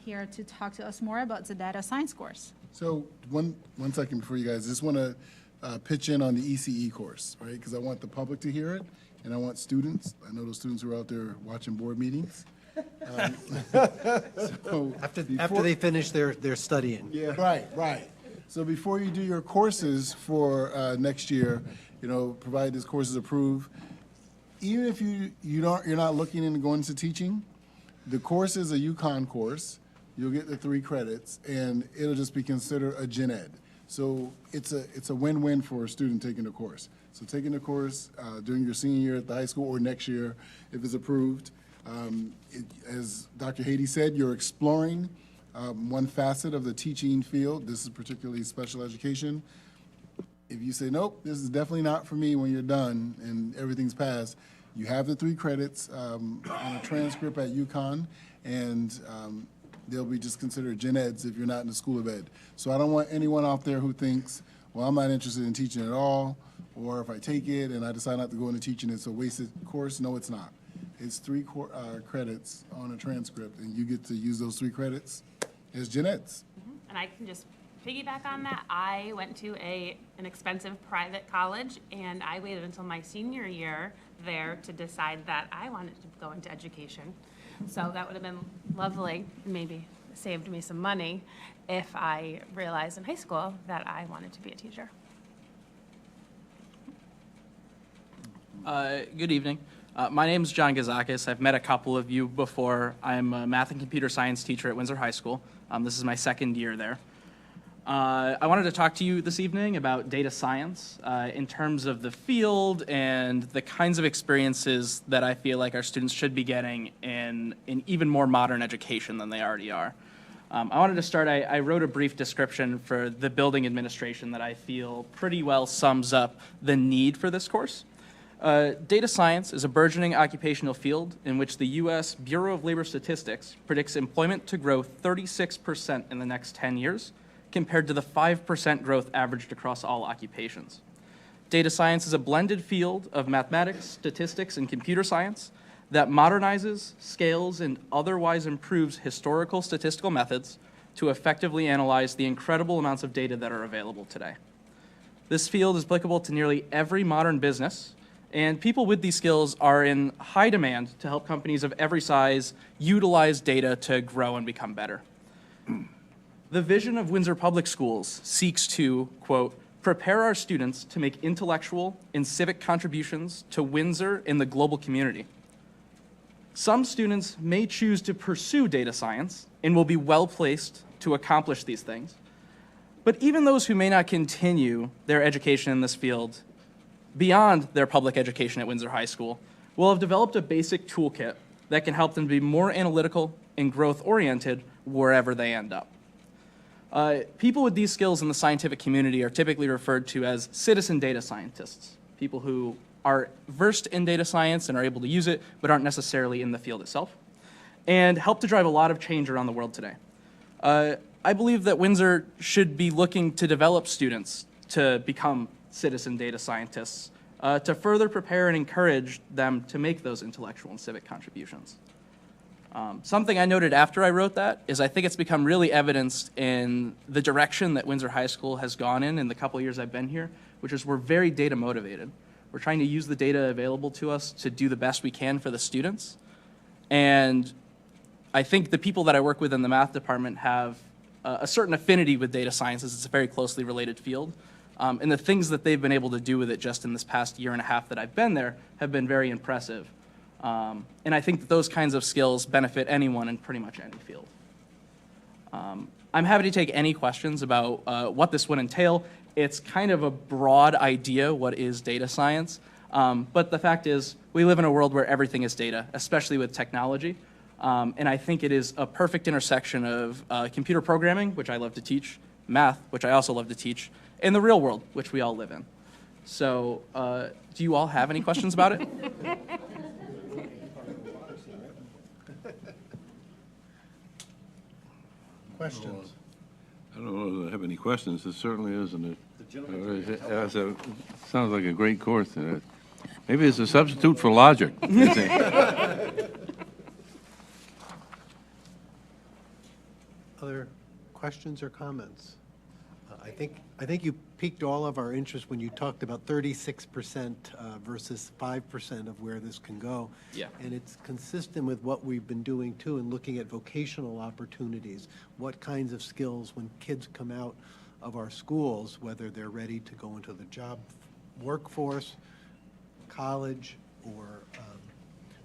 L: here to talk to us more about the data science course.
K: So one second before you guys, just want to pitch in on the ECE course, right? Because I want the public to hear it, and I want students. I know those students who are out there watching board meetings. So
A: After they finish their studying.
K: Yeah. Right. So before you do your courses for next year, provided this course is approved, even if you're not looking into going into teaching, the course is a UConn course. You'll get the 3 credits, and it'll just be considered a gen ed. So it's a win-win for a student taking the course. So taking the course during your senior year at the high school or next year, if it's approved, as Dr. Haiti said, you're exploring one facet of the teaching field. This is particularly special education. If you say, nope, this is definitely not for me when you're done and everything's passed, you have the 3 credits on a transcript at UConn, and they'll be just considered gen eds if you're not in the School of Ed. So I don't want anyone out there who thinks, well, I'm not interested in teaching at all, or if I take it and I decide not to go into teaching, it's a wasted course. No, it's not. It's 3 credits on a transcript, and you get to use those 3 credits as gen eds.
S: And I can just piggyback on that. I went to an expensive private college, and I waited until my senior year there to decide that I wanted to go into education. So that would have been lovely, maybe saved me some money if I realized in high school that I wanted to be a teacher.
T: Good evening. My name is John Gazakis. I've met a couple of you before. I'm a math and computer science teacher at Windsor High School. This is my 2nd year there. I wanted to talk to you this evening about data science in terms of the field and the kinds of experiences that I feel like our students should be getting in even more modern education than they already are. I wanted to start, I wrote a brief description for the building administration that I feel pretty well sums up the need for this course. Data science is a burgeoning occupational field in which the U.S. Bureau of Labor Statistics predicts employment to grow 36% in the next 10 years, compared to the 5% growth averaged across all occupations. Data science is a blended field of mathematics, statistics, and computer science that modernizes, scales, and otherwise improves historical statistical methods to effectively analyze the incredible amounts of data that are available today. This field is applicable to nearly every modern business, and people with these skills are in high demand to help companies of every size utilize data to grow and become better. The vision of Windsor Public Schools seeks to, quote, prepare our students to make intellectual and civic contributions to Windsor and the global community. Some students may choose to pursue data science and will be well placed to accomplish these things. But even those who may not continue their education in this field beyond their public education at Windsor High School will have developed a basic toolkit that can help them be more analytical and growth-oriented wherever they end up. People with these skills in the scientific community are typically referred to as citizen data scientists, people who are versed in data science and are able to use it, but aren't necessarily in the field itself, and help to drive a lot of change around the world today. I believe that Windsor should be looking to develop students to become citizen data scientists, to further prepare and encourage them to make those intellectual and civic contributions. Something I noted after I wrote that is I think it's become really evidenced in the direction that Windsor High School has gone in the couple years I've been here, which is we're very data motivated. We're trying to use the data available to us to do the best we can for the students. And I think the people that I work with in the math department have a certain affinity with data sciences. It's a very closely related field. And the things that they've been able to do with it just in this past year and a half that I've been there have been very impressive. And I think that those kinds of skills benefit anyone in pretty much any field. I'm happy to take any questions about what this would entail. It's kind of a broad idea, what is data science? But the fact is, we live in a world where everything is data, especially with technology. And I think it is a perfect intersection of computer programming, which I love to teach, math, which I also love to teach, and the real world, which we all live in. So do you all have any questions about it?
A: Questions?
G: I don't know if I have any questions. It certainly isn't. It sounds like a great course. Maybe it's a substitute for logic.
A: Other questions or comments? I think you piqued all of our interest when you talked about 36% versus 5% of where this can go.
T: Yeah.
A: And it's consistent with what we've been doing too in looking at vocational opportunities. What kinds of skills when kids come out of our schools, whether they're ready to go into the job workforce, college, or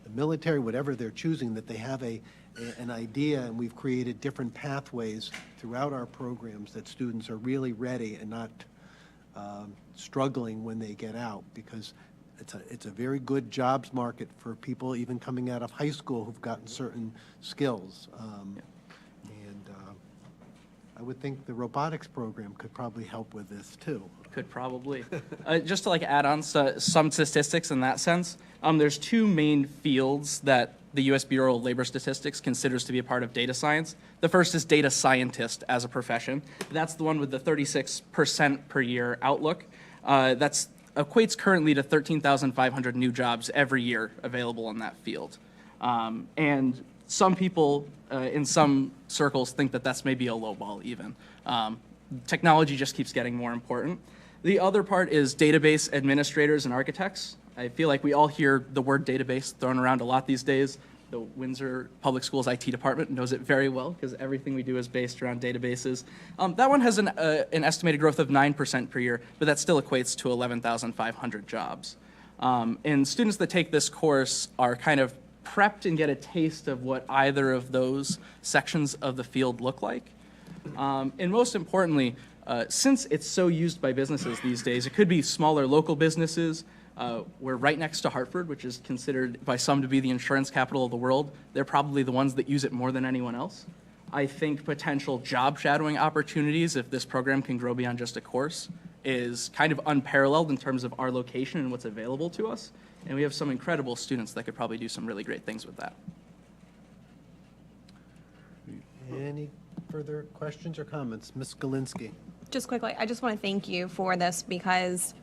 A: the military, whatever they're choosing, that they have an idea, and we've created different pathways throughout our programs that students are really ready and not struggling when they get out, because it's a very good jobs market for people even coming out of high school who've gotten certain skills. I would think the robotics program could probably help with this too.
T: Could probably. Just to add on some statistics in that sense, there's two main fields that the U.S. Bureau of Labor Statistics considers to be a part of data science. The first is data scientist as a profession. That's the one with the 36% per year outlook. That's equates currently to 13,500 new jobs every year available in that field. And some people in some circles think that that's maybe a low ball even. Technology just keeps getting more important. The other part is database administrators and architects. I feel like we all hear the word database thrown around a lot these days. The Windsor Public Schools IT department knows it very well because everything we do is based around databases. That one has an estimated growth of 9% per year, but that still equates to 11,500 jobs. And students that take this course are kind of prepped and get a taste of what either of those sections of the field look like. And most importantly, since it's so used by businesses these days, it could be smaller local businesses. We're right next to Hartford, which is considered by some to be the insurance capital of the world. They're probably the ones that use it more than anyone else. I think potential job shadowing opportunities, if this program can grow beyond just a course, is kind of unparalleled in terms of our location and what's available to us. And we have some incredible students that could probably do some really great things with that.
A: Any further questions or comments? Ms. Galinsky.
P: Just quickly, I just want to thank you for this because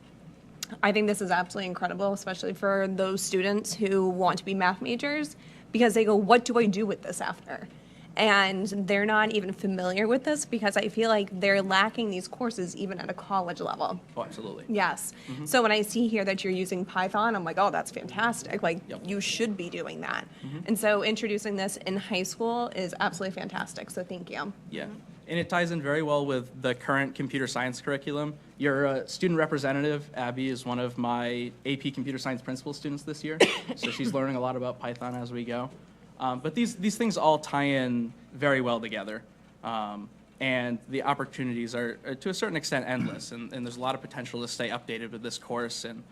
P: I think this is absolutely incredible, especially for those students who want to be math majors, because they go, what do I do with this after? And they're not even familiar with this because I feel like they're lacking these courses even at a college level.
T: Oh, absolutely.
P: Yes.
T: Mhm.
P: So when I see here that you're using Python, I'm like, oh, that's fantastic. Like,
T: Yep.
P: you should be doing that.
T: Mhm.
P: And so introducing this in high school is absolutely fantastic. So thank you.
T: Yeah. And it ties in very well with the current computer science curriculum. Your student representative, Abby, is one of my AP computer science principal students this year. So she's learning a lot about Python as we go. But these things all tie in very well together. And the opportunities are to a certain extent endless. And there's a lot of potential to stay updated with this course and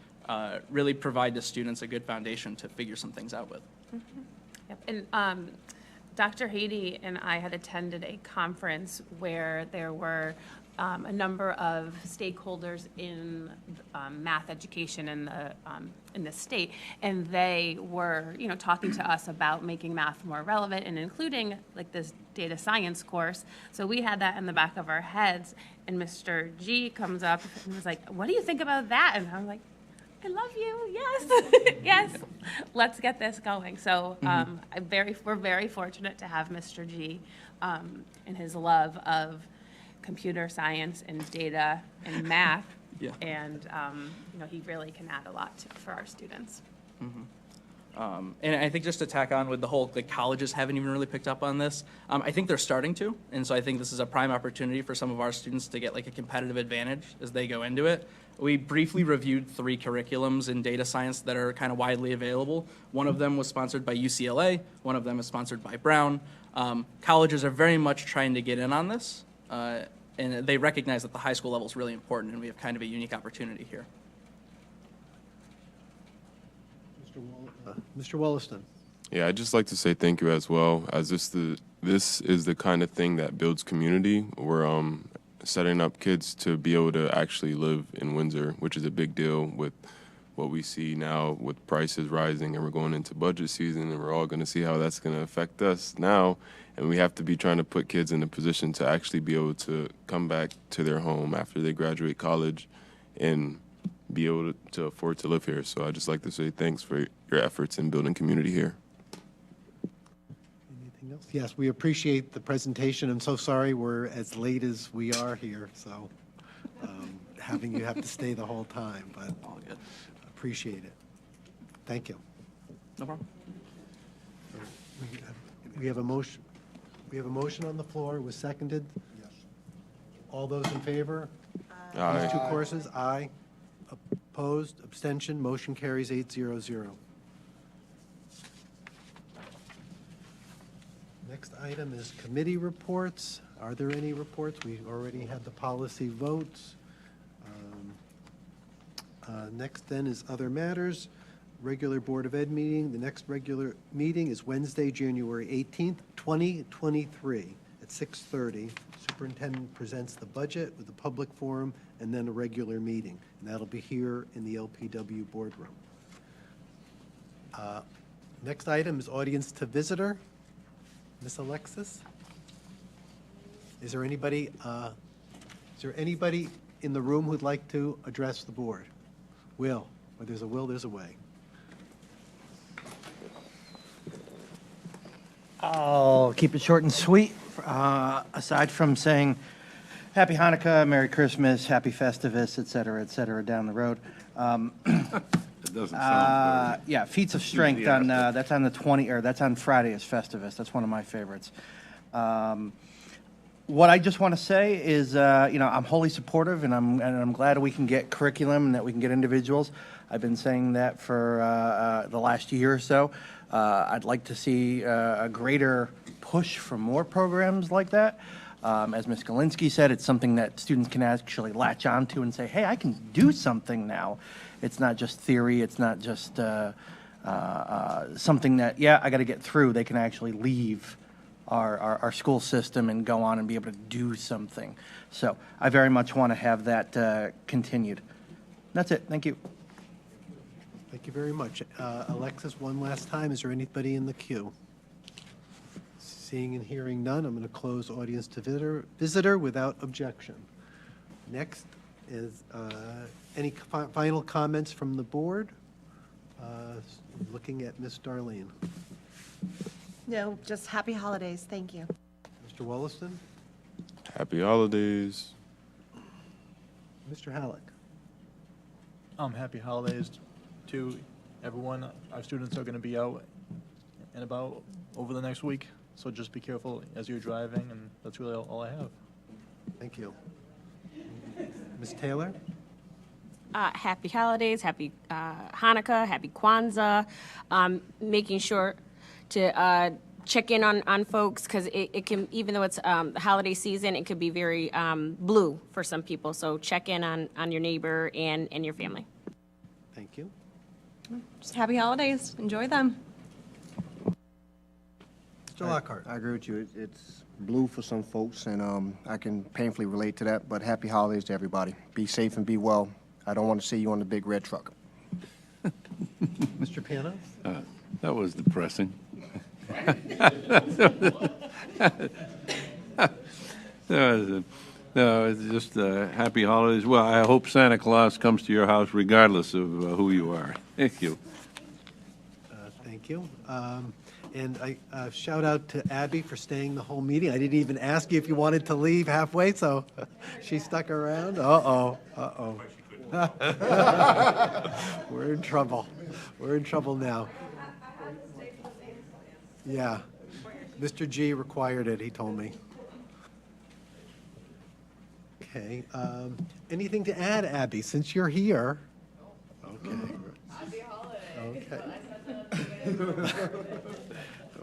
T: really provide the students a good foundation to figure some things out with.
S: Yep. And Dr. Haiti and I had attended a conference where there were a number of stakeholders in math education in the state, and they were, talking to us about making math more relevant and including like this data science course. So we had that in the back of our heads, and Mr. G comes up and was like, "What do you think about that?" And I'm like, "I love you. Yes, yes. Let's get this going." So we're very fortunate to have Mr. G and his love of computer science and data and math.
T: Yeah.
S: And he really can add a lot for our students.
T: And I think just to tack on with the whole, colleges haven't even really picked up on this. I think they're starting to, and so I think this is a prime opportunity for some of our students to get a competitive advantage as they go into it. We briefly reviewed 3 curriculums in data science that are kind of widely available. One of them was sponsored by UCLA. One of them is sponsored by Brown. Colleges are very much trying to get in on this, and they recognize that the high school level is really important, and we have kind of a unique opportunity here.
A: Mr. Wollaston.
N: Yeah, I'd just like to say thank you as well, as this is the kind of thing that builds community. We're setting up kids to be able to actually live in Windsor, which is a big deal with what we see now with prices rising, and we're going into budget season, and we're all going to see how that's going to affect us now. And we have to be trying to put kids in a position to actually be able to come back to their home after they graduate college and be able to afford to live here. So I'd just like to say thanks for your efforts in building community here.
A: Anything else? Yes, we appreciate the presentation. I'm so sorry we're as late as we are here, so having you have to stay the whole time, but
T: All good.
A: appreciate it. Thank you.
T: No problem.
A: We have a motion. We have a motion on the floor. It was seconded. Yes. All those in favor?
N: Aye.
A: These 2 courses, aye. Opposed, abstention, motion carries 800. Next item is committee reports. Are there any reports? We already had the policy votes. Next then is other matters. Regular Board of Ed meeting. The next regular meeting is Wednesday, January 18th, 2023 at 6:30. Superintendent presents the budget with a public forum and then a regular meeting. And that'll be here in the LPW boardroom. Next item is audience to visitor. Ms. Alexis? Is there anybody in the room who'd like to address the board? Will, where there's a will, there's a way.
U: I'll keep it short and sweet. Aside from saying Happy Hanukkah, Merry Christmas, Happy Festivus, et cetera, down the road.
G: It doesn't sound
U: Yeah, Feats of Strength on that's on the 20 or that's on Friday is Festivus. That's one of my favorites. What I just want to say is, I'm wholly supportive, and I'm glad we can get curriculum and that we can get individuals. I've been saying that for the last year or so. I'd like to see a greater push for more programs like that. As Ms. Galinsky said, it's something that students can actually latch onto and say, hey, I can do something now. It's not just theory. It's not just something that, I got to get through. They can actually leave our school system and go on and be able to do something. So I very much want to have that continued. That's it. Thank you.
A: Thank you very much. Alexis, one last time, is there anybody in the queue? Seeing and hearing none, I'm going to close audience to visitor without objection. Next is any final comments from the board? Looking at Ms. Darlene.
M: No, just happy holidays. Thank you.
A: Mr. Wollaston?
N: Happy holidays.
A: Mr. Halleck?
O: Happy holidays to everyone. Our students are going to be out and about over the next week, So just be careful as you're driving, and that's really all I have.
A: Thank you. Ms. Taylor?
H: Happy holidays, happy Hanukkah, happy Kwanzaa. Making sure to check in on folks, because it can, even though it's the holiday season, it could be very blue for some people. So check in on your neighbor and your family.
A: Thank you.
P: Just happy holidays. Enjoy them.
A: Mr. Lockhart?
F: I agree with you. It's blue for some folks, and I can painfully relate to that, but happy holidays to everybody. Be safe and be well. I don't want to see you on the big red truck.
A: Mr. Panos?
G: That was depressing. No, it's just happy holidays. Well, I hope Santa Claus comes to your house regardless of who you are. Thank you.
A: Thank you. And I shout out to Abby for staying the whole meeting. I didn't even ask you if you wanted to leave halfway, so she stuck around. Uh-oh, uh-oh. We're in trouble. We're in trouble now. Yeah. Mr. G required it, he told me. Okay. Anything to add, Abby, since you're here? Okay.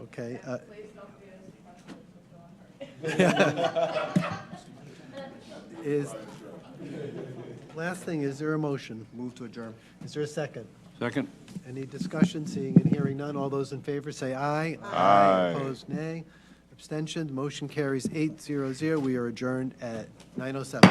A: Okay. Okay. Last thing, is there a motion?
F: Move to adjourn.
A: Is there a second?
G: Second.
A: Any discussion? Seeing and hearing none. All those in favor say aye.
G: Aye.
A: Opposed, nay. Abstentions. Motion carries 8-0-0. We are adjourned at 9:07.